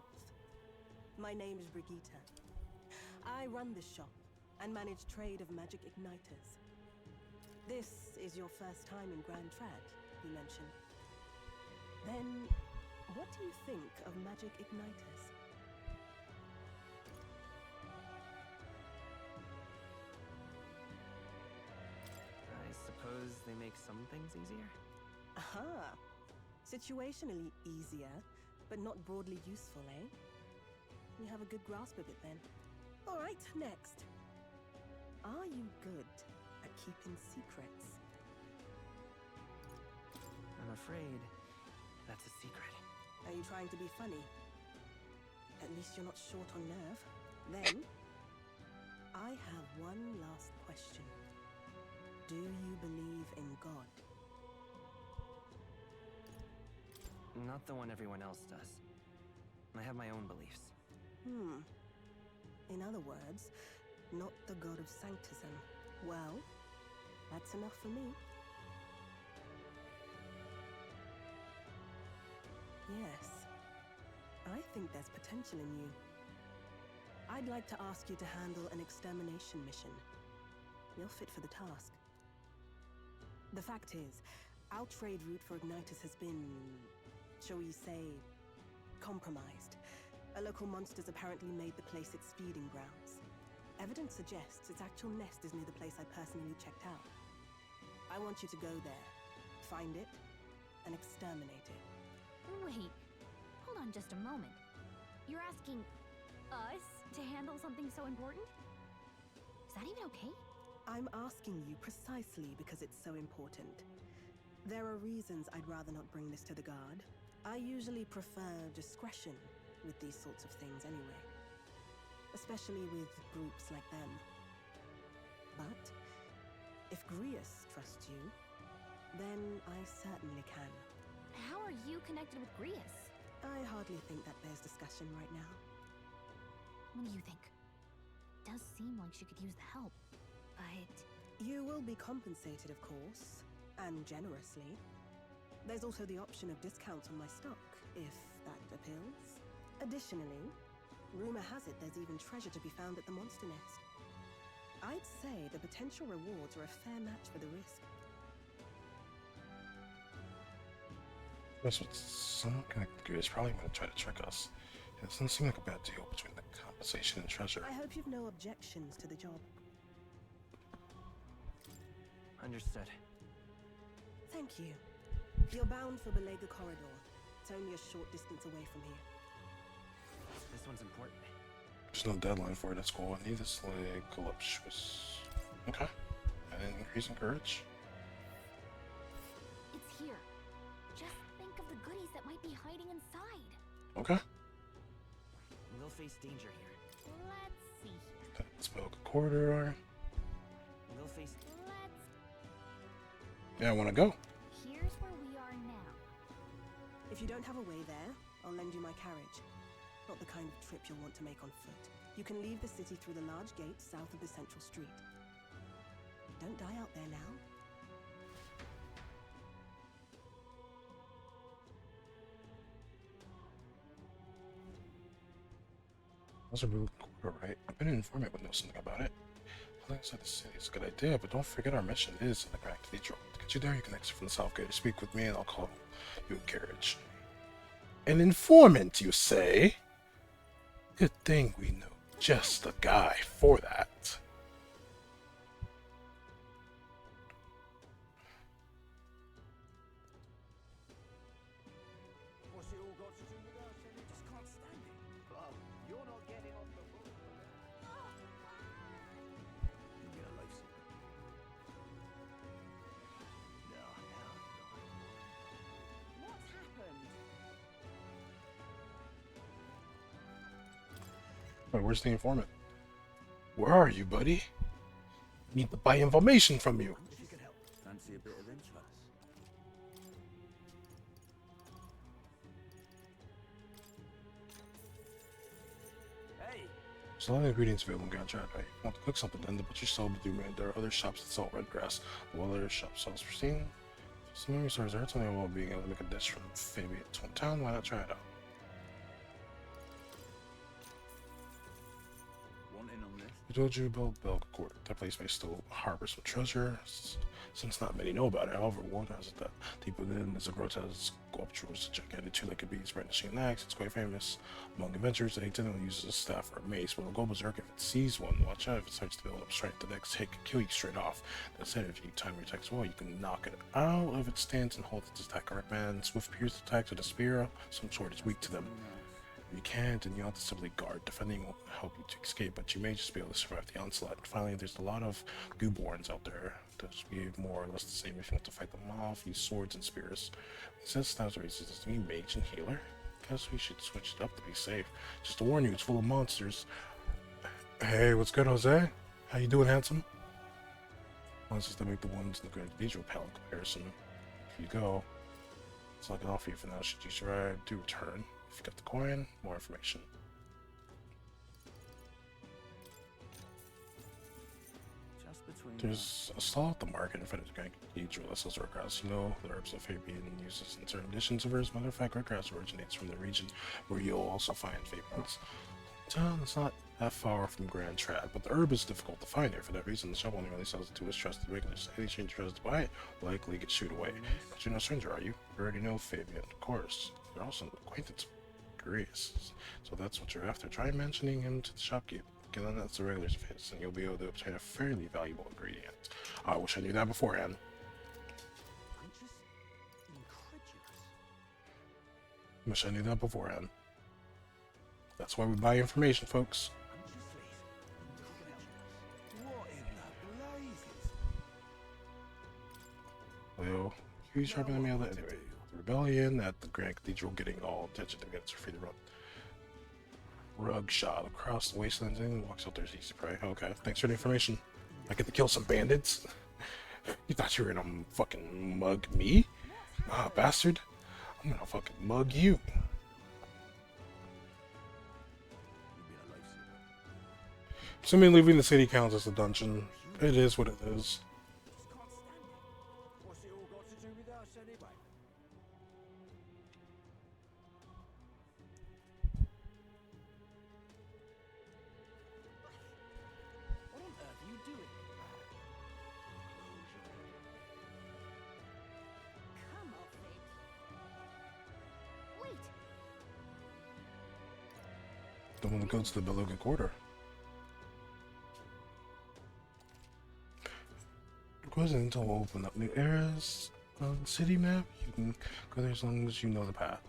My name is Brigitte. I run this shop and manage trade of magic igniters. This is your first time in Grand Trad, you mentioned. Then, what do you think of magic igniters? I suppose they make some things easier? Aha! Situationally easier, but not broadly useful, eh? You have a good grasp of it then. Alright, next. Are you good at keeping secrets? I'm afraid that's a secret. Are you trying to be funny? At least you're not short on nerve. Then, I have one last question. Do you believe in God? Not the one everyone else does. I have my own beliefs. In other words, not the god of sanctism. Well, that's enough for me. Yes, I think there's potential in you. I'd like to ask you to handle an extermination mission. You're fit for the task. The fact is, our trade route for igniters has been, shall we say, compromised. A local monster's apparently made the place its feeding grounds. Evidence suggests its actual nest is near the place I personally checked out. I want you to go there, find it, and exterminate it. Wait, hold on just a moment. You're asking us to handle something so important? Is that even okay? I'm asking you precisely because it's so important. There are reasons I'd rather not bring this to the guard. I usually prefer discretion with these sorts of things anyway. Especially with groups like them. But if Grius trusts you, then I certainly can. How are you connected with Grius? I hardly think that bears discussion right now. What do you think? It does seem like she could use the help, but... You will be compensated, of course, and generously. There's also the option of discounts on my stock, if that appeals. Additionally, rumor has it there's even treasure to be found at the monster nest. I'd say the potential rewards are a fair match for the risk. That's what some kind of good is probably going to try to trick us. It doesn't seem like a bad deal between the compensation and treasure. I hope you've no objections to the job. Understood. Thank you. You're bound for Belega Corridor. It's only a short distance away from here. This one's important. There's no deadline for it, that's cool. I need this like voluptuous. Okay. And increasing courage. It's here. Just think of the goodies that might be hiding inside. Okay. We'll face danger here. Let's see here. Let's build a corridor. We'll face... Yeah, I want to go. Here's where we are now. If you don't have a way there, I'll lend you my carriage. Not the kind of trip you'll want to make on foot. You can leave the city through the large gate south of the central street. Don't die out there now. That's a really cool, right? I've been an informant would know something about it. Flying inside the city is a good idea, but don't forget our mission is in the Grand Cathedral. To get you there, you can exit from the south gate. Speak with me and I'll call you a carriage. An informant, you say? Good thing we know just the guy for that. What's it all got to do with us? I just can't stand it. Oh, you're not getting on the boat. You'll be a lifesaver. No. What's happened? Wait, where's the informant? Where are you, buddy? Need to buy information from you. If you could help. Fancy a bit of interest? Hey! There's a lot of ingredients available in Grand Chat. Right? Want to cook something, then the butcher's sell do man. There are other shops that sell red grass. The other shop sells pristine. Some memory stores are something about being able to make a dish from Fabian's hometown. Why not try it out? Want in on this? I told you about Belcourt. That place may still harbor some treasure, since not many know about it. However, word has it that deep within is a grotesque sculptures, gigantic two-legged beast brandishing an axe. It's quite famous among adventurers. They typically uses a staff or a mace, but will go berserk if it sees one. Watch out if it starts to build up strength. The next hit can kill you straight off. That said, if you time your attacks well, you can knock it out if it stands and holds its attack. Correct, man. Swift pierce attacks with a spear. Some sort is weak to them. If you can't, then you have to simply guard. Defending will help you to escape, but you may just be able to survive the onslaught. Finally, there's a lot of gooborns out there. Those behave more or less the same if you want to fight them off. Use swords and spears. It says stats races to be mage and healer. Guess we should switch it up to be safe. Just to warn you, it's full of monsters. Hey, what's good, Jose? How you doing, handsome? Monsters that make the ones in the Grand Cathedral pale in comparison. If you go, it's like an offer you for now. Should you survive, do return. If you got the coin, more information. Just between There's a stall at the market in front of the Grand Cathedral that sells red grass. You know, the herbs that Fabian uses in certain dishes of hers. Matter of fact, red grass originates from the region where you'll also find Fabian's town. It's not that far from Grand Trad, but the herb is difficult to find here. For that reason, the shop only really sells it to its trusted regulars. Any stranger tries to buy it will likely get shooed away. But you're no stranger, are you? You already know Fabian, of course. You're also an acquaintance. Greece. So that's what you're after. Try mentioning him to the shopkeeper. Get on that's the regulars of his, and you'll be able to obtain a fairly valuable ingredient. I wish I knew that beforehand. I'm just incredulous. Wish I knew that beforehand. That's why we buy information, folks. What in the blazes? Well, huge sharp in the mail anyway. The rebellion at the Grand Cathedral getting all attention to get its free to run. Rug shot across the wastelands and walks out there as easy prey. Okay, thanks for the information. I get to kill some bandits. You thought you were gonna fucking mug me? Ah, bastard. I'm gonna fucking mug you. Assuming leaving the city counts as a dungeon. It is what it is. What's it all got to do with us anyway? What on earth are you doing? Come off it. Wait, The one that goes to the Beluga Quarter. Requesting to open up new areas on the city map. You can go there as long as you know the path.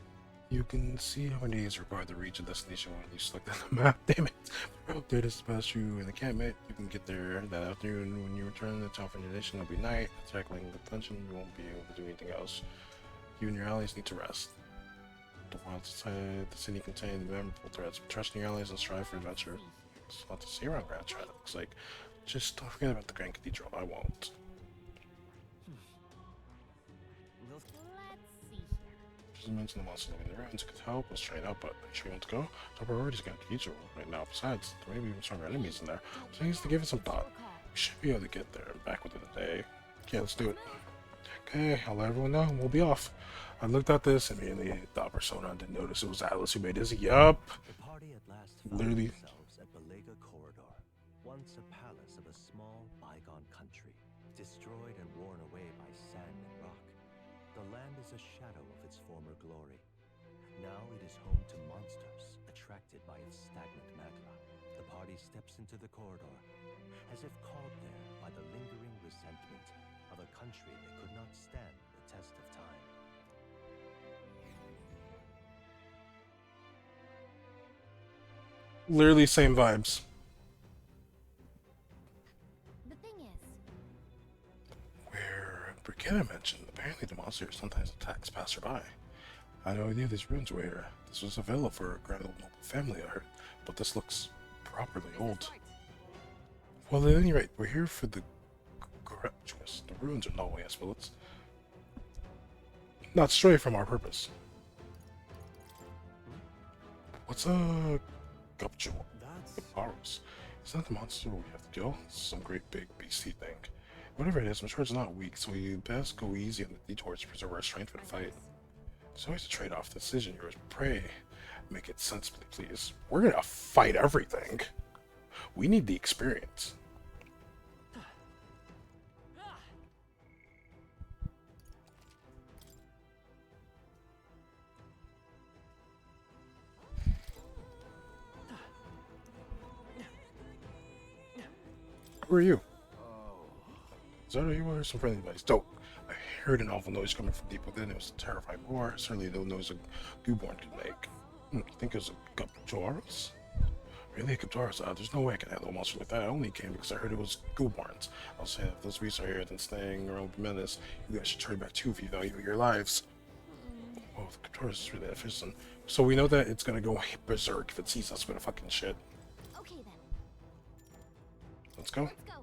You can see how many days required to reach a destination when you select the map. Damn it! There to pass you in the encampment. You can get there that afternoon. When you return to the town for your nation, it'll be night. Tackling the dungeon, you won't be able to do anything else. You and your allies need to rest. The wild outside the city contain memorable threats. Trust in your allies and strive for adventure. There's a lot to see around Grand Trad. Looks like. Just don't forget about the Grand Cathedral. I won't. let's see here. just mentioned the monster living in the ruins could help us train up, but are you sure you want to go? Our priorities against future right now. Besides, there may be even stronger enemies in there. So he needs to give it some thought. We should be able to get there and back within a day. Yeah, let's do it. Okay, I'll let everyone know and we'll be off. I looked at this and immediately thought Persona, didn't notice it was Atlas who made this. Yup. The party at last Literally. themselves at Belega Corridor, once a palace of a small, bygone country, destroyed and worn away by sand and rock. The land is a shadow of its former glory. Now it is home to monsters, attracted by its stagnant magma. The party steps into the corridor, as if called there by the lingering resentment of a country that could not stand the test of time. Literally same vibes. The thing is, Where Brigitte mentioned, apparently the monster sometimes attacks passerby. I had no idea these ruins were here. This was a villa for a grand old noble family, I heard, but this looks properly old. Well, at any rate, we're here for the gratuitous. The ruins are no yes, but let's not stray from our purpose. What's a Guptaros? Is that the monster we have to kill? It's some great big beastie thing. Whatever it is, I'm sure it's not weak, so we best go easy on the detours to preserve our strength for the fight. There's always a trade-off. The decision yours. Pray, make it sensibly, please. We're gonna fight everything. We need the experience. Who are you? Is that you or some friendly buddies? Dope. I heard an awful noise coming from deep within. It was a terrifying roar. Certainly no noise a newborn could make. You think it was a Guptaros? Really, a Guptaros? There's no way I can handle a monster like that. I only came because I heard it was Gulborns. I'll say if those beasts are here, then staying around will be menace. You guys should turn back too if you value your lives. Oh, the Guptaros is really efficient. So we know that it's gonna go berserk if it sees us with a fucking shit. okay then. Let's go. Let's go.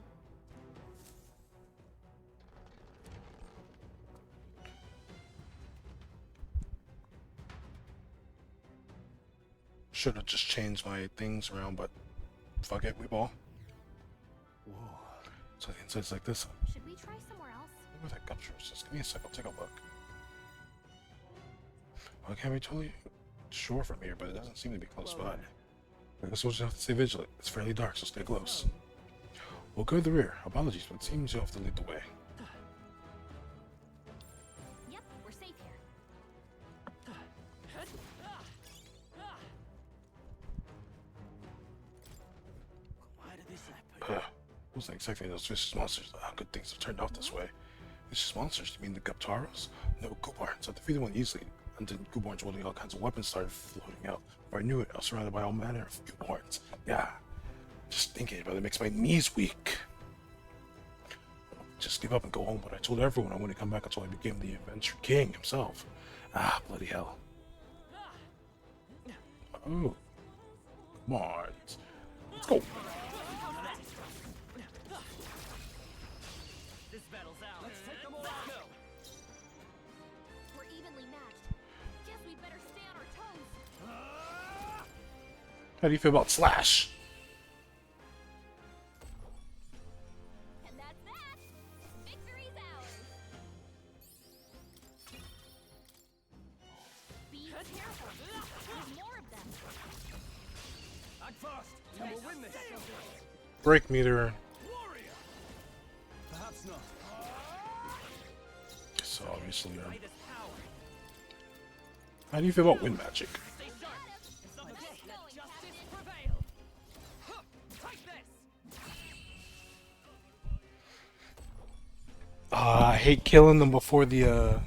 Should have just changed my things around, but fuck it, we ball. Whoa. So the inside's like this. Should we try somewhere else? Where that Guptaros? Just give me a sec, I'll take a look. Well, I can't be totally sure from here, but it doesn't seem to be close by. I guess we'll just have to stay vigilant. It's fairly dark, so stay close. We'll go to the rear. Apologies, but it seems you'll have to lead the way. Yep, we're safe here. Why did this happen? Wasn't expecting those vicious monsters. Good things have turned out this way. Vicious monsters? You mean the Guptaros? No, Gulborns. I defeated one easily. And then Gulborns holding all kinds of weapons started floating out. Before I knew it, I was surrounded by all manner of Gulborns. Yeah. Just thinking about it makes my knees weak. Just give up and go home, but I told everyone I wouldn't come back until I became the Adventure King himself. Ah, bloody hell. Oh. Come on. Let's go. This battle's out. Let's take them all out. We're evenly matched. Guess we better stay on our toes. How do you feel about Slash? And that's that. Victory's ours. Be careful. There's more of them. Act fast, and we'll win this. Break meter. Warrior. Perhaps not. So obviously, how do you feel about wind magic? Stay sharp. It's not okay. Let justice prevail. Huh. Take this. I hate killing them before the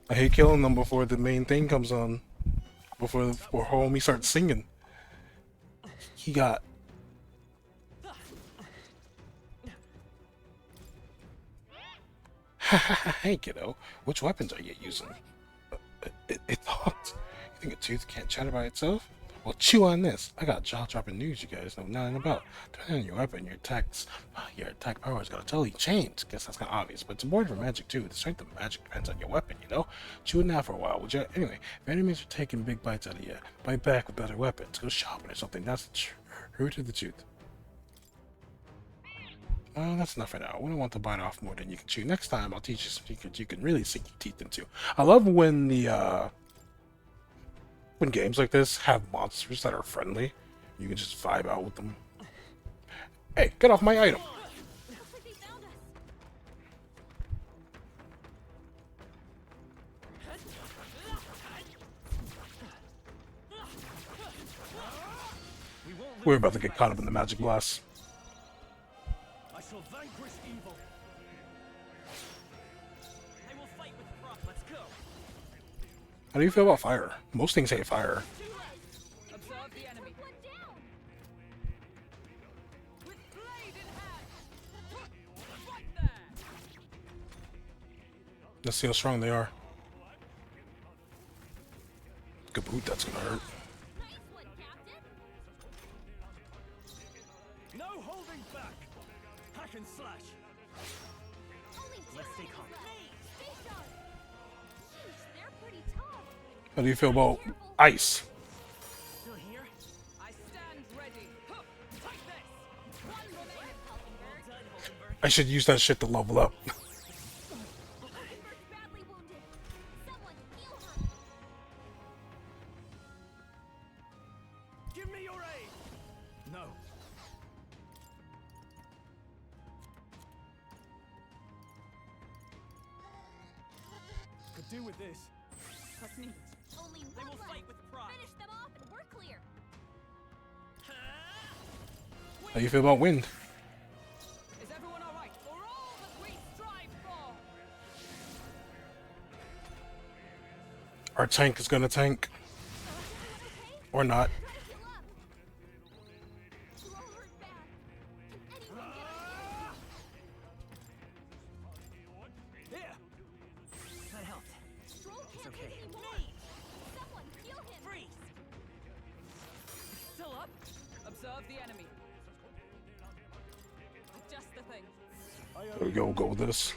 I hate killing them before the main thing comes on. Before homie starts singing. He got hey kiddo, which weapons are you using? It thought. You think a tooth can't chatter by itself? Well, chew on this. I got jaw-dropping news you guys know nothing about. Depending on your weapon, your attack power is gonna totally change. Guess that's kind of obvious, but it's important for magic too. The strength of magic depends on your weapon, you know? Chew it now for a while, would you? Anyway, if enemies are taking big bites out of you, bite back with better weapons. Go shopping or something. That's the root of the truth. Well, that's enough for now. We don't want to bite off more than you can chew. Next time, I'll teach you some secrets you can really sink your teeth into. I love when when games like this have monsters that are friendly. You can just vibe out with them. Hey, get off my item! We're about to get caught up in the magic blast. I shall vanquish evil. I will fight with pride. Let's go. How do you feel about fire? Most things hate fire. Observe the enemy. With blade in hand. Right there. Let's see how strong they are. Kaboot, that's gonna hurt. No holding back. Hack and slash. Let's stay calm. They're pretty tough. How do you feel about ice? Still here? I stand ready. Take this. One remaining. Well done, Holdenberg. I should use that shit to level up. Badly wounded. Someone heal her. Give me your aid. No. Could do with this. Trust me. Only They one will left. fight with pride. Finish them off and we're clear. How do you feel about wind? Is everyone all right? For all that we strive for. Our tank is gonna tank. Or not. Here. That helped. It's okay. Someone heal him. Freeze. Still up. Observe the enemy. Just the thing. There we go, go with this.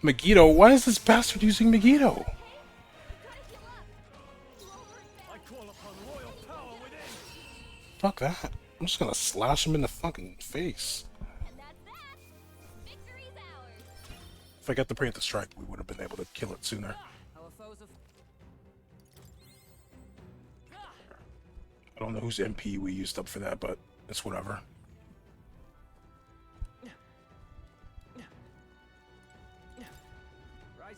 Megiddo? Why is this bastard using Megiddo? I call upon royal power within. Fuck that. I'm just gonna slash him in the fucking face. And that's that. Victory's ours. If I got the Preemptive Strike, we would have been able to kill it sooner. Our foes have. I don't know whose MP we used up for that, but it's whatever. Right.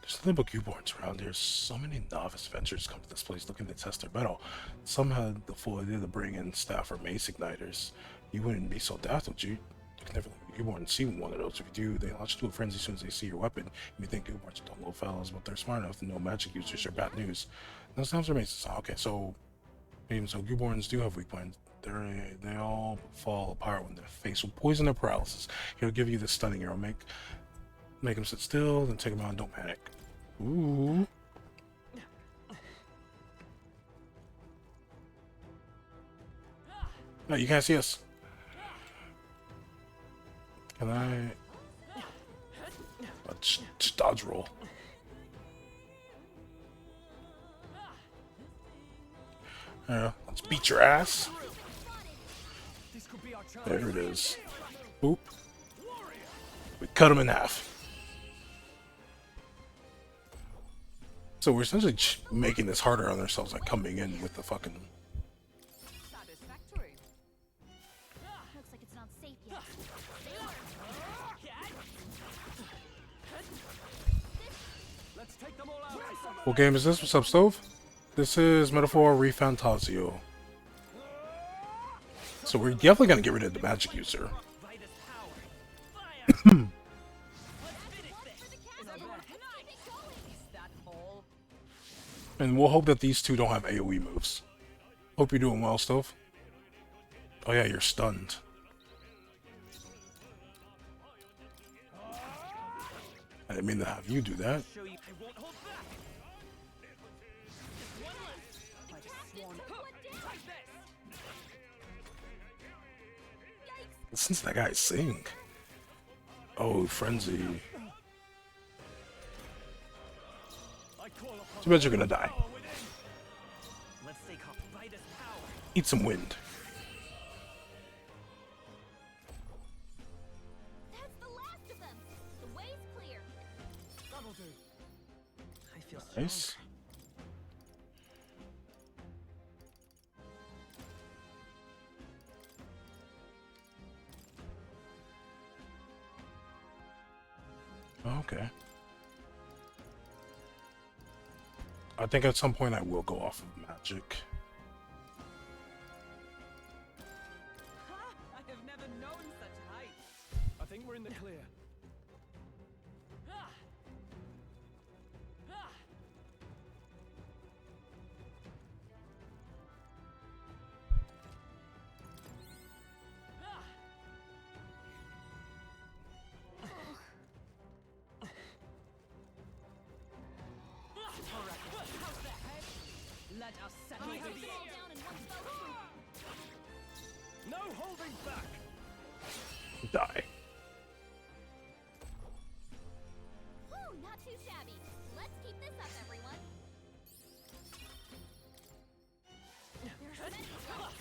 There's nothing but Newborns around here. So many novice adventurers come to this place looking to test their mettle. Some had the full idea to bring in staff or mace igniters. You wouldn't be so daft, would you? You can never let a newborn see one of those. If you do, they launch into a frenzy as soon as they see your weapon. You think newborns are dumb little fellas, but they're smart enough to know magic users are bad news. No sounds are maces. Okay, so newborns do have weak points. They all fall apart when they're faced with poison or paralysis. He'll give you the stunning arrow. Make them sit still, then take them out and don't panic. Ooh. No, you can't see us. Can I? Just dodge roll. Let's beat your ass. There it is. Boop. We cut him in half. So we're essentially making this harder on ourselves, like coming in with the fucking. Satisfactory. Looks like it's not safe yet. Let's take them all out. What game is this? What's up, Stove? This is Metaphor ReFantazio. So we're definitely gonna get rid of the magic user. And we'll hope that these two don't have AoE moves. Hope you're doing well, Stove. Oh yeah, you're stunned. I didn't mean to have you do that. one. Take this. Since that guy sing. Oh, frenzy. Too bad you're gonna die. Let's stay calm. By this power. Eat some wind. That's the last of them. The way's clear. That'll do. I feel Nice. Okay. I think at some point I will go off of magic. I have never known such height. I think we're in the clear. Let us settle Take this. it all down in one fell swoop. No holding back. Die. Whew, not too shabby. Let's keep this up, everyone. There's many shots.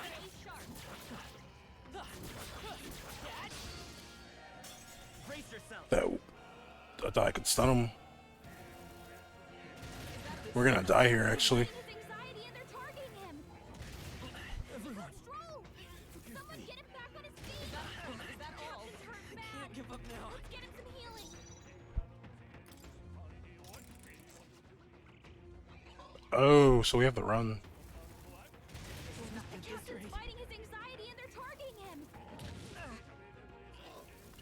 Stay sharp. Brace yourself. That I thought I could stun him. We're gonna die here, actually. His anxiety and they're targeting him. Everyone. Stroll. Someone get him back on his feet. Is that all? He's hurt bad. Can't give up now. Let's get him some healing. Oh, so we have to run. The captain's fighting his anxiety and they're targeting him.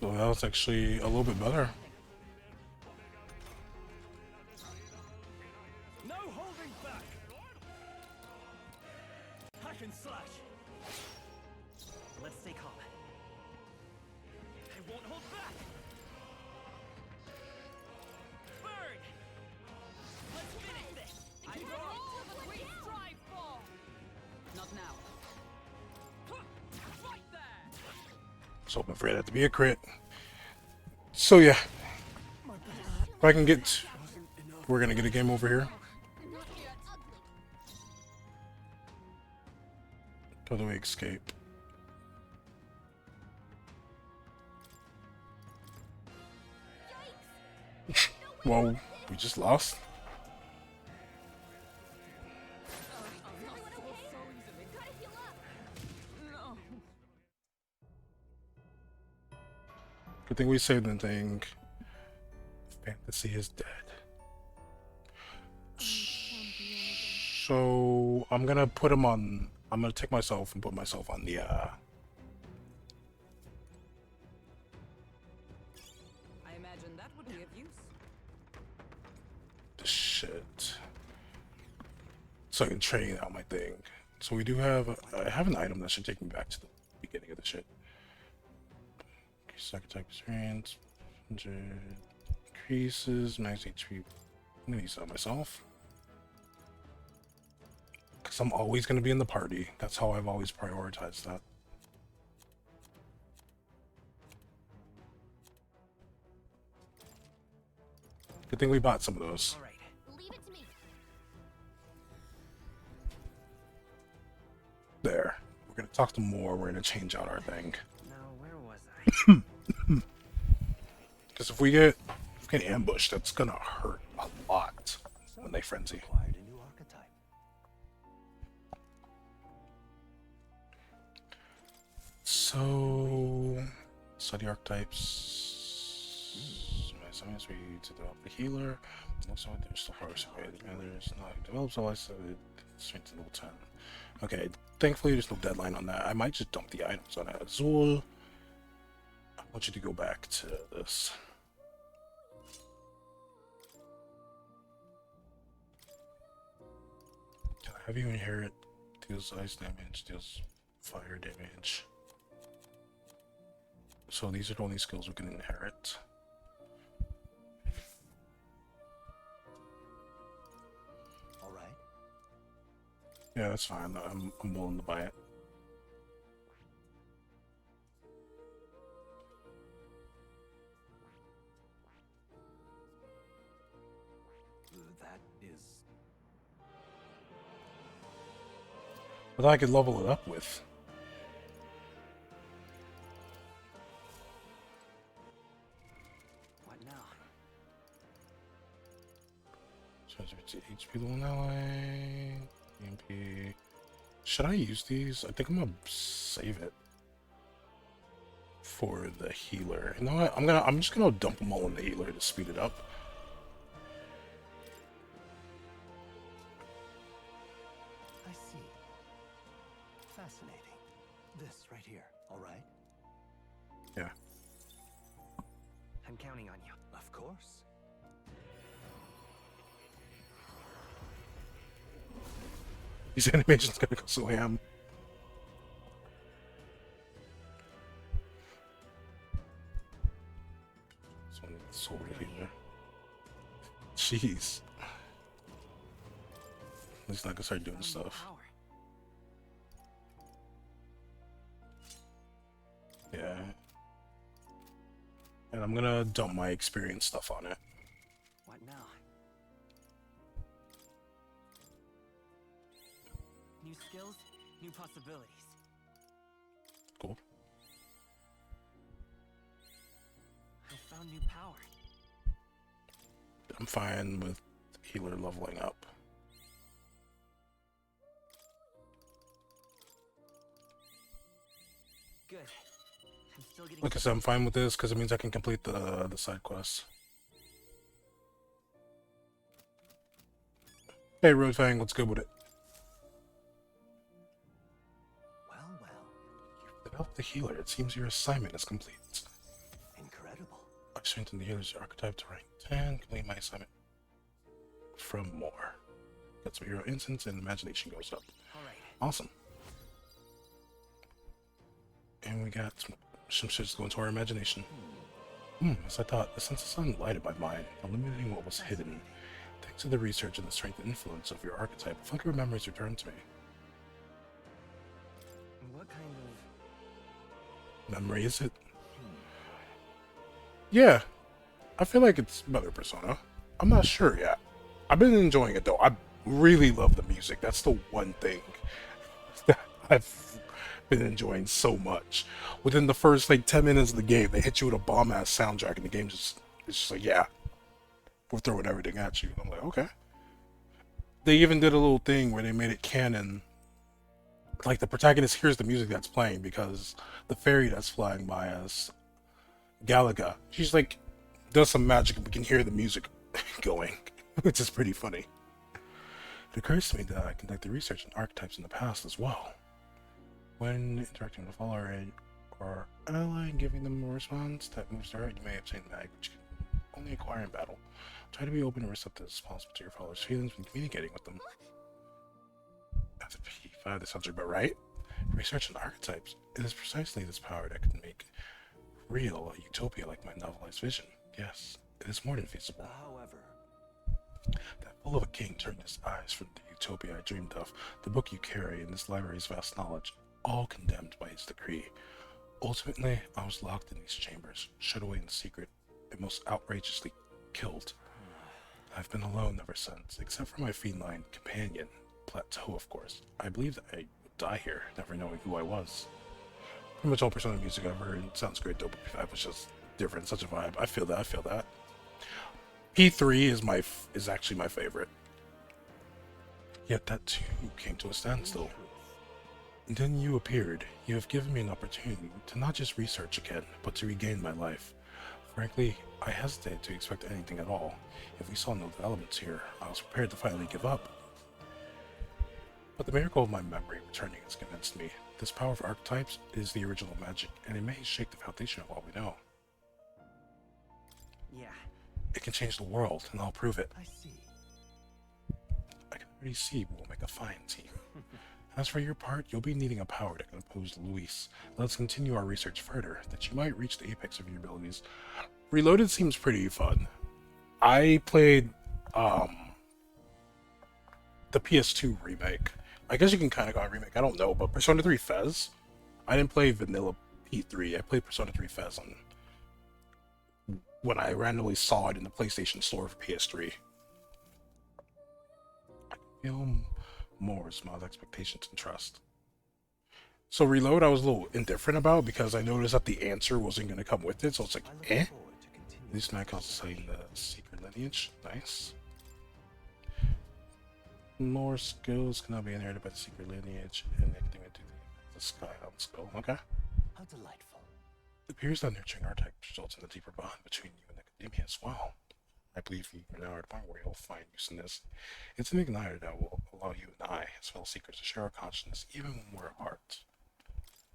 So that was actually a little bit better. No holding back. Hack and slash. Let's stay calm. I won't hold back. Burn. Let's finish this. I roll with a great strive for. Not now. Right there. So I'm afraid that to be a crit. So yeah, if I can get, we're gonna get a game over here. How do we escape? Whoa, we just lost. Good thing we saved the thing. Fantasy is dead. So I'm gonna put him on. I'm gonna take myself and put myself on the. I imagine that would be of use. The shit. So I can train out my thing. So we do have. I have an item that should take me back to the beginning of the shit. Second type experience. 100 increases. Max HP. I'm gonna use that myself. Because I'm always gonna be in the party. That's how I've always prioritized that. Good thing we bought some of those. All right. Leave it to me. There. We're gonna talk to more. We're gonna change out our thing. Now, where was I? Because if we get ambushed, that's gonna hurt a lot when they frenzy. Acquired a new archetype. So study archetypes. Sometimes we to develop a healer. Also, there's still progress away. There's not develops all so it straight to level 10. Okay, thankfully there's no deadline on that. I might just dump the items on Azul. I want you to go back to this. Can I have you inherit? Deals ice damage, deals fire damage. So these are the only skills we can inherit. All right. Yeah, that's fine. I'm willing to buy it. That is... But I could level it up with. What now? Change it to HP level ally. EMP. Should I use these? I think I'm gonna save it for the healer. You know what? I'm just gonna dump them all in the healer to speed it up. I see. Fascinating. This right here, all right? Yeah. I'm counting on you. Of course. These animations gonna go so ham. So I need the sword here. Jeez. At least I can start doing stuff. Yeah. And I'm gonna dump my experience stuff on it. What now? New skills, new possibilities. Cool. I found new power. I'm fine with healer leveling up. Good. I'm still getting. Like I said, I'm fine with this because it means I can complete the side quests. Hey, Roadfang, let's go with it. Well. Develop the healer. It seems your assignment is complete. Incredible. I strengthened the healer's archetype to rank 10. Complete my assignment. From more. Get some hero instance and imagination goes up. Alright. Awesome. And we got some shit going to our imagination. As I thought, the sense of sun lighted my mind, illuminating what was hidden. Thanks to the research and the strength and influence of your archetype, a flicker of memories returned to me. What kind of Memory is it? Yeah. I feel like it's better Persona. I'm not sure yet. I've been enjoying it though. I really love the music. That's the one thing that I've been enjoying so much. Within the first like 10 minutes of the game, they hit you with a bomb ass soundtrack and the game it's just like, yeah, we're throwing everything at you. And I'm like, okay. They even did a little thing where they made it canon. Like the protagonist hears the music that's playing because the fairy that's flying by us, Galaga, she's like, does some magic and we can hear the music going, which is pretty funny. It occurs to me that I conducted research on archetypes in the past as well. When interacting with a follower or ally and giving them a response that moves their heart, you may obtain the mag, which you can only acquire in battle. Try to be open and receptive as possible to your followers' feelings when communicating with them. That's a P5, that sounds about right. Research on archetypes. It is precisely this power that can make real a utopia like my novelized vision. Yes, it is more than feasible. However, that fool of a king turned his eyes from the utopia I dreamed of, the book you carry, and this library's vast knowledge, all condemned by his decree. Ultimately, I was locked in these chambers, shut away in secret, and most outrageously killed. I've been alone ever since, except for my feline companion, Plateau, of course. I believe that I would die here, never knowing who I was. Pretty much all Persona music I've heard sounds great, though, but P5 was just different, such a vibe. I feel that. P3 is actually my favorite. Yet that too came to a standstill. And then you appeared. You have given me an opportunity to not just research again, but to regain my life. Frankly, I hesitated to expect anything at all. If we saw no developments here, I was prepared to finally give up. But the miracle of my memory returning has convinced me. This power of archetypes is the original magic, and it may shake the foundation of all we know. Yeah. It can change the world, and I'll prove it. I see. I can already see we'll make a fine team. As for your part, you'll be needing a power that can oppose Luis. Let's continue our research further, that you might reach the apex of your abilities. Reloaded seems pretty fun. I played the PS2 remake. I guess you can kind of call it a remake. I don't know, but Persona 3 Fez. I didn't play Vanilla P3. I played Persona 3 Fez on when I randomly saw it in the PlayStation Store for PS3. Feel more small expectations and trust. So Reload, I was a little indifferent about because I noticed that the answer wasn't going to come with it. So it's like, eh. This man calls studying the secret lineage. Nice. More skills cannot be inherited by the secret lineage and anything to do the sky on skull. Okay. How delightful. It appears that nurturing archetypes results in a deeper bond between you and academia as well. I believe you are now at a point where you'll find use in this. It's an igniter that will allow you and I, as fellow seekers, to share our consciousness even when we're apart.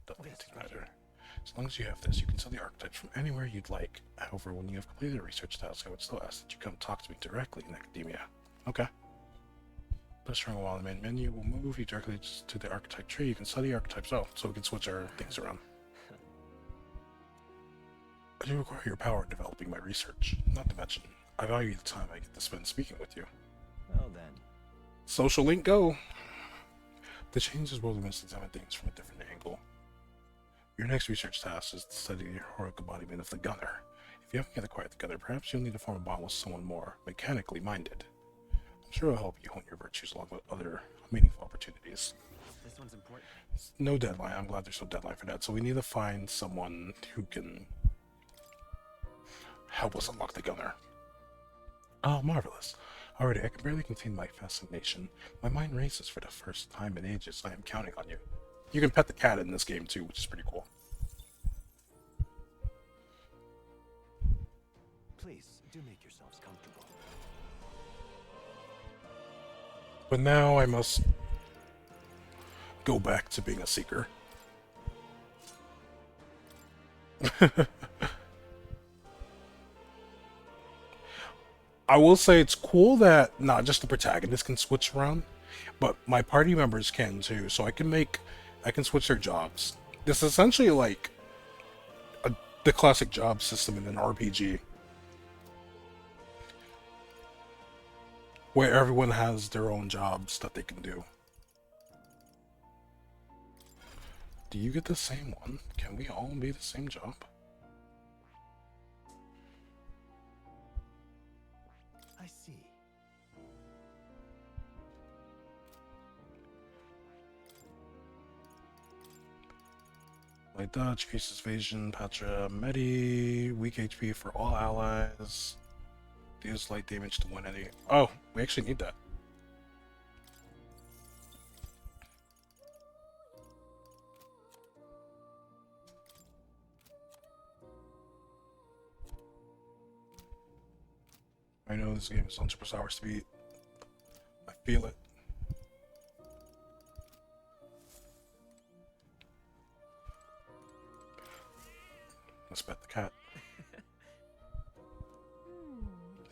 The late igniter. As long as you have this, you can sell the archetypes from anywhere you'd like. However, when you have completed a research task, I would still ask that you come talk to me directly in academia. Okay. Press wrong while the main menu will move you directly to the archetype tree. You can study archetypes so we can switch our things around. I do require your power in developing my research. Not to mention, I value the time I get to spend speaking with you. Well then. Social link, go! The changes will must examine things from a different angle. Your next research task is to study the heroic embodiment of the gunner. If you haven't yet acquired the gunner, perhaps you'll need to form a bond with someone more mechanically minded. I'm sure it'll help you hone your virtues along with other meaningful opportunities. This one's important. No deadline. I'm glad there's no deadline for that. So we need to find someone who can help us unlock the gunner. Oh, marvelous. Already, I can barely contain my fascination. My mind races for the first time in ages. I am counting on you. You can pet the cat in this game too, which is pretty cool. Please, do make yourselves comfortable. But now I must go back to being a seeker. I will say it's cool that not just the protagonist can switch around, but my party members can too. So I can switch their jobs. This is essentially like the classic job system in an RPG, where everyone has their own jobs that they can do. Do you get the same one? Can we all be the same job? I see. Light dodge, increases evasion, Patra, Medi, weak HP for all allies. Deals light damage to one enemy. Oh, we actually need that. I know this game is on super sour speed. I feel it. Let's pet the cat.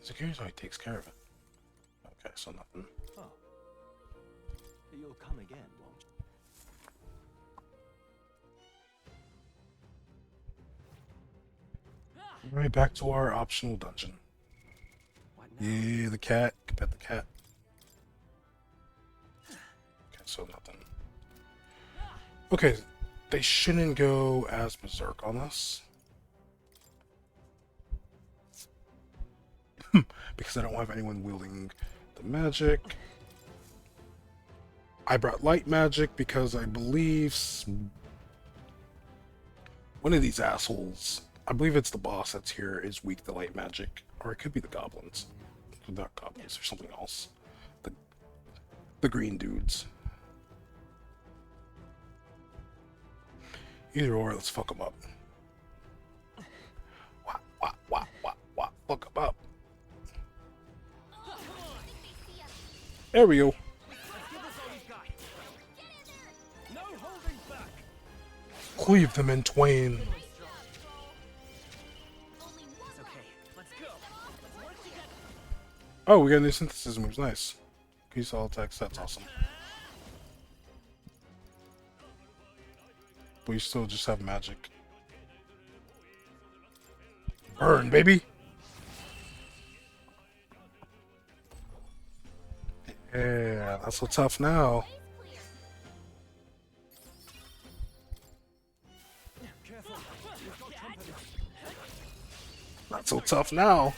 So here's how he takes care of it. Okay, so nothing. Oh. You'll come again, won't you? Alright, back to our optional dungeon. Yeah, the cat. Pet the cat. Okay, so nothing. Okay, they shouldn't go as berserk on us. Because I don't have anyone wielding the magic. I brought light magic because I believe one of these assholes, I believe it's the boss that's here, is weak to light magic. Or it could be the goblins. Not goblins, or something else. The green dudes. Either or, let's fuck them up. Fuck them up. There we go. Cleave them in twain. Oh, we got new synthesis moves. Nice. Increase all attacks. That's awesome. We still just have magic. Burn, baby. Yeah, not so tough now. Not so tough now.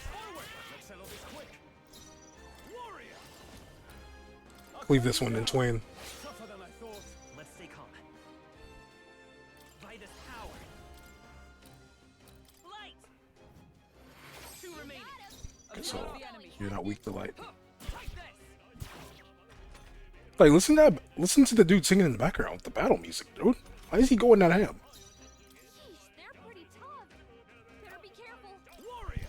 Leave this one in twain. Let's stay calm. By this power. Light. Two remaining. So you're not weak to light. Like listen to the dude singing in the background with the battle music, dude. Why is he going that ham? They're pretty tough. Better be careful. Warrior.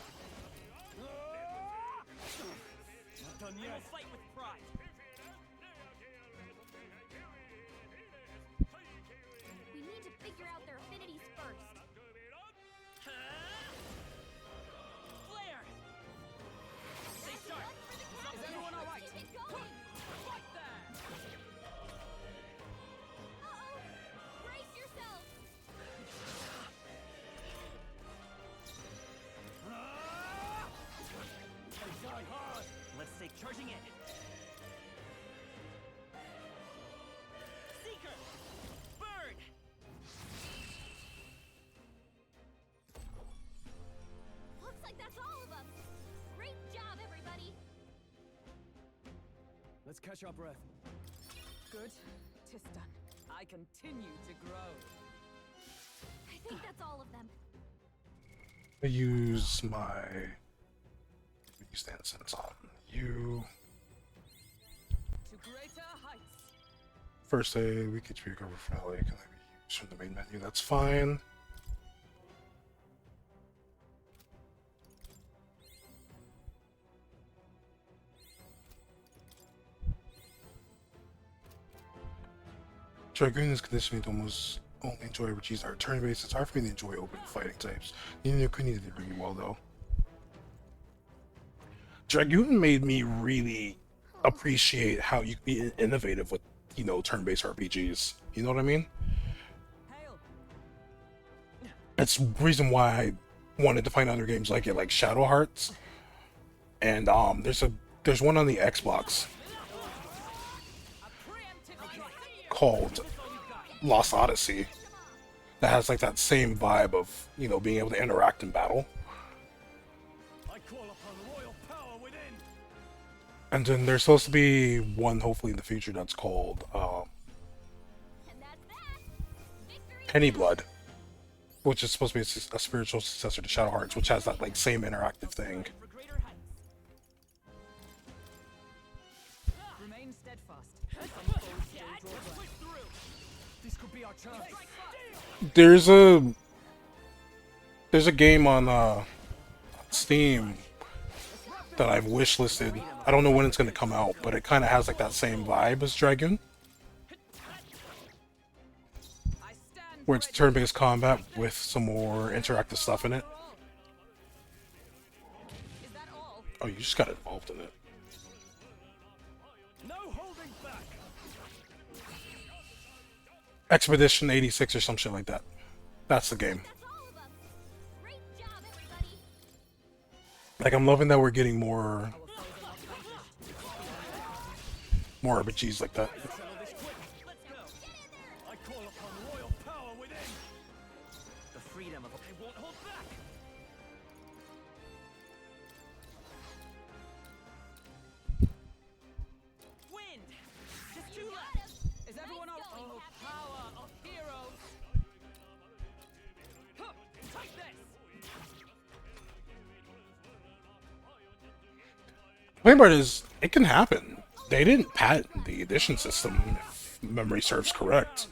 Not done yet. I will fight with pride. We need to figure out their affinities first. Flare. Stay sharp. Is everyone all right? Keep it going. Fight that. Uh-oh. Brace yourselves. Die hard. Let's take charging in. Seeker. Bird. Looks like that's all of them. Great job, everybody. Let's catch our breath. Good. 'Tis done. I continue to grow. I think that's all of them. I use my stand sense on you. To greater heights. First aid, we get to recover from LA. Can I be used from the main menu? That's fine. Dragoon is conditioned to almost only enjoy RPGs that are turn-based. It's hard for me to enjoy open fighting types. You couldn't did really well though. Dragoon made me really appreciate how you can be innovative with, you know, turn-based RPGs. You know what I mean? That's the reason why I wanted to find other games like it, like Shadow Hearts. And there's one on the Xbox called Lost Odyssey that has like that same vibe of, you know, being able to interact in battle. And then there's supposed to be one, hopefully in the future, that's called Penny Blood, which is supposed to be a spiritual successor to Shadow Hearts, which has that like same interactive thing. Remain steadfast. This could be our chance. There's a game on Steam that I've wishlisted. I don't know when it's going to come out, but it kind of has like that same vibe as Dragoon, where it's turn-based combat with some more interactive stuff in it. Oh, you just got involved in it. Expedition 86 or some shit like that. That's the game. Like, I'm loving that we're getting more RPGs like that. The freedom of I won't hold back. Wind. Just two left. Is everyone all? Oh, power of heroes. Huh, take this. The main part is, it can happen. They didn't patent the addition system, if memory serves correct.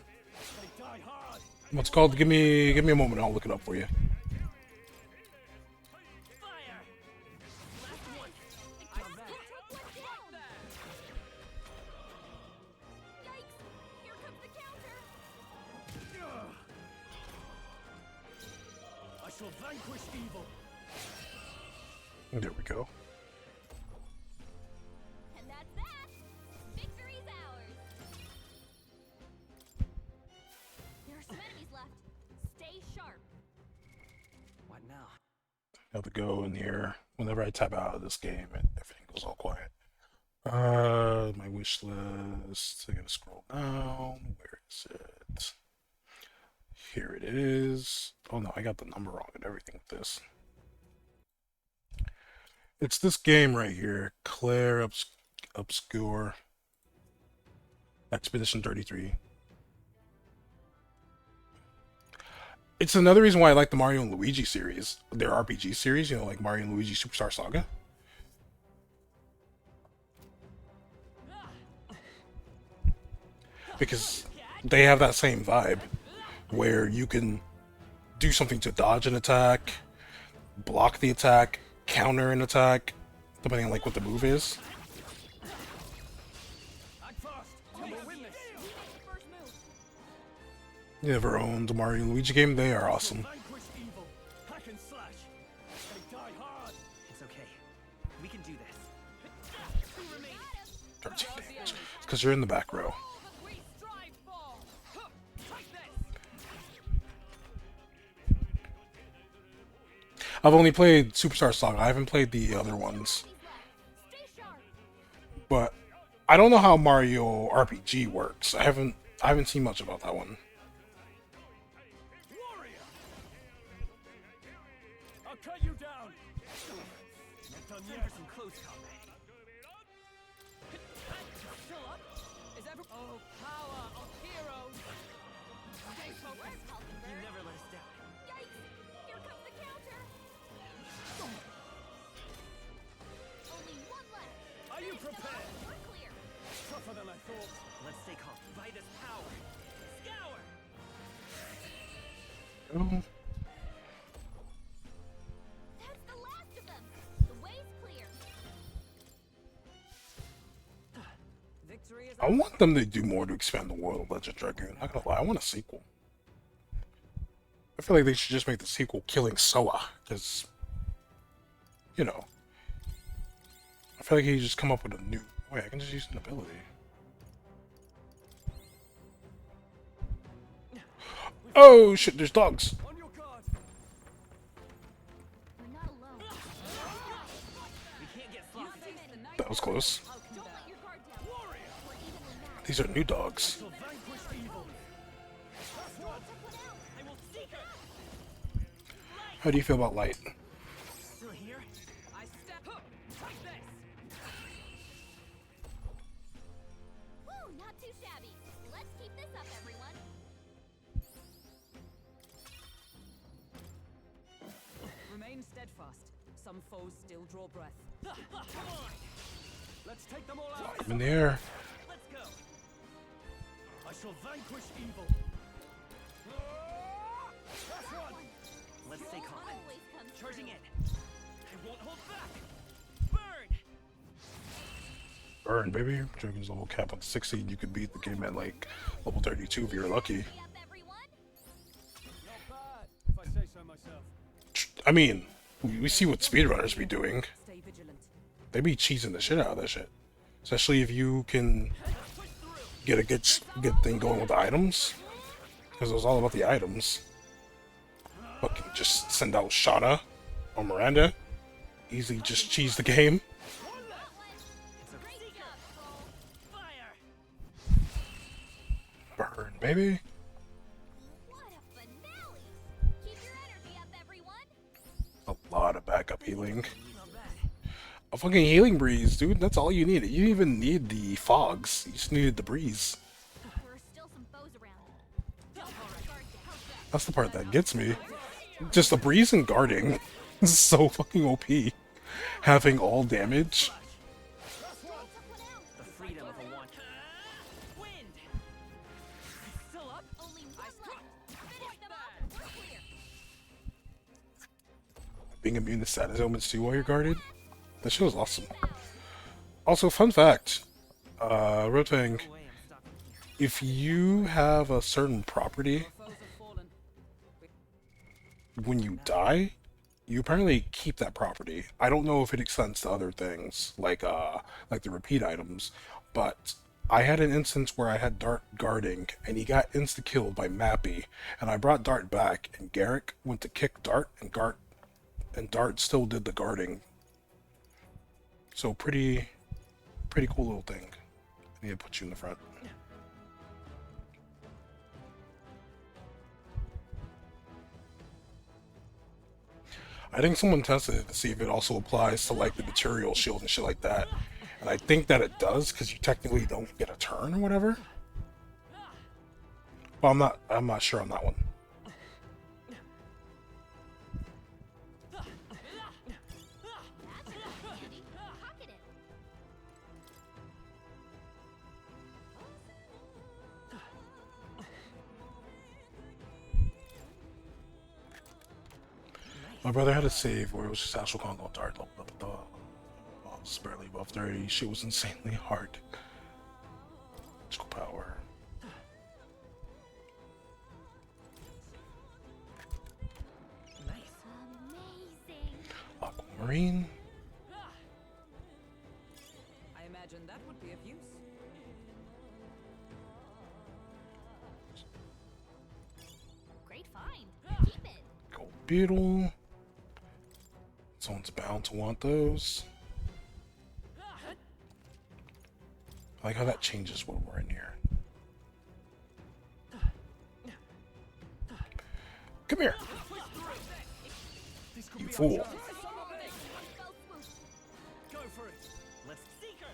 What's called? Give me a moment. I'll look it up for you. I shall vanquish evil. There we go. And that's that. Victory's ours. There are some enemies left. Stay sharp. What now? Have to go in here. Whenever I tap out of this game, everything goes all quiet. My wish list. I gotta scroll down. Where is it? Here it is. Oh no, I got the number wrong and everything with this. It's this game right here, Claire Obscure Expedition 33. It's another reason why I like the Mario and Luigi series, their RPG series, you know, like Mario and Luigi Superstar Saga. Because they have that same vibe, where you can do something to dodge an attack, block the attack, counter an attack, depending on like what the move is. You never owned a Mario and Luigi game? They are awesome. It's okay. We can do this. 13 damage. It's because you're in the back row. I've only played Superstar Saga. I haven't played the other ones. But I don't know how Mario RPG works. I haven't seen much about that one. I'll cut you down. Time for some close combat. Still up? Is ever oh power of heroes? Stay focused. You never let us down. Yikes! Here comes the counter! Only one left. Are you prepared? We're clear. Tougher than I thought. Let's stay calm. By this power. Scour! Oh. That's the last of them. The way's clear. Victory is I want them to do more to expand the world of Legend Dragoon. Not gonna lie, I want a sequel. I feel like they should just make the sequel Killing Soa, because, you know, I feel like he just come up with a new... Wait, I can just use an ability. Oh shit, there's dogs! We're not alone. We can't get sloppy. That was close. Don't let your guard down. We're evenly matched. These are new dogs. I will seek her. How do you feel about light? Still here? I step up. Take this. Woo, not too shabby. Let's keep this up, everyone. Remain steadfast. Some foes still draw breath. Come on. Let's take them all out. I'm in the air. Let's go. I shall vanquish evil. That's one. Let's stay calm. Always comes Charging through. in. I won't hold back. Burn. Burn, baby. Dragon's level cap on 16. You could beat the game at like level 32 if you're lucky. Hurry up, everyone. Not bad, if I say so myself. I mean, we see what speedrunners be doing. Stay vigilant. They be cheesing the shit out of that shit. Especially if you can get a good thing going with the items. Because it was all about the items. Fucking just send out Shauna or Miranda. Easily just cheese the game. Burn, baby. What a finale! Keep your energy up, everyone. A lot of backup healing. A fucking healing breeze, dude. That's all you needed. You didn't even need the fogs. You just needed the breeze. There are still some foes around. Don't let your guard down. That's the part that gets me. Just the breeze and guarding. This is so fucking OP. Having all damage. The freedom of a one. Wind. Still up? Only one left. Finish them off. We're clear. Being immune to status ailments too while you're guarded. That shit was awesome. Also, fun fact. Rotang, if you have a certain property, when you die, you apparently keep that property. I don't know if it extends to other things, like the repeat items, but I had an instance where I had Dart guarding, and he got insta-killed by Mappy, and I brought Dart back, and Garrick went to kick Dart, and Dart still did the guarding. So pretty cool little thing. I need to put you in the front. I think someone tested it to see if it also applies to like the material shield and shit like that. And I think that it does, because you technically don't get a turn or whatever. But I'm not sure on that one. My brother had a save where it was just actual Congo Dart leveled up at the boss, barely above 30. Shit was insanely hard. Magical power. Aquamarine. I imagine that would be of use. Great find. Keep it. Gold beetle. Someone's bound to want those. I like how that changes when we're in here. Come here. You fool. Go for it. Let's Seeker.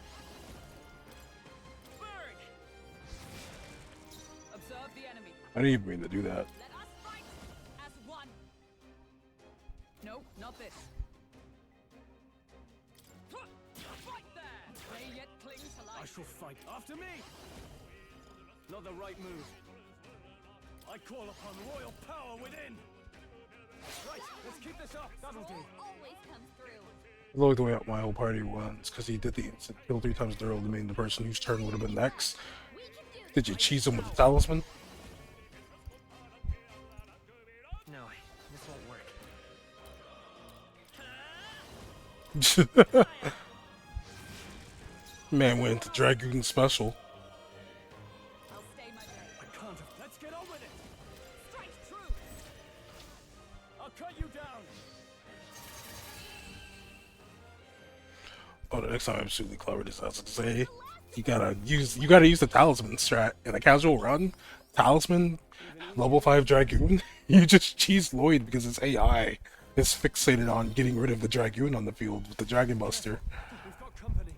Bird. Observe the enemy. I didn't even mean to do that. Let us fight as one. No, not this. Fight there. They yet cling to life. I shall fight after me. Not the right move. I call upon royal power within. Right, let's keep this up. That'll do. Always comes through. I like the way my whole party was, because he did the instant kill 3 times in a row to mean the person whose turn would have been next. Did you cheese him with the talisman? No, this won't work. Man went into Dragoon Special. I can't. Let's get on with it. Strike true. I'll cut you down. Oh, the next time I'm absolutely clever this has to say you gotta use the talisman strat in a casual run. Talisman, level 5 Dragoon. You just cheese Lloyd because its AI is fixated on getting rid of the Dragoon on the field with the Dragon Buster. We've got company.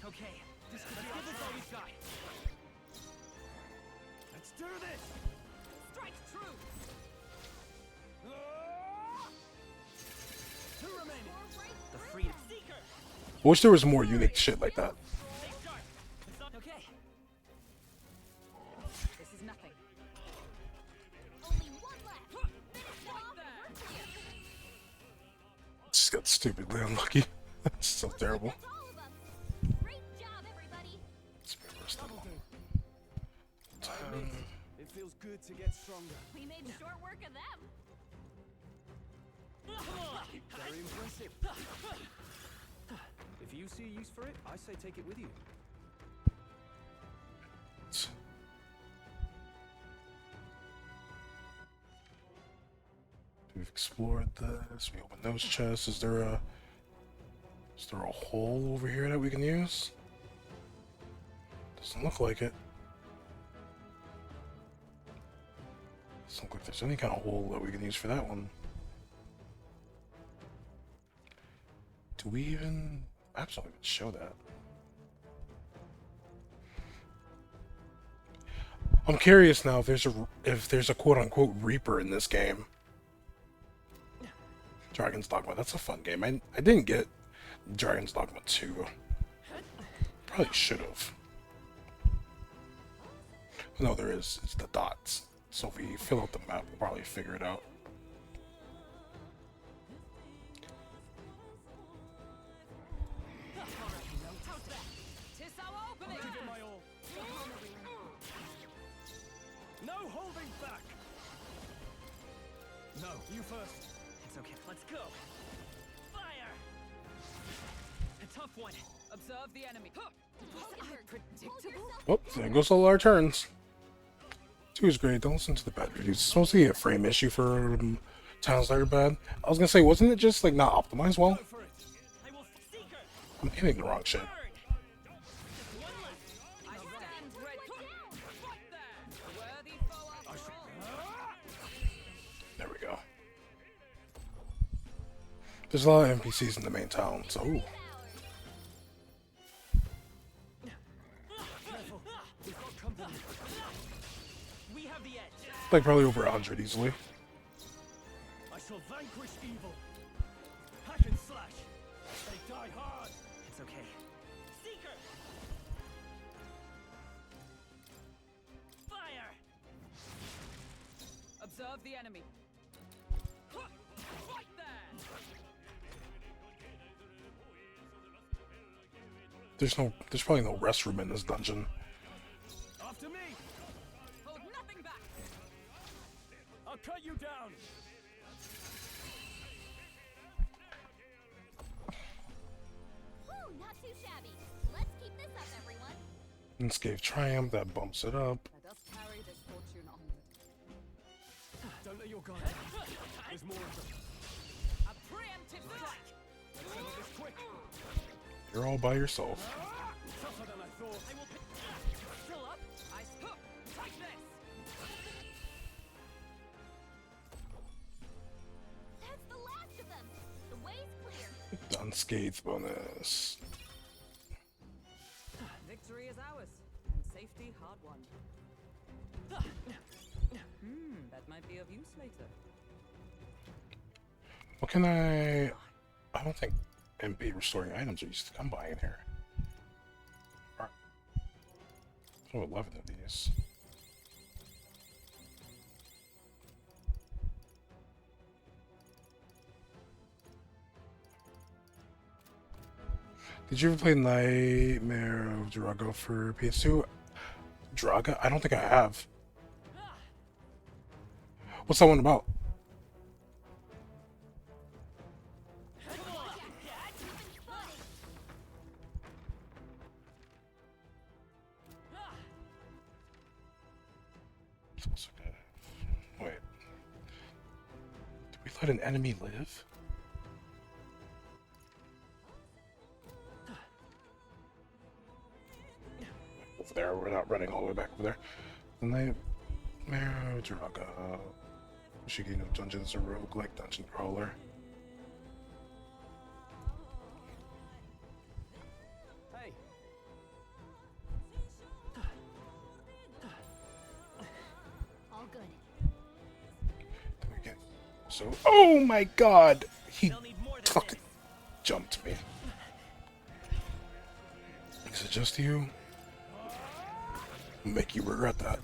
Okay, this could be all we've got. Let's do this. Strike true. Two remaining. The freedom. Seeker. I wish there was more unique shit like that. Okay. This is nothing. Only one left. Finish them off and hurt you. Just got stupidly unlucky. That's so terrible. That's all of us. Great job, everybody. Let's be rest of them. It feels good to get stronger. We made short work of them. Very impressive. If you see a use for it, I say take it with you. We've explored this. We opened those chests. Is there a hole over here that we can use? Doesn't look like it. Doesn't look like there's any kind of hole that we can use for that one. Do we even? Maps don't even show that. I'm curious now if there's a quote unquote Reaper in this game. Dragon's Dogma. That's a fun game. I didn't get Dragon's Dogma 2. Probably should have. No, there is. It's the dots. So if we fill out the map, we'll probably figure it out. No holding back. No, you first. It's okay. Let's go. Fire. A tough one. Observe the enemy. Predictable? Oh, there goes all our turns. 2 is great. Don't listen to the bad reviews. It's supposed to be a frame issue for towns that are bad. I was gonna say, wasn't it just like not optimized well? I'm hitting the wrong shit. There we go. There's a lot of NPCs in the main town, so ooh. Careful. We've got company. We have the edge. Like probably over 100 easily. I shall vanquish evil. Hack and slash. They die hard. It's okay. Seeker. Fire. Observe the enemy. Right there. There's probably no rest room in this dungeon. After me. Hold nothing back. I'll cut you down. Woo, not too shabby. Let's keep this up, everyone. Unscathed Triumph, that bumps it up. Let us carry this fortune onward. Don't let your guard down. There's more of them. A preemptive strike. Let's settle this quick. You're all by yourself. Tougher than I thought. I will pick. Still up. I hook. Take this. That's the last of them. The way's clear. Unscathed bonus. Victory is ours, and safety hard won. That might be of use later. What can I don't think MP restoring items are used to come by in here. Alright. Oh, 11 of these. Did you ever play Nightmare of Drago for PS2? Draga? I don't think I have. What's that one about? Wait. Did we let an enemy live? Over there, we're not running all the way back over there. The Nightmare of Draga. Shigino Dungeons, a roguelike dungeon crawler. Hey. All good. So, oh my god! He fucking jumped me. Is it just you? Make you regret that.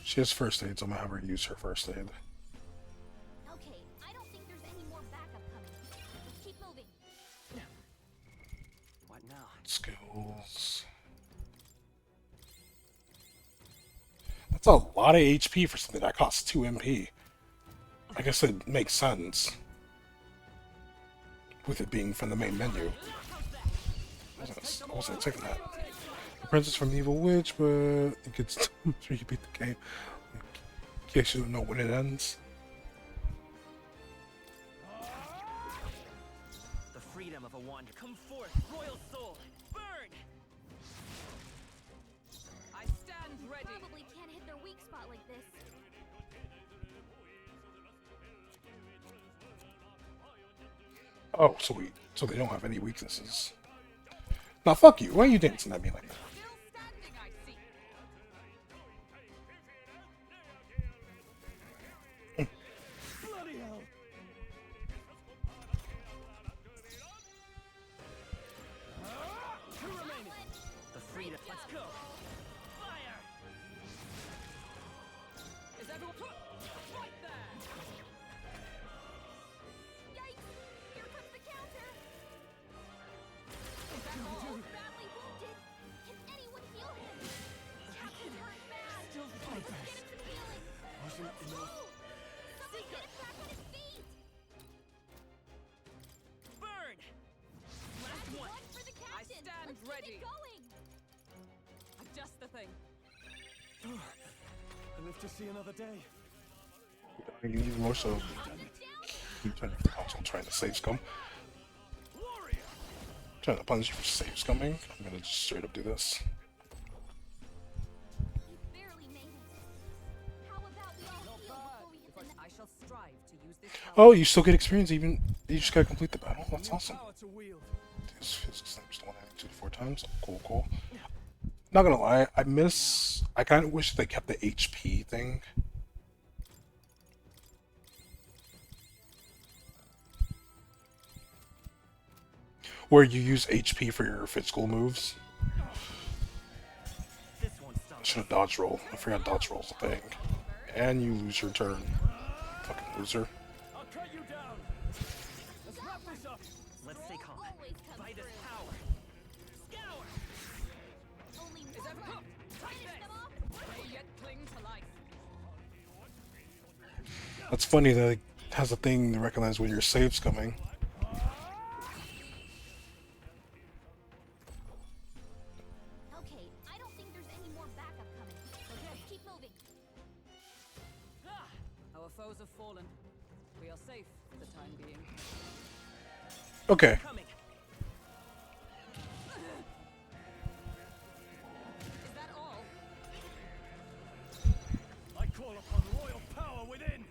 She has first aid, so I'm gonna have her use her first aid. Okay, I don't think there's any more backup coming. Let's keep moving. What now? Skills. That's a lot of HP for something that costs 2 MP. I guess it makes sense. With it being from the main menu. I wasn't taking that. The princess from the evil witch, but it gets after you beat the game. In case you don't know when it ends. The freedom of a wanderer. Come forth, royal soul. Burn! I stand ready. Probably can't hit their weak spot like this. Oh, so they don't have any weaknesses. Now fuck you, why are you dancing at me like that? Bloody hell! Two remaining. The freedom. Let's go. Fire! Is everyone right there? Yikes! Here comes the counter. Is that all? Badly wounded. Can anyone heal him? Captain's hurt bad. Still Let's get him some healing. Wasn't enough. Somebody get him back on his feet. Burn! Last one. One for the I captain. stand Let's ready. Keep it going. I'm just the thing. I live to see another day. You need more so. You turn to the console trying to save scum. Trying to punish you for saves coming. I'm gonna just straight up do this. I shall strive to use this Oh, you still get experience even. You just gotta complete the battle. That's awesome. These physical snaps 2 to 4 times. Cool, cool. Not gonna lie, I kind of wish they kept the HP thing. Where you use HP for your physical moves. Should have dodge roll. I forgot dodge roll's a thing. And you lose your turn. Fucking loser. Let's stay calm. Fight his power. Scour! Is that hooked? Take this! They yet cling to life. That's funny that it has a thing to recognize when your save's coming. Okay, I don't think there's any more backup coming. So let's keep moving. Our foes have fallen. We are safe for the time being. Okay. Is that all? I call upon royal power within.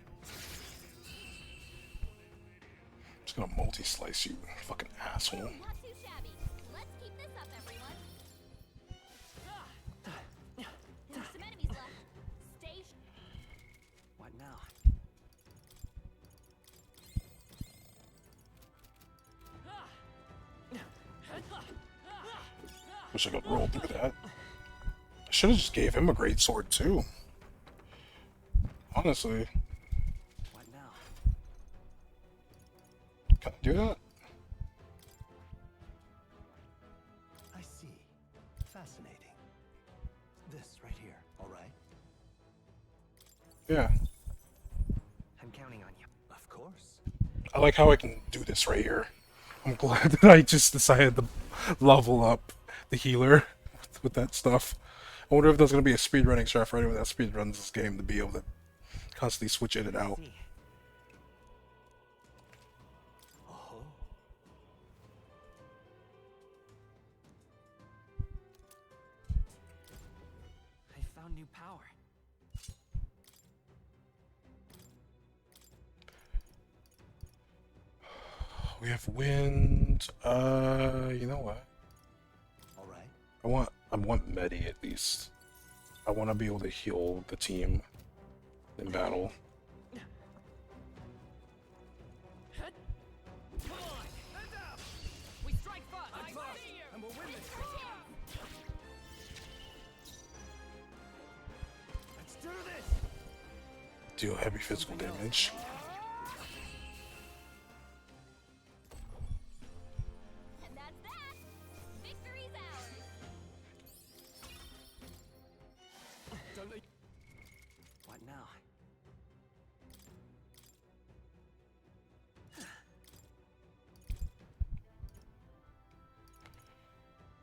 Just gonna multi-slice you, fucking asshole. Not too shabby. Let's keep this up, everyone. There's some enemies left. Stay. What now? Wish I could roll through that. I should have just gave him a great sword too. Honestly. What now? Can I do that? I see. Fascinating. This right here, all right? Yeah. I'm counting on you. Of course. I like how I can do this right here. I'm glad that I just decided to level up the healer with that stuff. I wonder if there's going to be a speedrunning strat for anyone that speedruns this game to be able to constantly switch in and out. Oh. I found new power. We have wind. You know what? All right. I want Medi at least. I want to be able to heal the team in battle. We strike first. I see you. And we'll win this. Let's do this. Deal heavy physical damage. And that's that. Victory's ours. What now?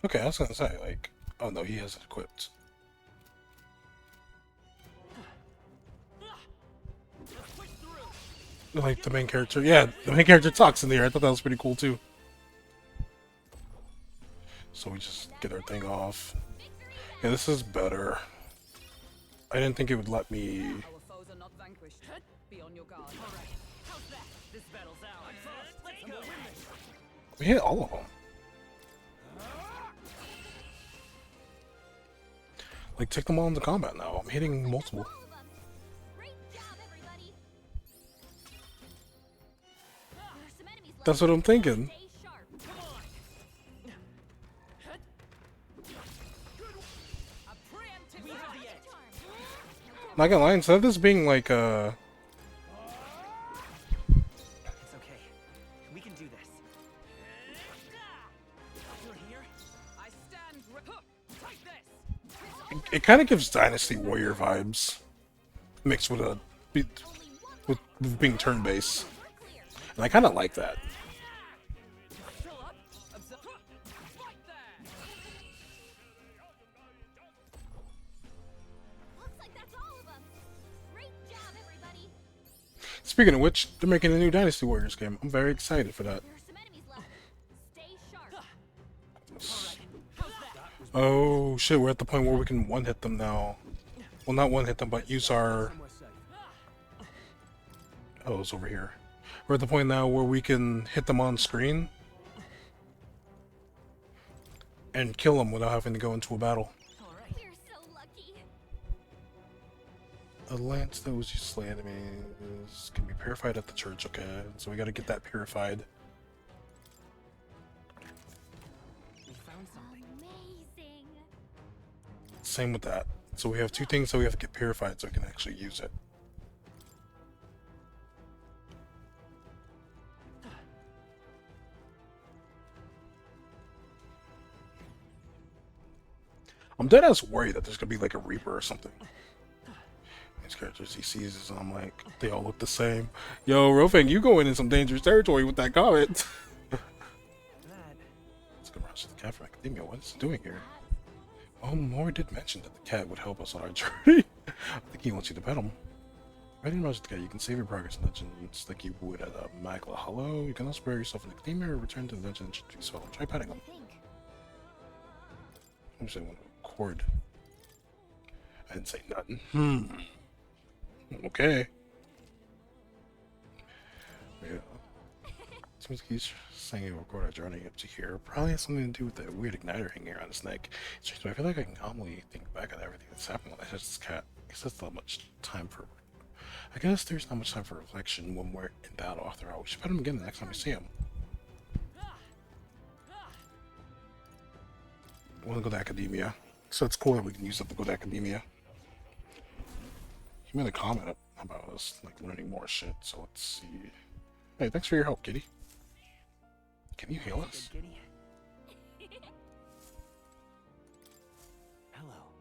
Okay, I was gonna say, like, oh no, he has it equipped. Like the main character, yeah, the main character talks in there. I thought that was pretty cool too. So we just get our thing off. Yeah, this is better. I didn't think it would let me. Our foes are not vanquished. Be on your guard. All right. How's that? This battle's ours. Let's go. We hit all of them. Like, take them all into combat now. I'm hitting multiple. That's what I'm thinking. Not gonna lie, instead of this being like It's okay. We can do this. You're here. I stand. Take this. it kind of gives Dynasty Warrior vibes, mixed with with being turn-based, and I kind of like that. Speaking of which, they're making a new Dynasty Warriors game. I'm very excited for that. Oh shit, we're at the point where we can one-hit them now. Well, not one-hit them, but use our... Oh, it's over here. We're at the point now where we can hit them on screen and kill them without having to go into a battle. We're so lucky. A lance that was used to slay enemies can be purified at the church. Okay, so we gotta get that purified. Amazing. Same with that. So we have two things that we have to get purified so we can actually use it. I'm dead ass worried that there's gonna be like a Reaper or something. These characters he sees and I'm like, they all look the same. Yo, Rofang, you going in some dangerous territory with that comment. Let's go rush to the cat from Academia. What is it doing here? Oh, Mori did mention that the cat would help us on our journey. I think he wants you to pet him. Right in rush to the cat, you can save your progress in dungeons like you would at Magla. Hello, you can also bury yourself in Academia or return to the dungeon and do so. Try petting him. I'm just saying, cord. I didn't say nothing. Okay. Yeah. Seems like he's saying he'll record our journey up to here. Probably has something to do with the weird igniter hanging around his neck. It's just, I feel like I can calmly think back on everything that's happened when I touched this cat. I guess that's not much time for... I guess there's not much time for reflection when we're in battle after all. We should pet him again the next time we see him. I want to go to Academia. So it's cool that we can use it to go to Academia. He made a comment about us like learning more shit, so let's see. Hey, thanks for your help, kitty. Can you heal us? Hello.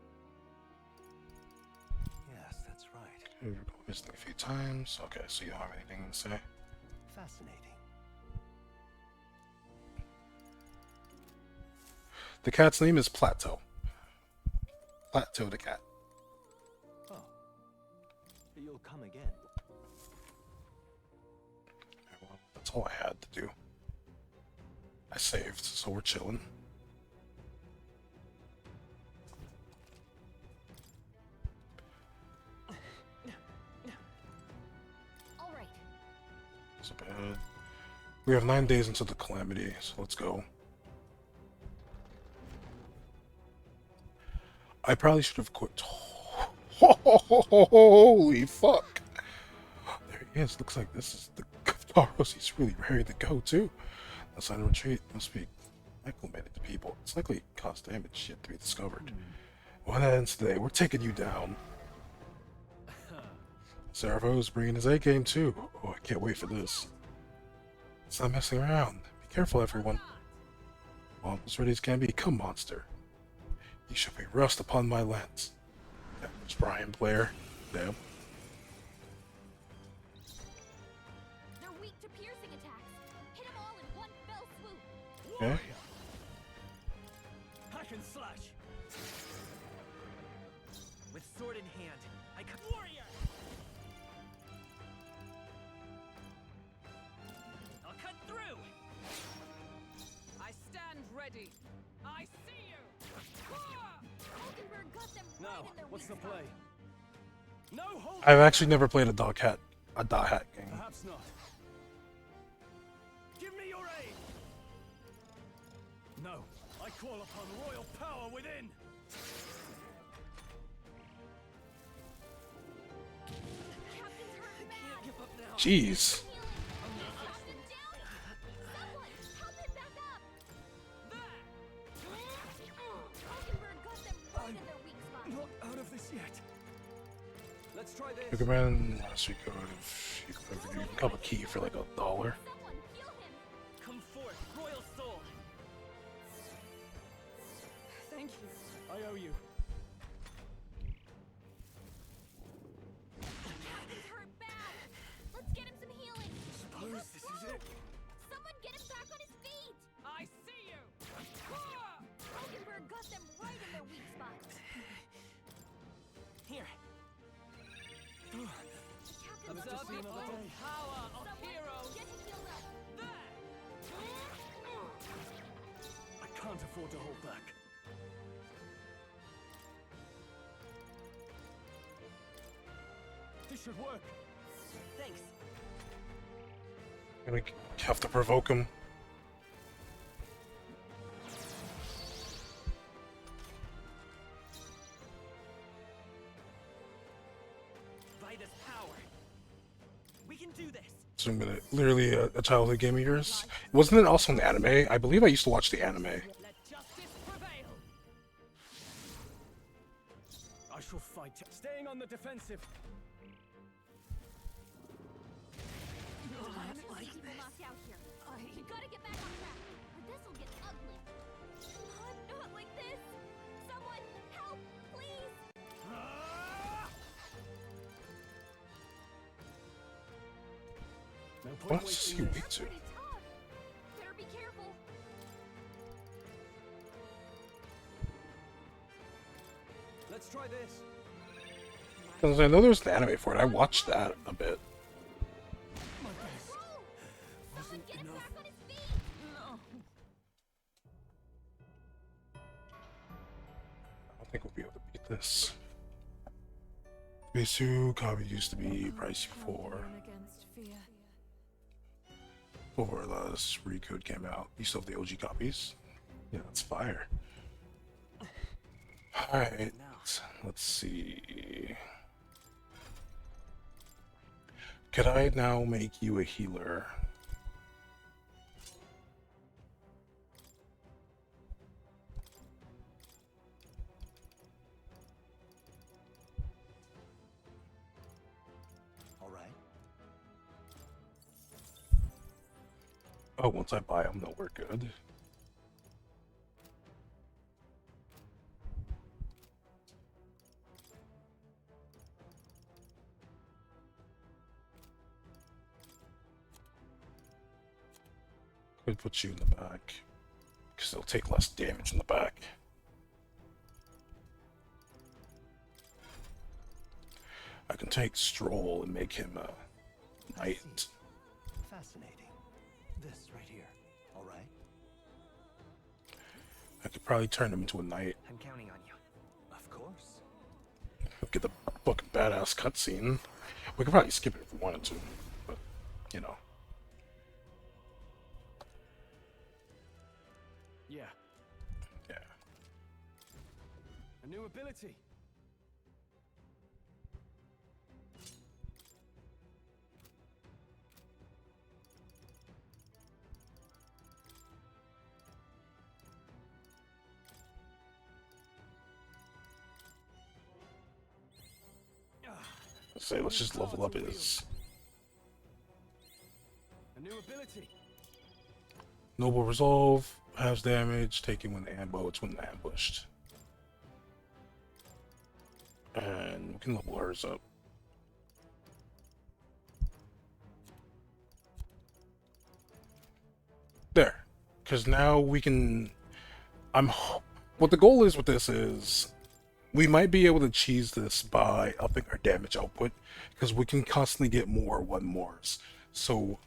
Yes, that's right. We've visited a few times. Okay, so you don't have anything to say? Fascinating. The cat's name is Plateau. Plateau the cat. Oh. You'll come again. Okay, well, that's all I had to do. I saved, so we're chilling. All right. So bad. We have 9 days until the calamity, so let's go. I probably should have quit. Holy fuck! There he is. Looks like this is the Kaftaros. He's really ready to go too. The sign of retreat must be acclimated to people. It's likely it caused damage yet to be discovered. What ends today? We're taking you down. Seravo's bringing his A game too. Oh, I can't wait for this. It's not messing around. Be careful, everyone. Well, as ready as can be. Come, monster. You shall be rust upon my lens. That was Brian Blair. Damn. They're weak to piercing attacks. Hit them all in one fell swoop. Okay. Hack and slash. With sword in hand, I come. Warrior. I'll cut through. I stand ready. I see you. Hulkenberg got them Now, right in their what's the weak play? No hold. I've actually never played a dog hat game. Perhaps not. Give me your aid. No, I call upon royal power within. Captain's hurt bad. Give up now. Jeez. Captain down. Someone, help him back up. Hulkenberg got them right in their weak spot. Not out of this yet. Let's try this. Recommend last week you can become a key for like $1. Someone heal him. Come forth, royal soul. Thank you. I owe you. Captain's hurt bad. Let's get him some healing. Suppose this is it. Someone get him back on his feet. I see you. Hulkenberg got them right in their weak spot. Here. Captain Let us see another day. Power of heroes. Get him healed up. I can't afford to hold back. should work. Thanks. I'm gonna have to provoke him. By this power, we can do this. So I'm gonna literally a childhood game of yours. Wasn't it also an anime? I believe I used to watch the anime. Let justice prevail. I shall fight. Staying on the defensive. Out here. You gotta get back on track, or this'll get ugly. Not like this. Someone help, please. No point What's wasting you this. weak to? Better be careful. Let's try this. Because I know there's an anime for it. I watched that a bit. Wasn't enough. I don't think we'll be able to beat this. Base 2 copy used to be pricey before this recode came out. You still have the OG copies? Yeah, that's fire. Alright, let's see. Could I now make you a healer? Oh, once I buy them, no, we're good. Could put you in the back, because they'll take less damage in the back. I can take Stroll and make him a knight. Fascinating. This right here. All right. I could probably turn him into a knight. I'm counting on you. Of course. Get the fucking badass cutscene. We could probably skip it if we wanted to, but you know. Yeah. Yeah. A new ability. Let's say let's just level up his A new ability. Noble Resolve, has damage, taken when ambushed. And we can level hers up. There. Because now we can... What the goal is with this is... We might be able to cheese this by upping our damage output, because we can constantly get more 1-mores. So...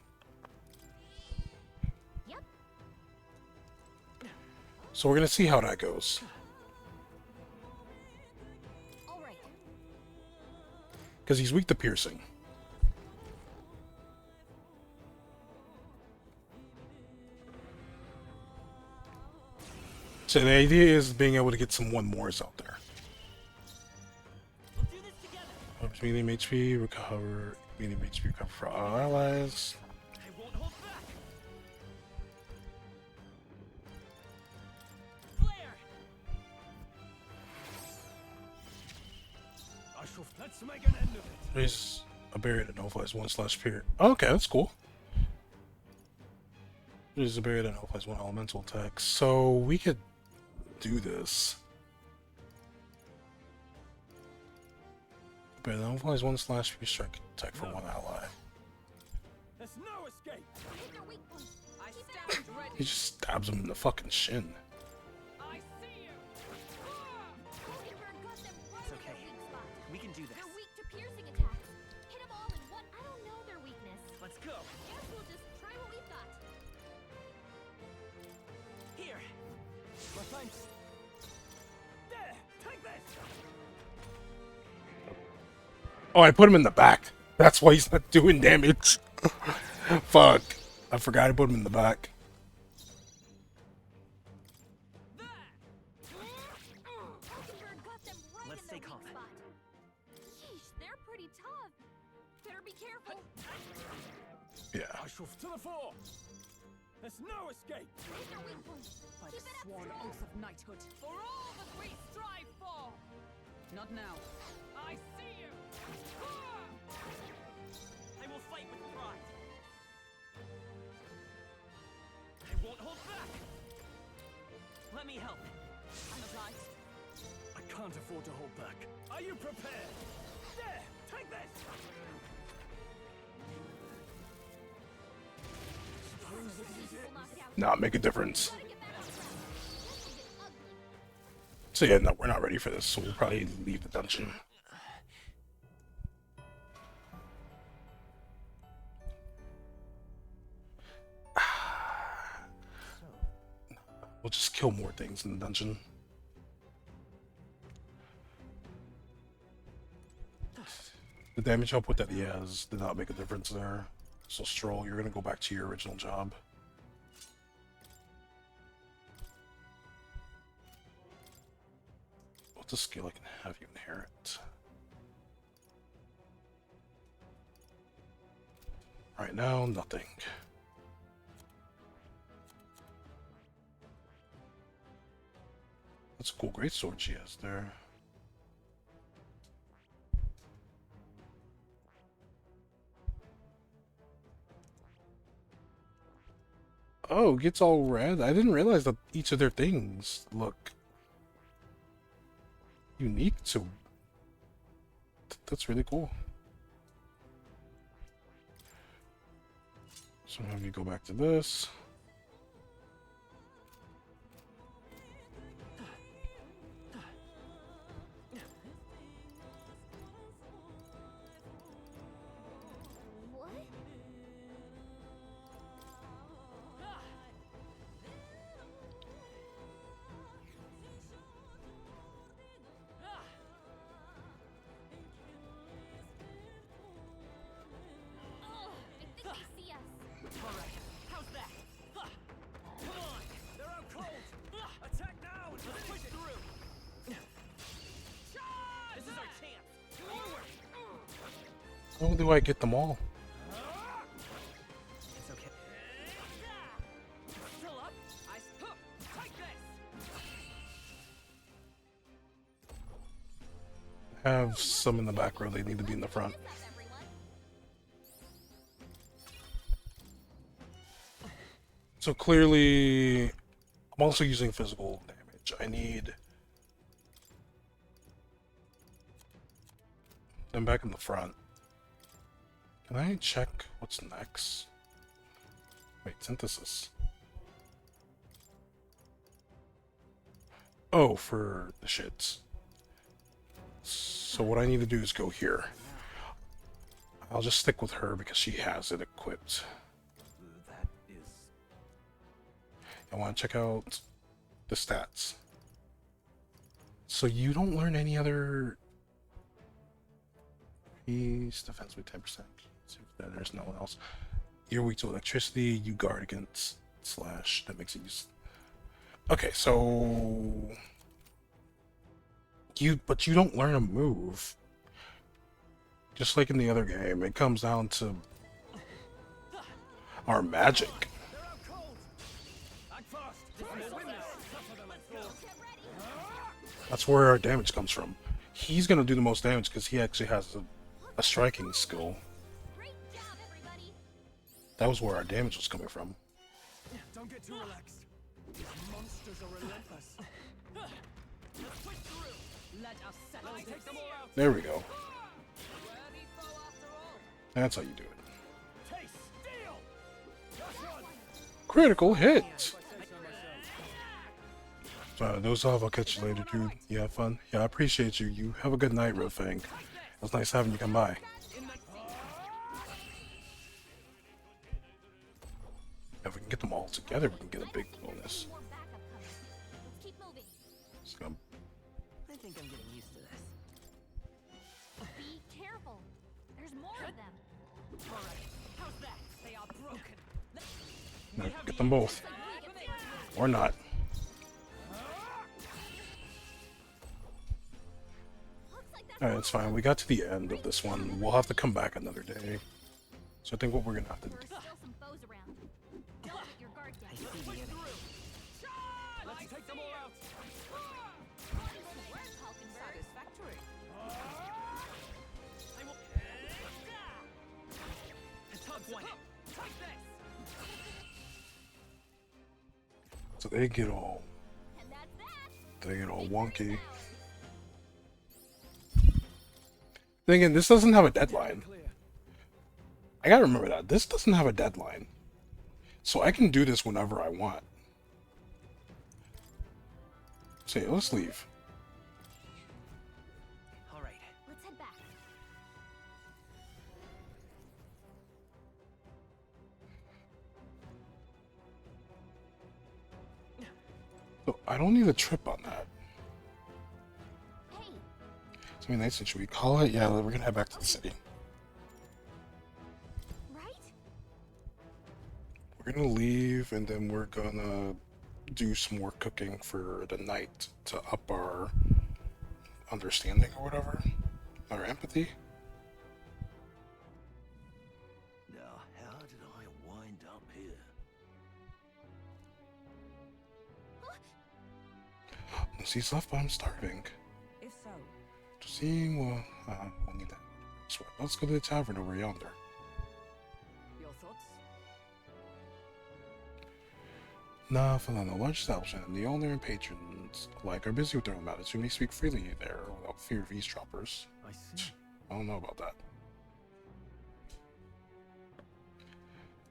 So we're going to see how that goes. Because he's weak to piercing. So the idea is being able to get some 1-mores out there. Medium HP, recover. Medium HP, recover for all allies. Let's make an end of it. Raise a barrier that nullifies 1/period. Oh, okay, that's cool. Raise a barrier that nullifies 1 elemental attack. So we could do this. Barrier that nullifies 1/period strike attack for 1 ally. There's no escape. He just stabs him in the fucking shin. It's okay. We can do this. They're weak to piercing attacks. Hit them all in one. I don't know their weakness. Let's go. Guess we'll just try what we thought. Here. My thanks. There. Take this. Oh, I put him in the back. That's why he's not doing damage. Fuck. I forgot I put him in the back. Let's stay calm. Yeesh, they're pretty tough. Better be careful. Yeah. To the fore! There's no escape! There's no weak point. By Keep the it up, sworn Sarah. oath of knighthood. For all that we strive for! Not now. I see you! I will fight with pride. I won't hold back. Let me help. I'm obliged. I can't afford to hold back. Are you prepared? There! Take this! Not make a difference. So yeah, no, we're not ready for this, so we'll probably leave the dungeon. We'll just kill more things in the dungeon. The damage output that he has did not make a difference there. So Stroll, you're gonna go back to your original job. What's a skill I can have you inherit? Right now, nothing. That's a cool greatsword she has there. Oh, it gets all red. I didn't realize that each of their things look unique to. That's really cool. So have you go back to this. What? Oh, I think they see us. Alright, how's that? Come on! They're out cold! Attack now and let's push through! This is our chance! Forward! How do I get them all? It's okay. Still up? Take this! Have some in the back row. They need to be in the front. So clearly, I'm also using physical damage. I need them back in the front. Can I check what's next? Wait, synthesis. Oh, for the shits. So what I need to do is go here. I'll just stick with her because she has it equipped. That is... I want to check out the stats. So you don't learn any other... Peace, defense with 10%. See if there's no one else. You're weak to electricity, you guard against slash. That makes it use... Okay, so... But you don't learn a move. Just like in the other game, it comes down to our magic. That's where our damage comes from. He's gonna do the most damage because he actually has a striking skill. That was where our damage was coming from. Don't get too relaxed. These monsters are relentless. Let's push through! Let us settle take them all out! There we go. That's how you do it. Taste steel! Just one! Critical hit! So those off, I'll catch you later, dude. You have fun? Yeah, I appreciate you. You have a good night, ReFang. It was nice having you come by. If we can get them all together, we can get a big bonus. I think I'm getting used to this. Be careful. more of them. Alright, how's that? They are broken. No, get them both. Or not. Alright, it's fine. We got to the end of this one. We'll have to come back another day. So I think what we're gonna have to do. There are still some foes around. Don't let your guard down. Let's take them all out. Satisfactory. I will. Tug one. Take this. So they get all wonky. Then again, this doesn't have a deadline. I gotta remember that. This doesn't have a deadline. So I can do this whenever I want. So yeah, let's leave. Alright. Let's head back. So I don't need a trip on that. Hey, So I mean, nice. Should we call it? Yeah, we're gonna head back to the city. right? We're gonna leave, and then we're gonna do some more cooking for the night to up our understanding or whatever, our empathy. Now, how did I wind up here? Lucy's left, but I'm starving. If so, Just seeing, we'll need that. So let's go to the tavern over yonder. your thoughts? Nah, Falana, a large establishment, and the owner and patrons alike are busy with their own matters. We may speak freely there without fear of eavesdroppers. I see. I don't know about that.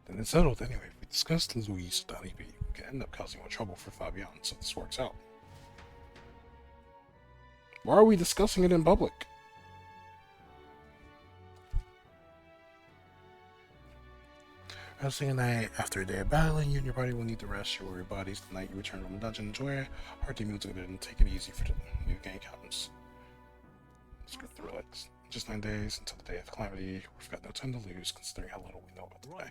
Then it's settled anyway. If we discuss Louise with Honeybee, we can end up causing more trouble for Fabian, so this works out. Why are we discussing it in public? Resting a night after a day of battling, you and your body will need to rest your weary bodies. The night you return from the dungeon, enjoy a hearty meal together and take it easy for the new game comes. Let's go through relax. Just 9 days until the day of calamity. We've got no time to lose, considering how little we know about the day.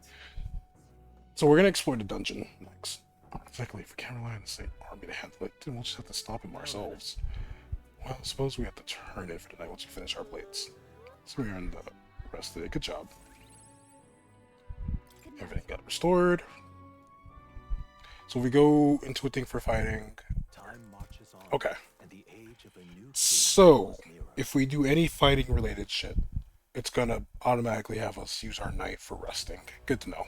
So we're gonna explore the dungeon next. Exactly, if we can't rely on the state army to handle it, then we'll just have to stop him ourselves. Well, I suppose we have to turn in for the night once we finish our plates. So we earned the rest of the day. Good job. Everything got restored. So we go into a thing for fighting. Okay. So, if we do any fighting related shit, it's gonna automatically have us use our night for resting. Good to know.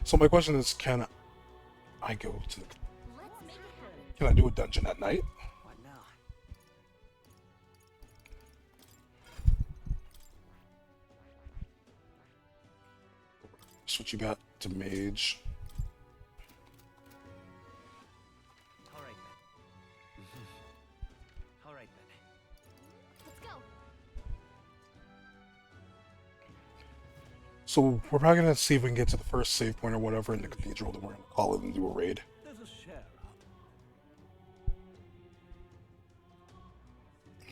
So my question is, can I go to the... Can I do a dungeon at night? What now? Switch you back to mage. Alright then. Alright then. Let's go. So we're probably gonna see if we can get to the first save point or whatever in the cathedral, then we're gonna call it and do a raid. There's a share up.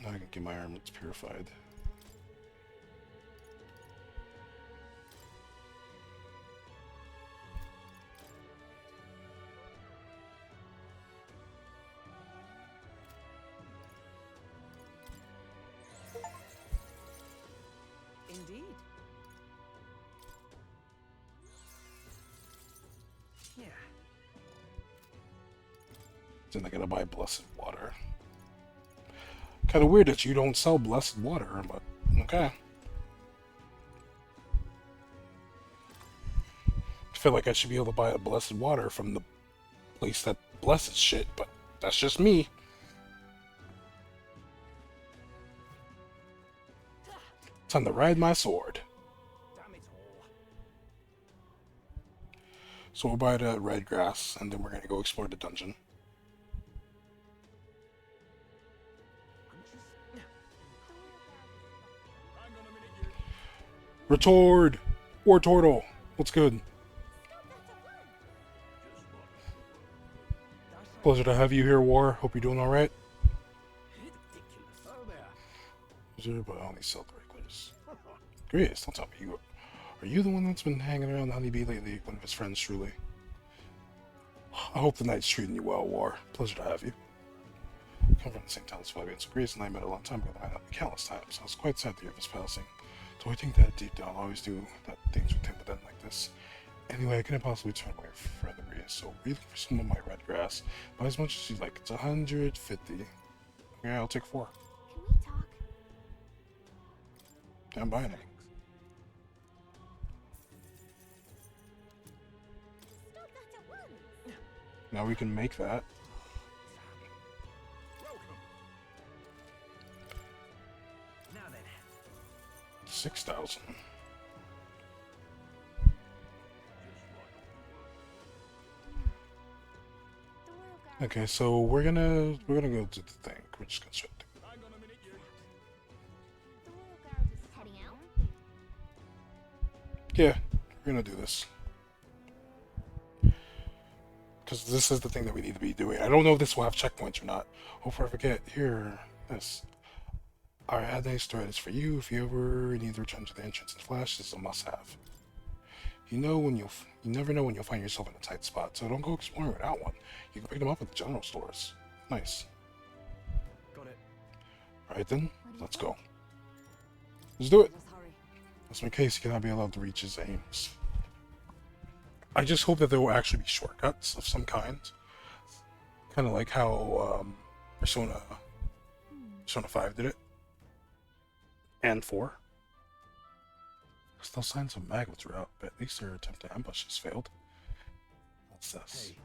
Now I can get my armaments purified. Indeed. Yeah. Then I gotta buy blessed water. Kind of weird that you don't sell blessed water, but okay. I feel like I should be able to buy a blessed water from the place that blesses shit, but that's just me. Time to ride my sword. Damn it all. So we'll buy the red grass, and then we're gonna go explore the dungeon. Retord! War Turtle! What's good? Pleasure to have you here, War. Hope you're doing alright. But I only sell the regulars. Grace, don't tell me you are you the one that's been hanging around Honeybee lately? One of his friends, truly. I hope the night's treating you well, War. Pleasure to have you. Come from the same town as Fabian, so Grace and I met a long time ago, countless times. I was quite sad to hear of his passing. So I think that deep down I always do that things would tend to end like this. Anyway, I couldn't possibly turn away from Grace, so we're looking for some of my red grass. Buy as much as you like. It's 150. Yeah, I'll take 4. Can we talk? I'm buying it. Stop that at once! Now we can make that. Now then. 6,000. Okay, so we're gonna go to the thing. We're just gonna shut the Heading out? Yeah, we're gonna do this. Because this is the thing that we need to be doing. I don't know if this will have checkpoints or not. Before I forget, here, this. Our Adnay's thread is for you. If you ever need to return to the entrance in Flash, this is a must-have. You never know when you'll find yourself in a tight spot, so don't go exploring without one. You can pick them up at the general stores. Nice. Got it. Alright then, let's go. Let's do it. Just in case he cannot be allowed to reach his aims. I just hope that there will actually be shortcuts of some kind. Kind of like how Persona 5 did it. And 4. Still signs of magma throughout, but at least their attempt to ambush has failed. What's this? Hey.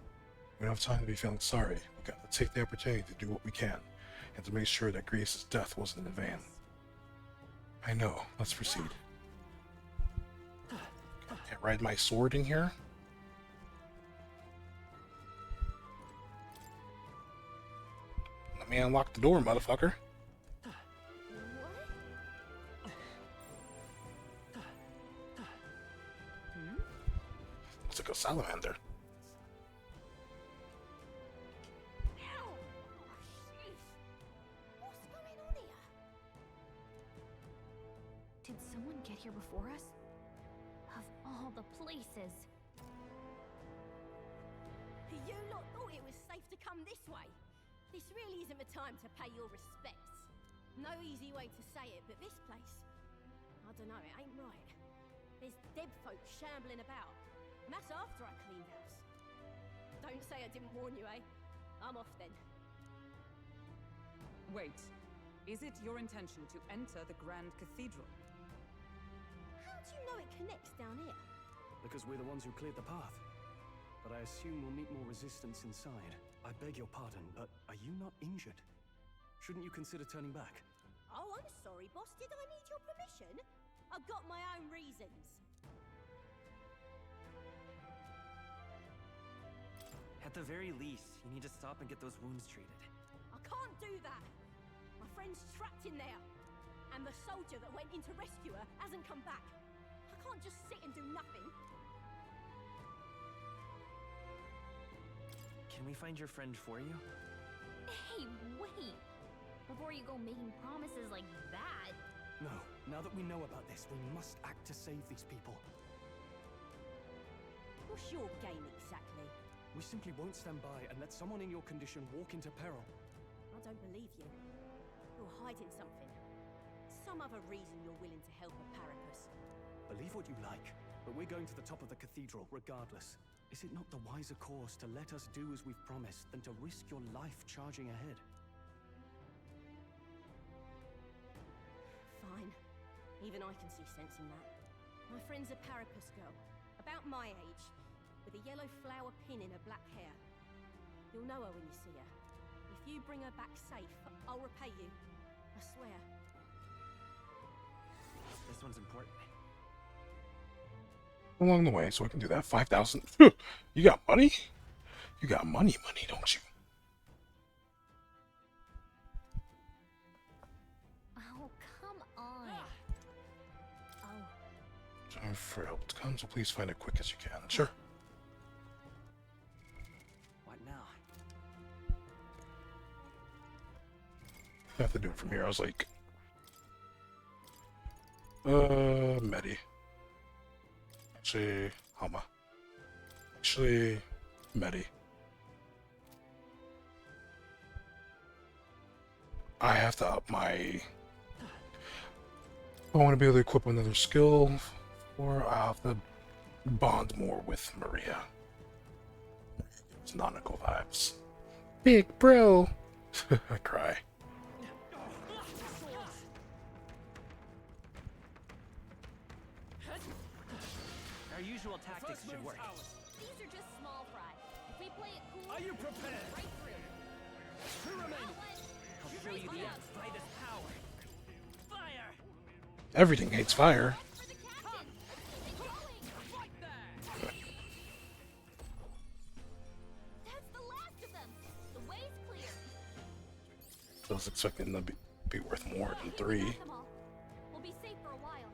We don't have time to be feeling sorry. We got to take the opportunity to do what we can, and to make sure that Grace's death wasn't in vain. I know. Let's proceed. Can't ride my sword in here? Let me unlock the door, motherfucker. Looks like a salamander. Did someone get here before us? Of all the places. You lot thought it was safe to come this way. This really isn't the time to pay your respects. No easy way to say it, but this place, I don't know, it ain't right. There's dead folk shambling about. And that's after I cleaned house. Don't say I didn't warn you, eh? I'm off then. Wait. Is it your intention to enter the Grand Cathedral? How do you know it connects down here? Because we're the ones who cleared the path. But I assume we'll meet more resistance inside. I beg your pardon, but are you not injured? Shouldn't you consider turning back? Oh, I'm sorry, boss. Did I need your permission? I've got my own reasons. At the very least, you need to stop and get those wounds treated. I can't do that. My friend's trapped in there. And the soldier that went in to rescue her hasn't come back. I can't just sit and do nothing. Can we find your friend for you? Hey, wait! Before you go making promises like that... No, now that we know about this, we must act to save these people. What's your game exactly? We simply won't stand by and let someone in your condition walk into peril. I don't believe you. You're hiding something. Some other reason you're willing to help a Parapus. Believe what you like, but we're going to the top of the cathedral regardless. Is it not the wiser course to let us do as we've promised than to risk your life charging ahead? Fine. Even I can see sense in that. My friend's a Parapus girl, about my age, with a yellow flower pin in her black hair. You'll know her when you see her. If you bring her back safe, I'll repay you. I swear. This one's important. Along the way, so I can do that. 5,000. You got money? You got money, don't you? Oh, come on. Oh. Time for help to come, so please find it quick as you can. Sure. What now? I have to do it from here. I was like, Medi. Actually, Hama. Actually, Medi. I have to up my... I want to be able to equip another skill, or I have to bond more with Maria. It's nautical vibes. Big bro! I cry. Our usual tactics should work. These are just small fry. If we play it cool, Are you prepared? right through. Who remains? I'll show you the Earth's brightest power. Fire! Everything hates fire. That's the last of them. The way's clear. I was expecting them to be worth more than 3. We'll be safe for a while.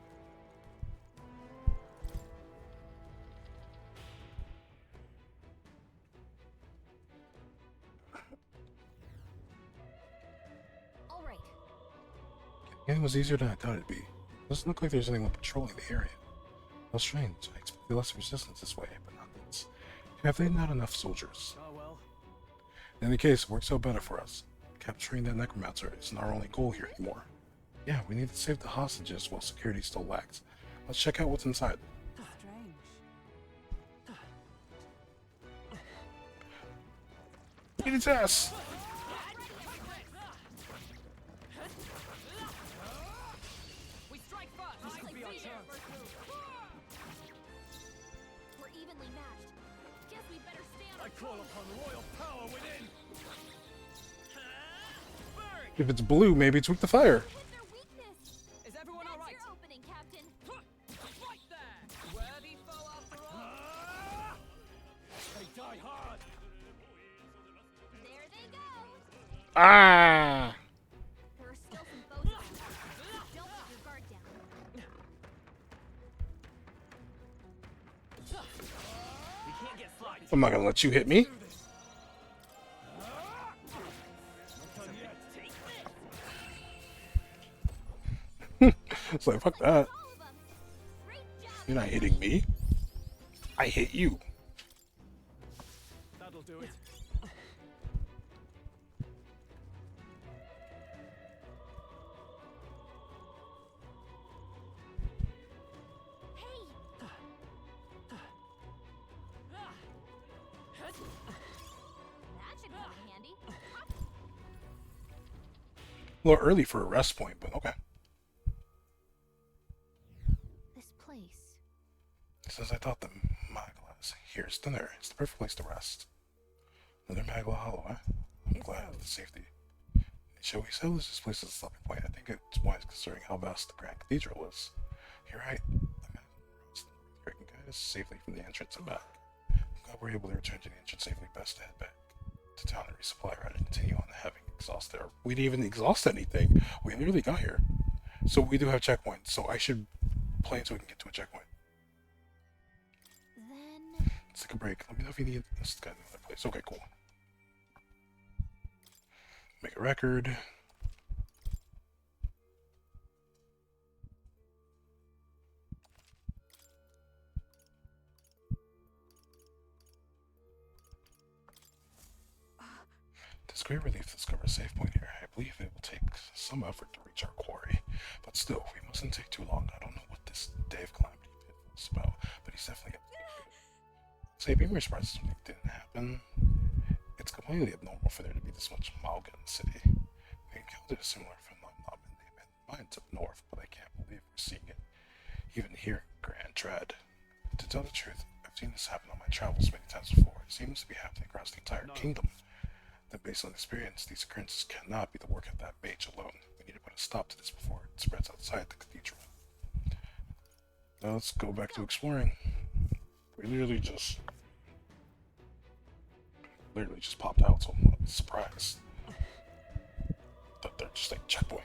All right. It was easier than I thought it'd be. Doesn't look like there's anyone patrolling the area. How strange. I expected less resistance this way, but not this. Have they not enough soldiers? Oh well. In any case, it works out better for us. Capturing that necromancer isn't our only goal here anymore. Yeah, we need to save the hostages while security still lacks. Let's check out what's inside. Strange. Beat its ass! We strike first. This could be our chance. We're evenly matched. Guess we better stand. I call upon royal power within. If it's blue, maybe it's weak to fire. Is everyone all right? Your opening, Captain. Right there! Worthy foe after all. They die hard. There they go. Ah! There are still some foes around. Don't let your guard down. We can't get slide. I'm not gonna let you hit me. It's like, fuck that. You're not hitting me. I hit you. That'll do it. That should come in handy. A little early for a rest point, but okay. This place. Just as I thought, the Magla is here. It's dinner. It's the perfect place to rest. Another Magla Hollow, eh? I'm glad of the safety. Shall we establish this place as a stopping point? I think it's wise considering how vast the Grand Cathedral is. You're right. I can guide us safely from the entrance and back. I'm glad we're able to return to the entrance safely. Best to head back to town and resupply rather than continue on having exhausted. We didn't even exhaust anything. We literally got here. So we do have checkpoints. So I should play until we can get to a checkpoint. Then Let's take a break. Let me know if you need this guy in another place. Okay, cool. Make a record. It's a great relief to discover a safe point here. I believe it will take some effort to reach our quarry, but still, we mustn't take too long. I don't know what this Dave Calamity is about, but he's definitely up to good. Say, being surprised something didn't happen. It's completely abnormal for there to be this much Malga in the city. We encountered a similar phenomenon in the mines up north, but I can't believe we're seeing it even here in Grand Dread. To tell the truth, I've seen this happen on my travels many times before. It seems to be happening across the entire kingdom. Then based on experience, these occurrences cannot be the work of that mage alone. We need to put a stop to this before it spreads outside the cathedral. Now let's go back to exploring. We literally just popped out, so I'm surprised that they're just like checkpoint.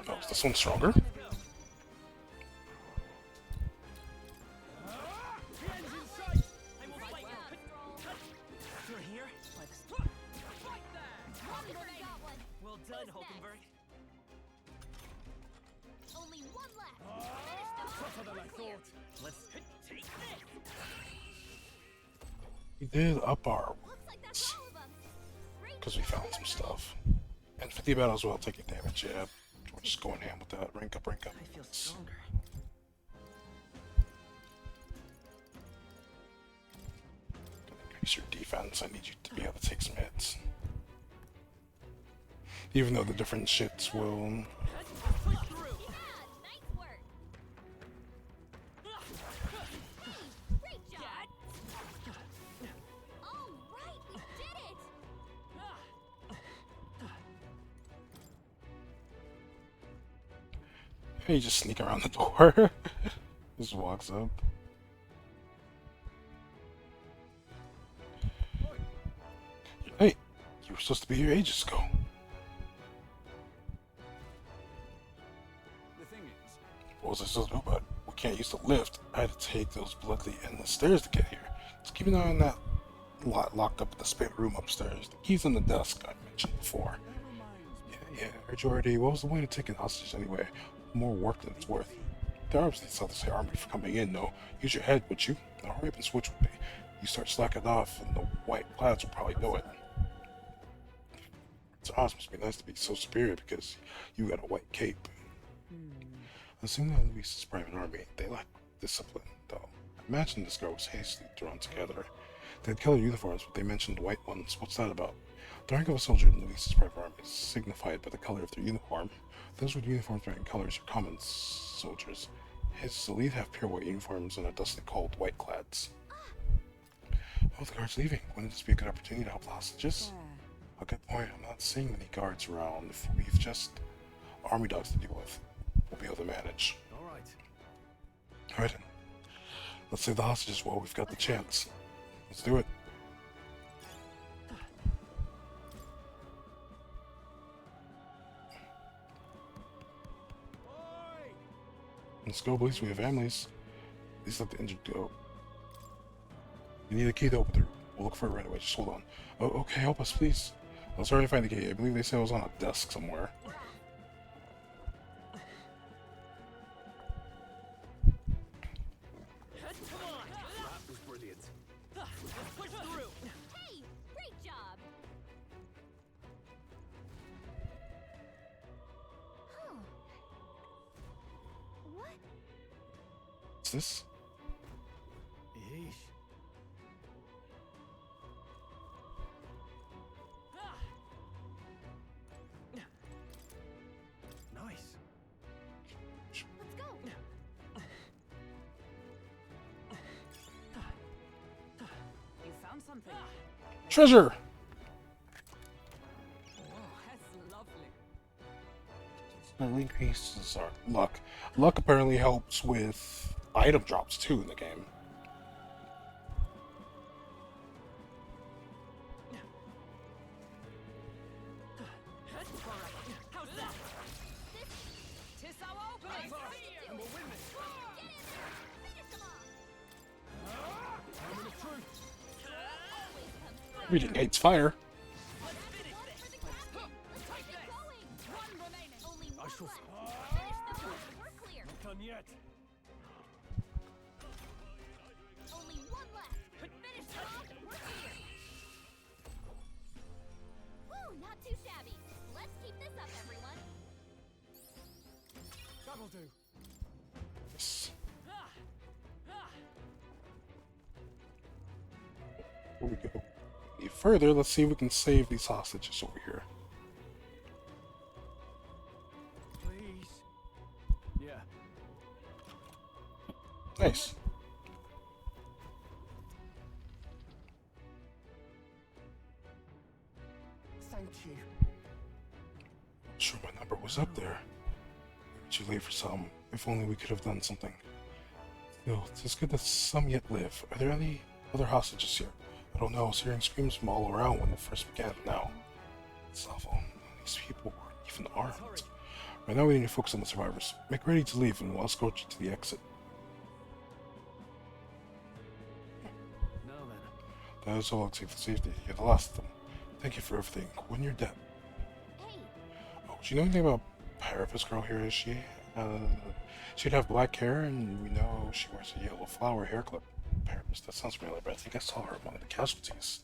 Oh, is this one stronger? got one. Well done, Who's Hulkenberg. next? Only one left. Finish them off. Tougher than I We're clear. Let's take this. We did up our Looks like that's all of them. Great because we found some stuff. And 50 battles while taking damage. Yeah, we're just going ham with that. Rank up, rank up. I feel stronger. Increase your defense. I need you to be able to take some hits. Even though the different shits will. push through. Yeah, nice work. Hey, great job. All right, we did it. Hey, you just sneak around the door. Just walks up. Hey, you were supposed to be here ages ago. The thing is, What was I supposed to do about it? We can't use the lift. I had to take those bloody endless stairs to get here. Just keep an eye on that lot locked up in the spare room upstairs. The key's on the desk I mentioned before. Yeah, heard you already. What was the way to take an hostage anyway? More work than it's worth. The Arabs need South Sea Army for coming in, though. Use your head, would you? Now hurry up and switch with me. You start slacking off, and the white clouds will probably know it. It's honest, must be nice to be so superior because you got a white cape. Assuming that Luis's private army, they lack discipline, though. Imagine this girl was hastily thrown together. They had color uniforms, but they mentioned white ones. What's that about? The rank of a soldier in Luis's private army is signified by the color of their uniform. Those with uniforms bearing colors are common soldiers. His elite have pure white uniforms and are thusly called white clads. Oh, the guard's leaving. Wouldn't this be a good opportunity to help the hostages? A good point. I'm not seeing many guards around. If we've just army dogs to deal with, we'll be able to manage. Alright. Alright then. Let's save the hostages while we've got the chance. Let's do it. Let's go, boys. We have families. At least let the injured go. You need a key to open through. We'll look for it right away. Just hold on. Oh, okay. Help us, please. I'll try to find the key. I believe they said it was on a desk somewhere. That was brilliant. Push through. Hey, great job. Huh. What? What's this? Yeesh. Nice. Let's go. You found something. Treasure! Oh, that's lovely. Slightly increases our luck. Luck apparently helps with item drops too in the game. How's that? Tis our opening. And we'll win this. Get in there. Finish them off. Moment of truth. Always comes through. Reading hates fire. One for the captain. Let's keep it going. One remaining. Only I one shall. left. Finish them off. We're clear. Not done yet. Only one left. Finish them off. We're clear. Woo, not too shabby. Let's keep this up, everyone. That'll do. Yes. Here we go. Any further, let's see if we can save these hostages over here. Please. Yeah. Nice. Thank you. I'm sure my number was up there. Maybe too late for some. If only we could have done something. Still, it's good that some yet live. Are there any other hostages here? I don't know. I was hearing screams from all around when it first began. Now, it's awful. These people weren't even armed. Right now we need to focus on the survivors. Make ready to leave and we'll escort you to the exit. Now then. That is all I'll take for safety. You're the last of them. Thank you for everything. When you're dead, Do you know anything about Parapet's girl here, is she? She'd have black hair, and we know she wears a yellow flower hair clip. Parapet, that sounds familiar, but I think I saw her among the casualties.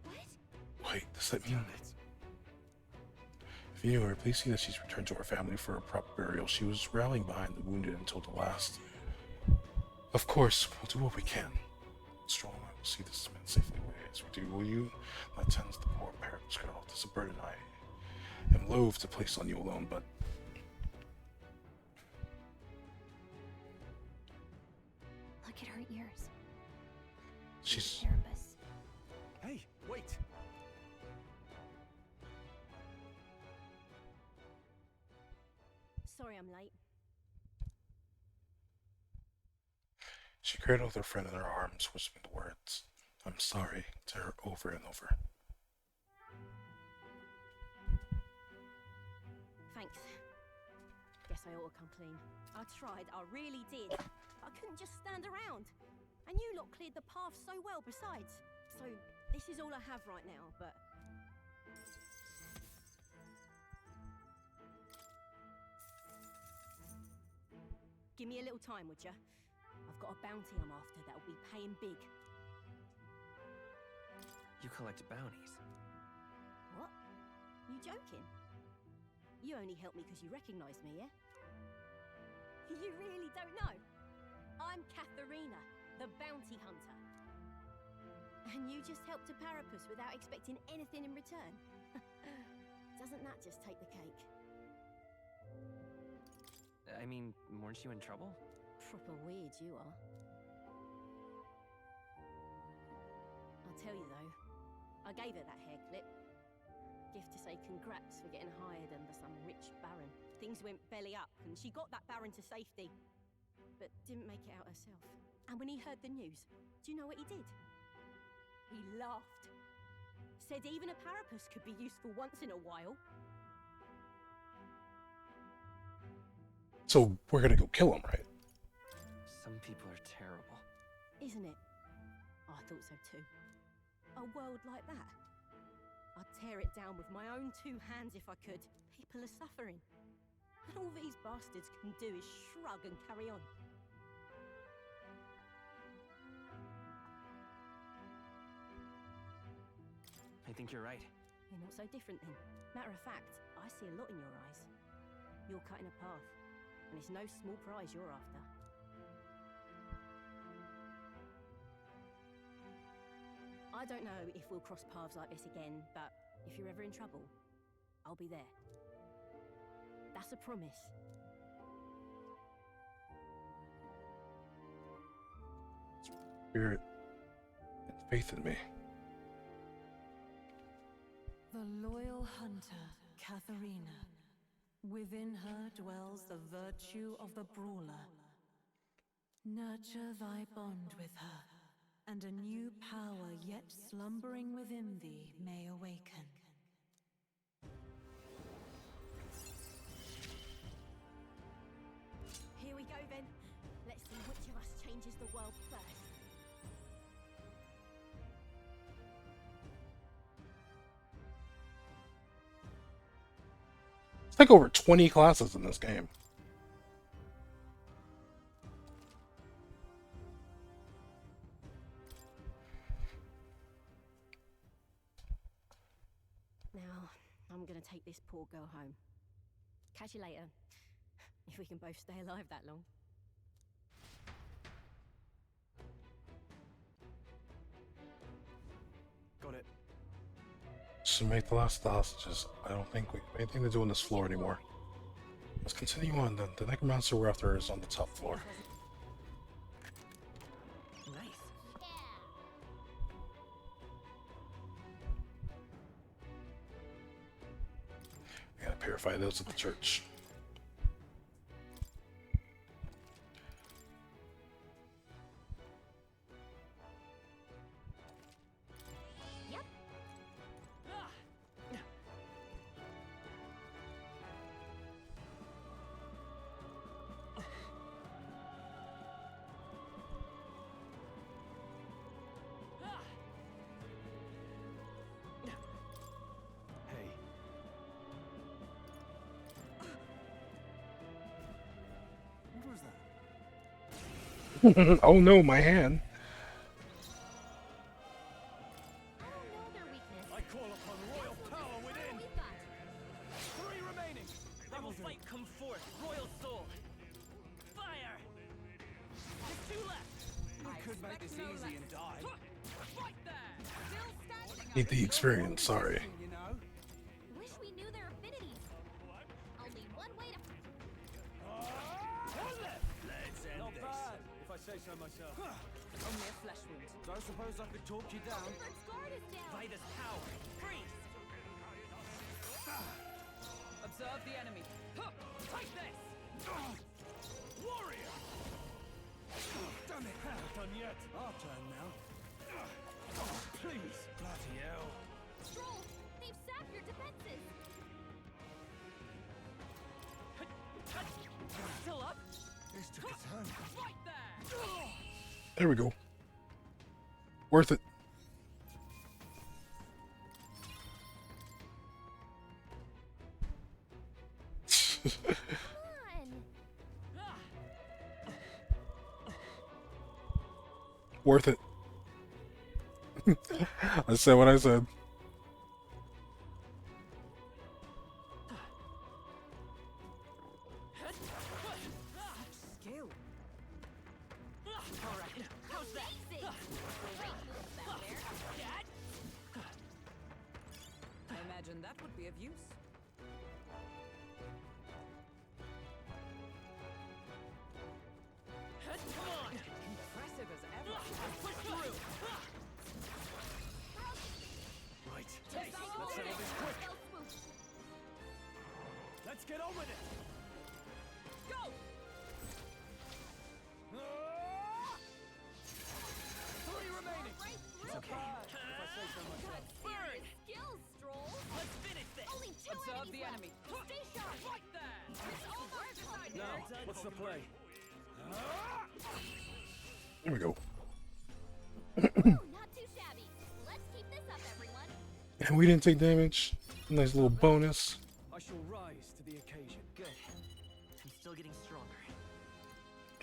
What? Wait, does that mean... If you knew her, please see that she's returned to her family for a proper burial. She was rallying behind the wounded until the last. Of course, we'll do what we can. Strong, I will see this man safely away. As we do, will you not tend the poor Parapet's girl? This is a burden I am loath to place on you alone, but... Look at her ears. She's... Hey, wait! Sorry I'm late. She cradled her friend in her arms, whispering the words, "I'm sorry," to her over and over. Thanks. Guess I ought to come clean. I tried, I really did. I couldn't just stand around. And you lot cleared the path so well besides. So, this is all I have right now, but... Give me a little time, would ya? I've got a bounty I'm after that'll be paying big. You collect bounties. What? You joking? You only helped me because you recognized me, yeah? You really don't know? I'm Katharina, the bounty hunter. And you just helped a Parapus without expecting anything in return? Doesn't that just take the cake? I mean, weren't you in trouble? Proper weird you are. I'll tell you though, I gave her that hair clip. Gift to say congrats for getting hired under some rich baron. Things went belly up and she got that baron to safety, but didn't make it out herself. And when he heard the news, do you know what he did? He laughed. Said even a Parapus could be useful once in a while. So we're gonna go kill him, right? Some people are terrible. Isn't it? I thought so too. A world like that. I'd tear it down with my own two hands if I could. People are suffering. And all these bastards can do is shrug and carry on. I think you're right. You're not so different then. Matter of fact, I see a lot in your eyes. You're cutting a path, and it's no small prize you're after. I don't know if we'll cross paths like this again, but if you're ever in trouble, I'll be there. That's a promise. Spirit and faith in me. The loyal hunter, Katharina. Within her dwells the virtue of the brawler. Nurture thy bond with her, and a new power yet slumbering within thee may awaken. Here we go then. Let's see which of us changes the world first. It's like over 20 classes in this game. Now, I'm gonna take this poor girl home. Catch you later. If we can both stay alive that long. Got it. To make the last of the hostages. I don't think we have anything to do on this floor anymore. Let's continue on then. The necromancer we're after is on the top floor. Nice. I gotta purify those at the church. Oh no, my hand. I call upon royal power within. 3 remaining. They will fight come forth, royal soul. Fire! There's 2 left. We could make this easy and die. Fight there! Still standing. Need the experience, sorry. You know? Wish we knew their affinities. Only one way to. Let's end Not this. bad, if I say so myself. Only a flesh wound. Don't suppose I could talk you down. Bert's guard is down. Vida's power. Priest! Observe the enemy. Take this! Warrior! Damn it! Not done yet. Our turn now. Oh, please. Bloody hell. Stroll, they've sapped your defenses. Still up? This took a turn. Right there! There we go. Worth it. Worth it. I said what I said. Skill. Alright, how's that? I imagine that would be of use. Come on! Impressive as ever. Push through! Right. Let's settle this quick. Let's get on with it. Go! 3 remaining. It's okay. If I say so myself. Burn! Skills, Stroll. Let's finish this! Only 2 Observe enemies the left. enemy. Stay sharp. Right there! It's almost time. Now, what's the play? There we go. Not too shabby. Let's keep this up, everyone. And we didn't take damage. Nice little bonus. I shall rise to the occasion. Good. I'm still getting stronger.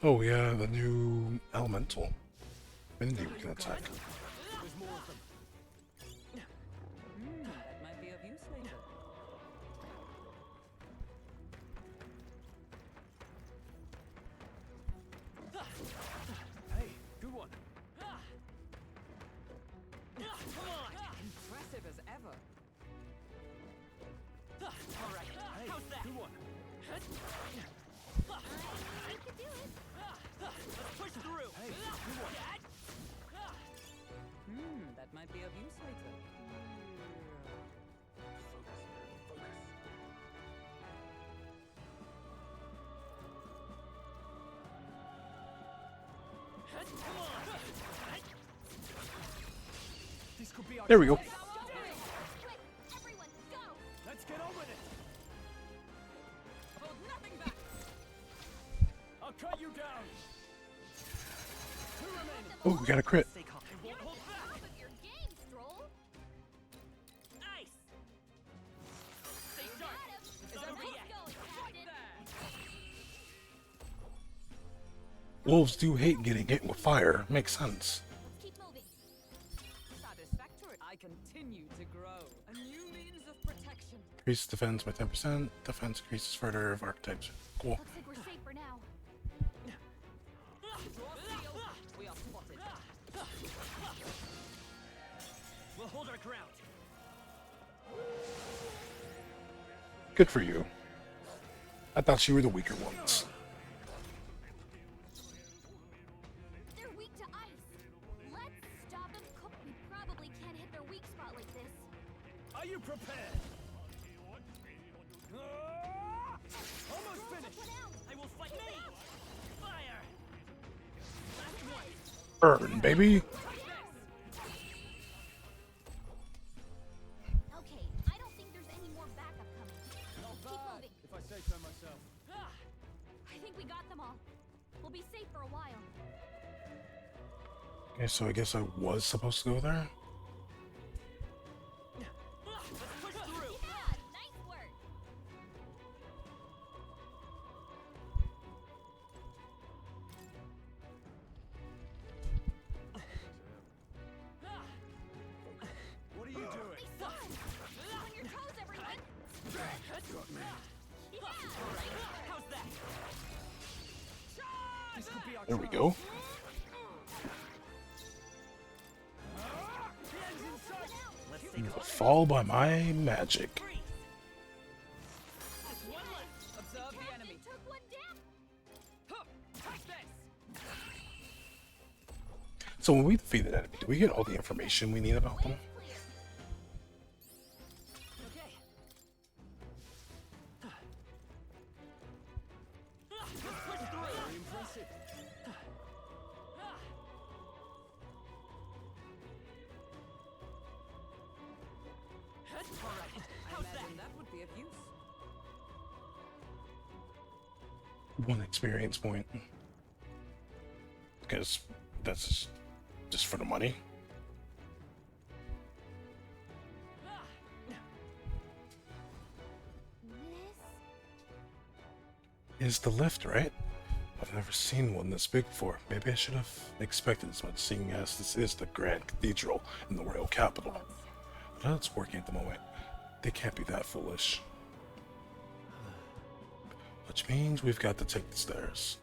Oh yeah, the new elemental. Indeed, we can attack. There's more of them. That might be of use later. Hey, good one. Come on! Impressive as ever. Alright, Hey, how's that? good one. I can do it. Let's push through! Hey, good one. That might be of use later. Come on! This could be our There we go. Quick, everyone, go. Let's get on with it. Hold nothing back. I'll cut you down. 2 remaining. Oh, we got a crit. Stay calm. You're on top of your game, Stroll. Nice! Stay sharp! It's not over Nice yet! going, Right Captain. there! Wolves do hate getting hit with fire. Makes sense. Keep moving. Satisfactory. I continue to grow. A new means of protection. Increases defense by 10%. Defense increases further of archetypes. Cool. Looks like we're safe for now. Draw seal. We are spotted. We'll hold our ground. Good for you. I thought you were the weaker ones. They're weak to ice. Let's stop them. We probably can't hit their weak spot like this. Are you prepared? Almost Roll finished. one out. I will fight me! Fire! Last one! Burn, baby. Okay, I don't think there's any more backup coming. Keep moving. If I say so myself. I think we got them all. We'll be safe for a while. Okay, so I guess I was supposed to go there. Let's push through! Yeah, nice work. There we go. Fall by my magic. So when we defeat an enemy, do we get all the information we need about them? One experience point. Because that's just for the money. Is the lift, right? I've never seen one this big before. Maybe I should have expected as much, seeing as this is the Grand Cathedral in the royal capital. But it's working at the moment. They can't be that foolish. Which means we've got to take the stairs.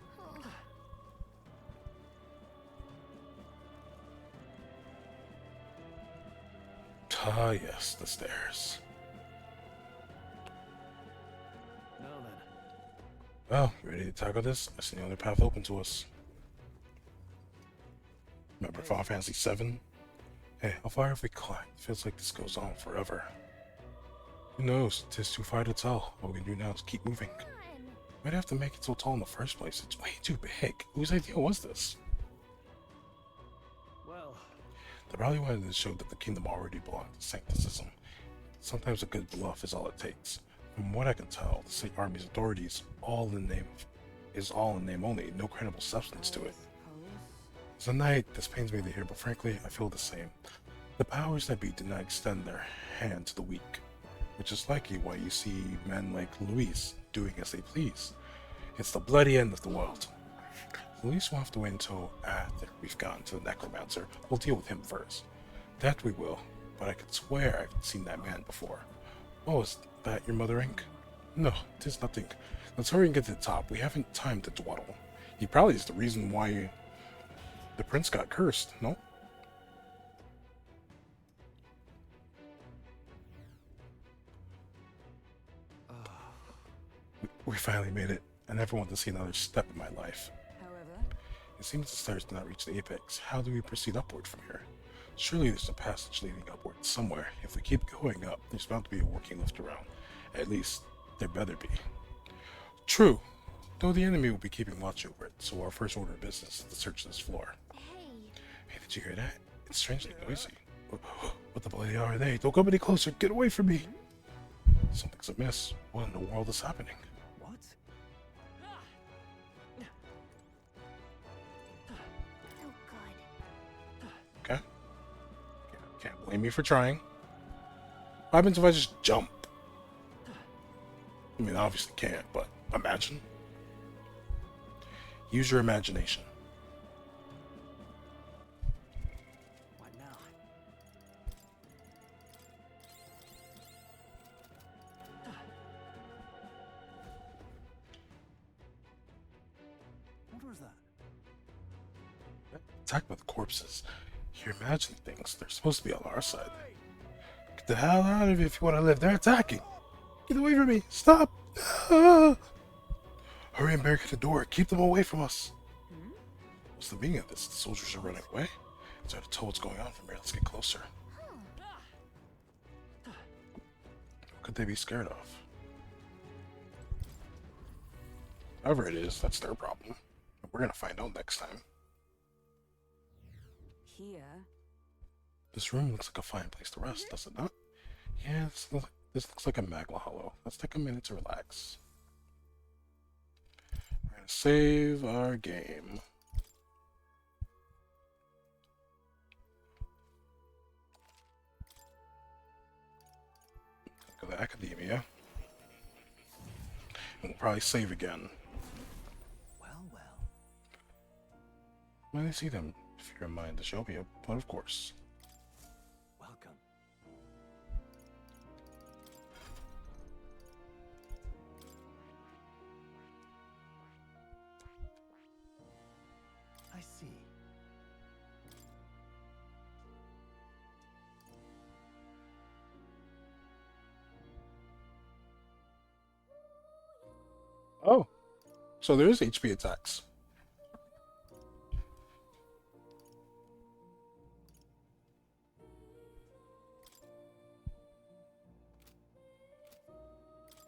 Ah, yes, the stairs. Now then. Well, you ready to tackle this? That's the only path open to us. Remember Final Fantasy VII? Hey, how far have we climbed? Feels like this goes on forever. Who knows? 'Tis too far to tell. All we can do now is keep moving. Why'd I have to make it so tall in the first place? It's way too big. Whose idea was this? Well, They probably wanted to show that the kingdom already belonged to Sancticism. Sometimes a good bluff is all it takes. From what I can tell, the Saint Army's authorities all in name only, no credible substance to it. As a knight, this pains me to hear, but frankly, I feel the same. The powers that be do not extend their hand to the weak, which is likely why you see men like Luis doing as they please. It's the bloody end of the world. Luis will have to wait until after we've gotten to the Necromancer. We'll deal with him first. That we will, but I could swear I've seen that man before. Oh, is that your mother ink? No, 'tis nothing. Let's hurry and get to the top. We haven't time to dawdle. He probably is the reason why the prince got cursed, no? We finally made it. I never want to see another step in my life. However, it seems the stairs do not reach the apex. How do we proceed upward from here? Surely there's a passage leading upward somewhere. If we keep going up, there's bound to be a working lift around. At least, there better be. True, though the enemy will be keeping watch over it, so our first order of business is to search this floor. Hey, did you hear that? It's strangely noisy. What the bloody hell are they? Don't come any closer. Get away from me. Something's amiss. What in the world is happening? what? Okay. Can't blame me for trying. What happens if I just jump? I mean, obviously can't, but imagine. Use your imagination. What now? What was that? Attacked by the corpses. You're imagining things. They're supposed to be on our side. Get the hell out of here if you want to live. They're attacking. Get away from me. Stop. Ah. Hurry and barricade the door. Keep them away from us. What's the meaning of this? The soldiers are running away? It's hard to tell what's going on from here. Let's get closer. What could they be scared of? Whoever it is, that's their problem. We're gonna find out next time. here. This room looks like a fine place to rest, does it not? Yeah, this looks like a Magma Hollow. Let's take a minute to relax. We're gonna save our game. Go to Academia. And we'll probably save again. Well. When I see them, if you're in mind to show me, but of course. Welcome. Oh, so there is HP attacks.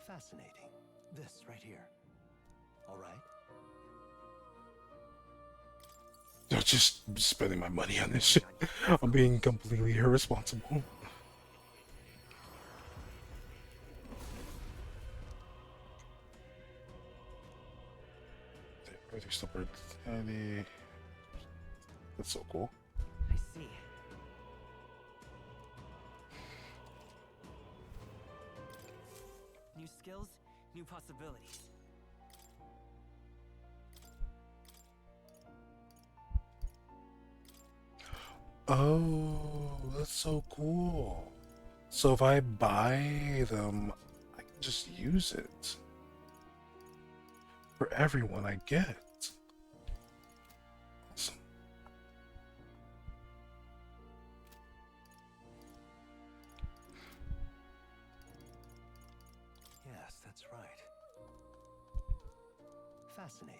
Fascinating. This right here. All right? I'm just spending my money on this shit. I'm being completely irresponsible. That's so cool. I see. New skills, new possibilities. Oh, that's so cool. So if I buy them, I can just use it for everyone I get. Awesome. Yes, that's right. Fascinating.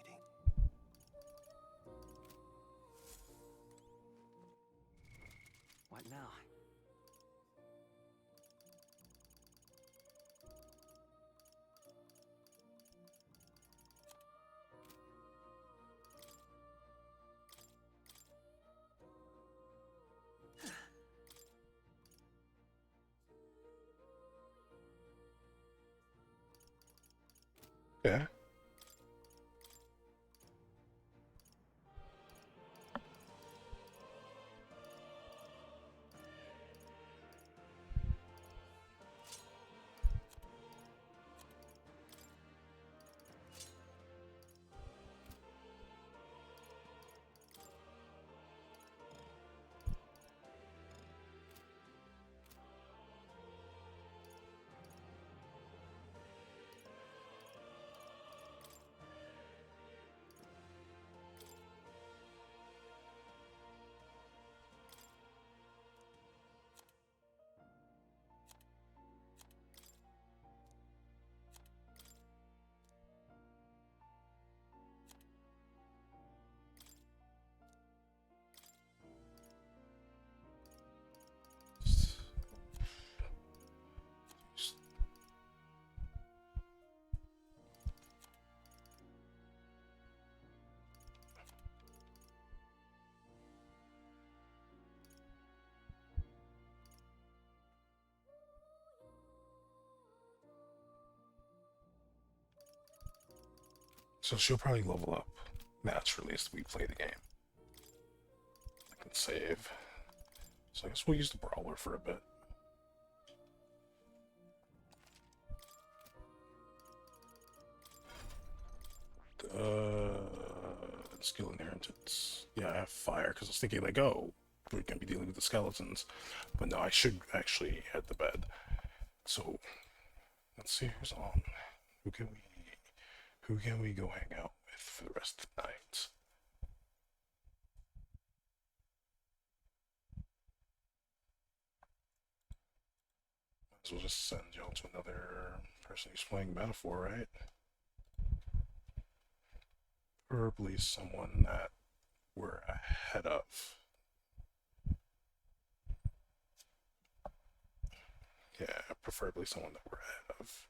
What now? Yeah. So she'll probably level up naturally as we play the game. I can save. So I guess we'll use the brawler for a bit. Skill inheritance. Yeah, I have fire because I was thinking like, oh, we're gonna be dealing with the skeletons, but no, I should actually head to bed. So let's see who's on. Who can we go hang out with for the rest of the night? Might as well just send y'all to another person who's playing Metaphor, right? Preferably someone that we're ahead of. Yeah, preferably someone that we're ahead of.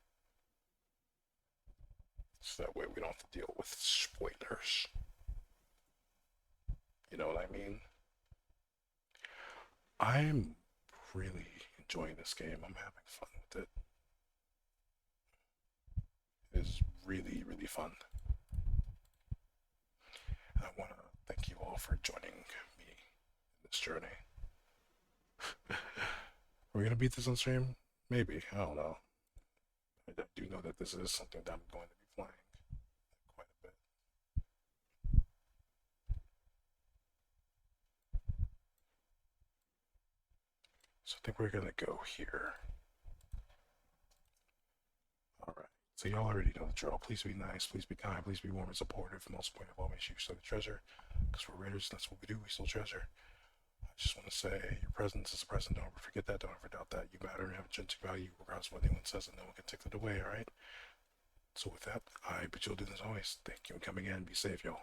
So that way we don't have to deal with spoilers. You know what I mean? I'm really enjoying this game. I'm having fun with it. It is really, really fun. I want to thank you all for joining me in this journey. Are we going to beat this on stream? Maybe. I don't know. I do know that this is something that I'm going to be playing quite a bit. So I think we're going to go here. Alright. So y'all already know the drill. Please be nice, please be kind, please be warm and supportive. Most point of all, make sure you steal the treasure. Because we're raiders, that's what we do, we steal treasure. I just want to say, your presence is a present. Don't ever forget that. Don't ever doubt that. You matter and have intrinsic value, regardless of what anyone says, and no one can take it away, alright? So So with that, I bid you as always. Thank you for coming in. Be safe, y'all.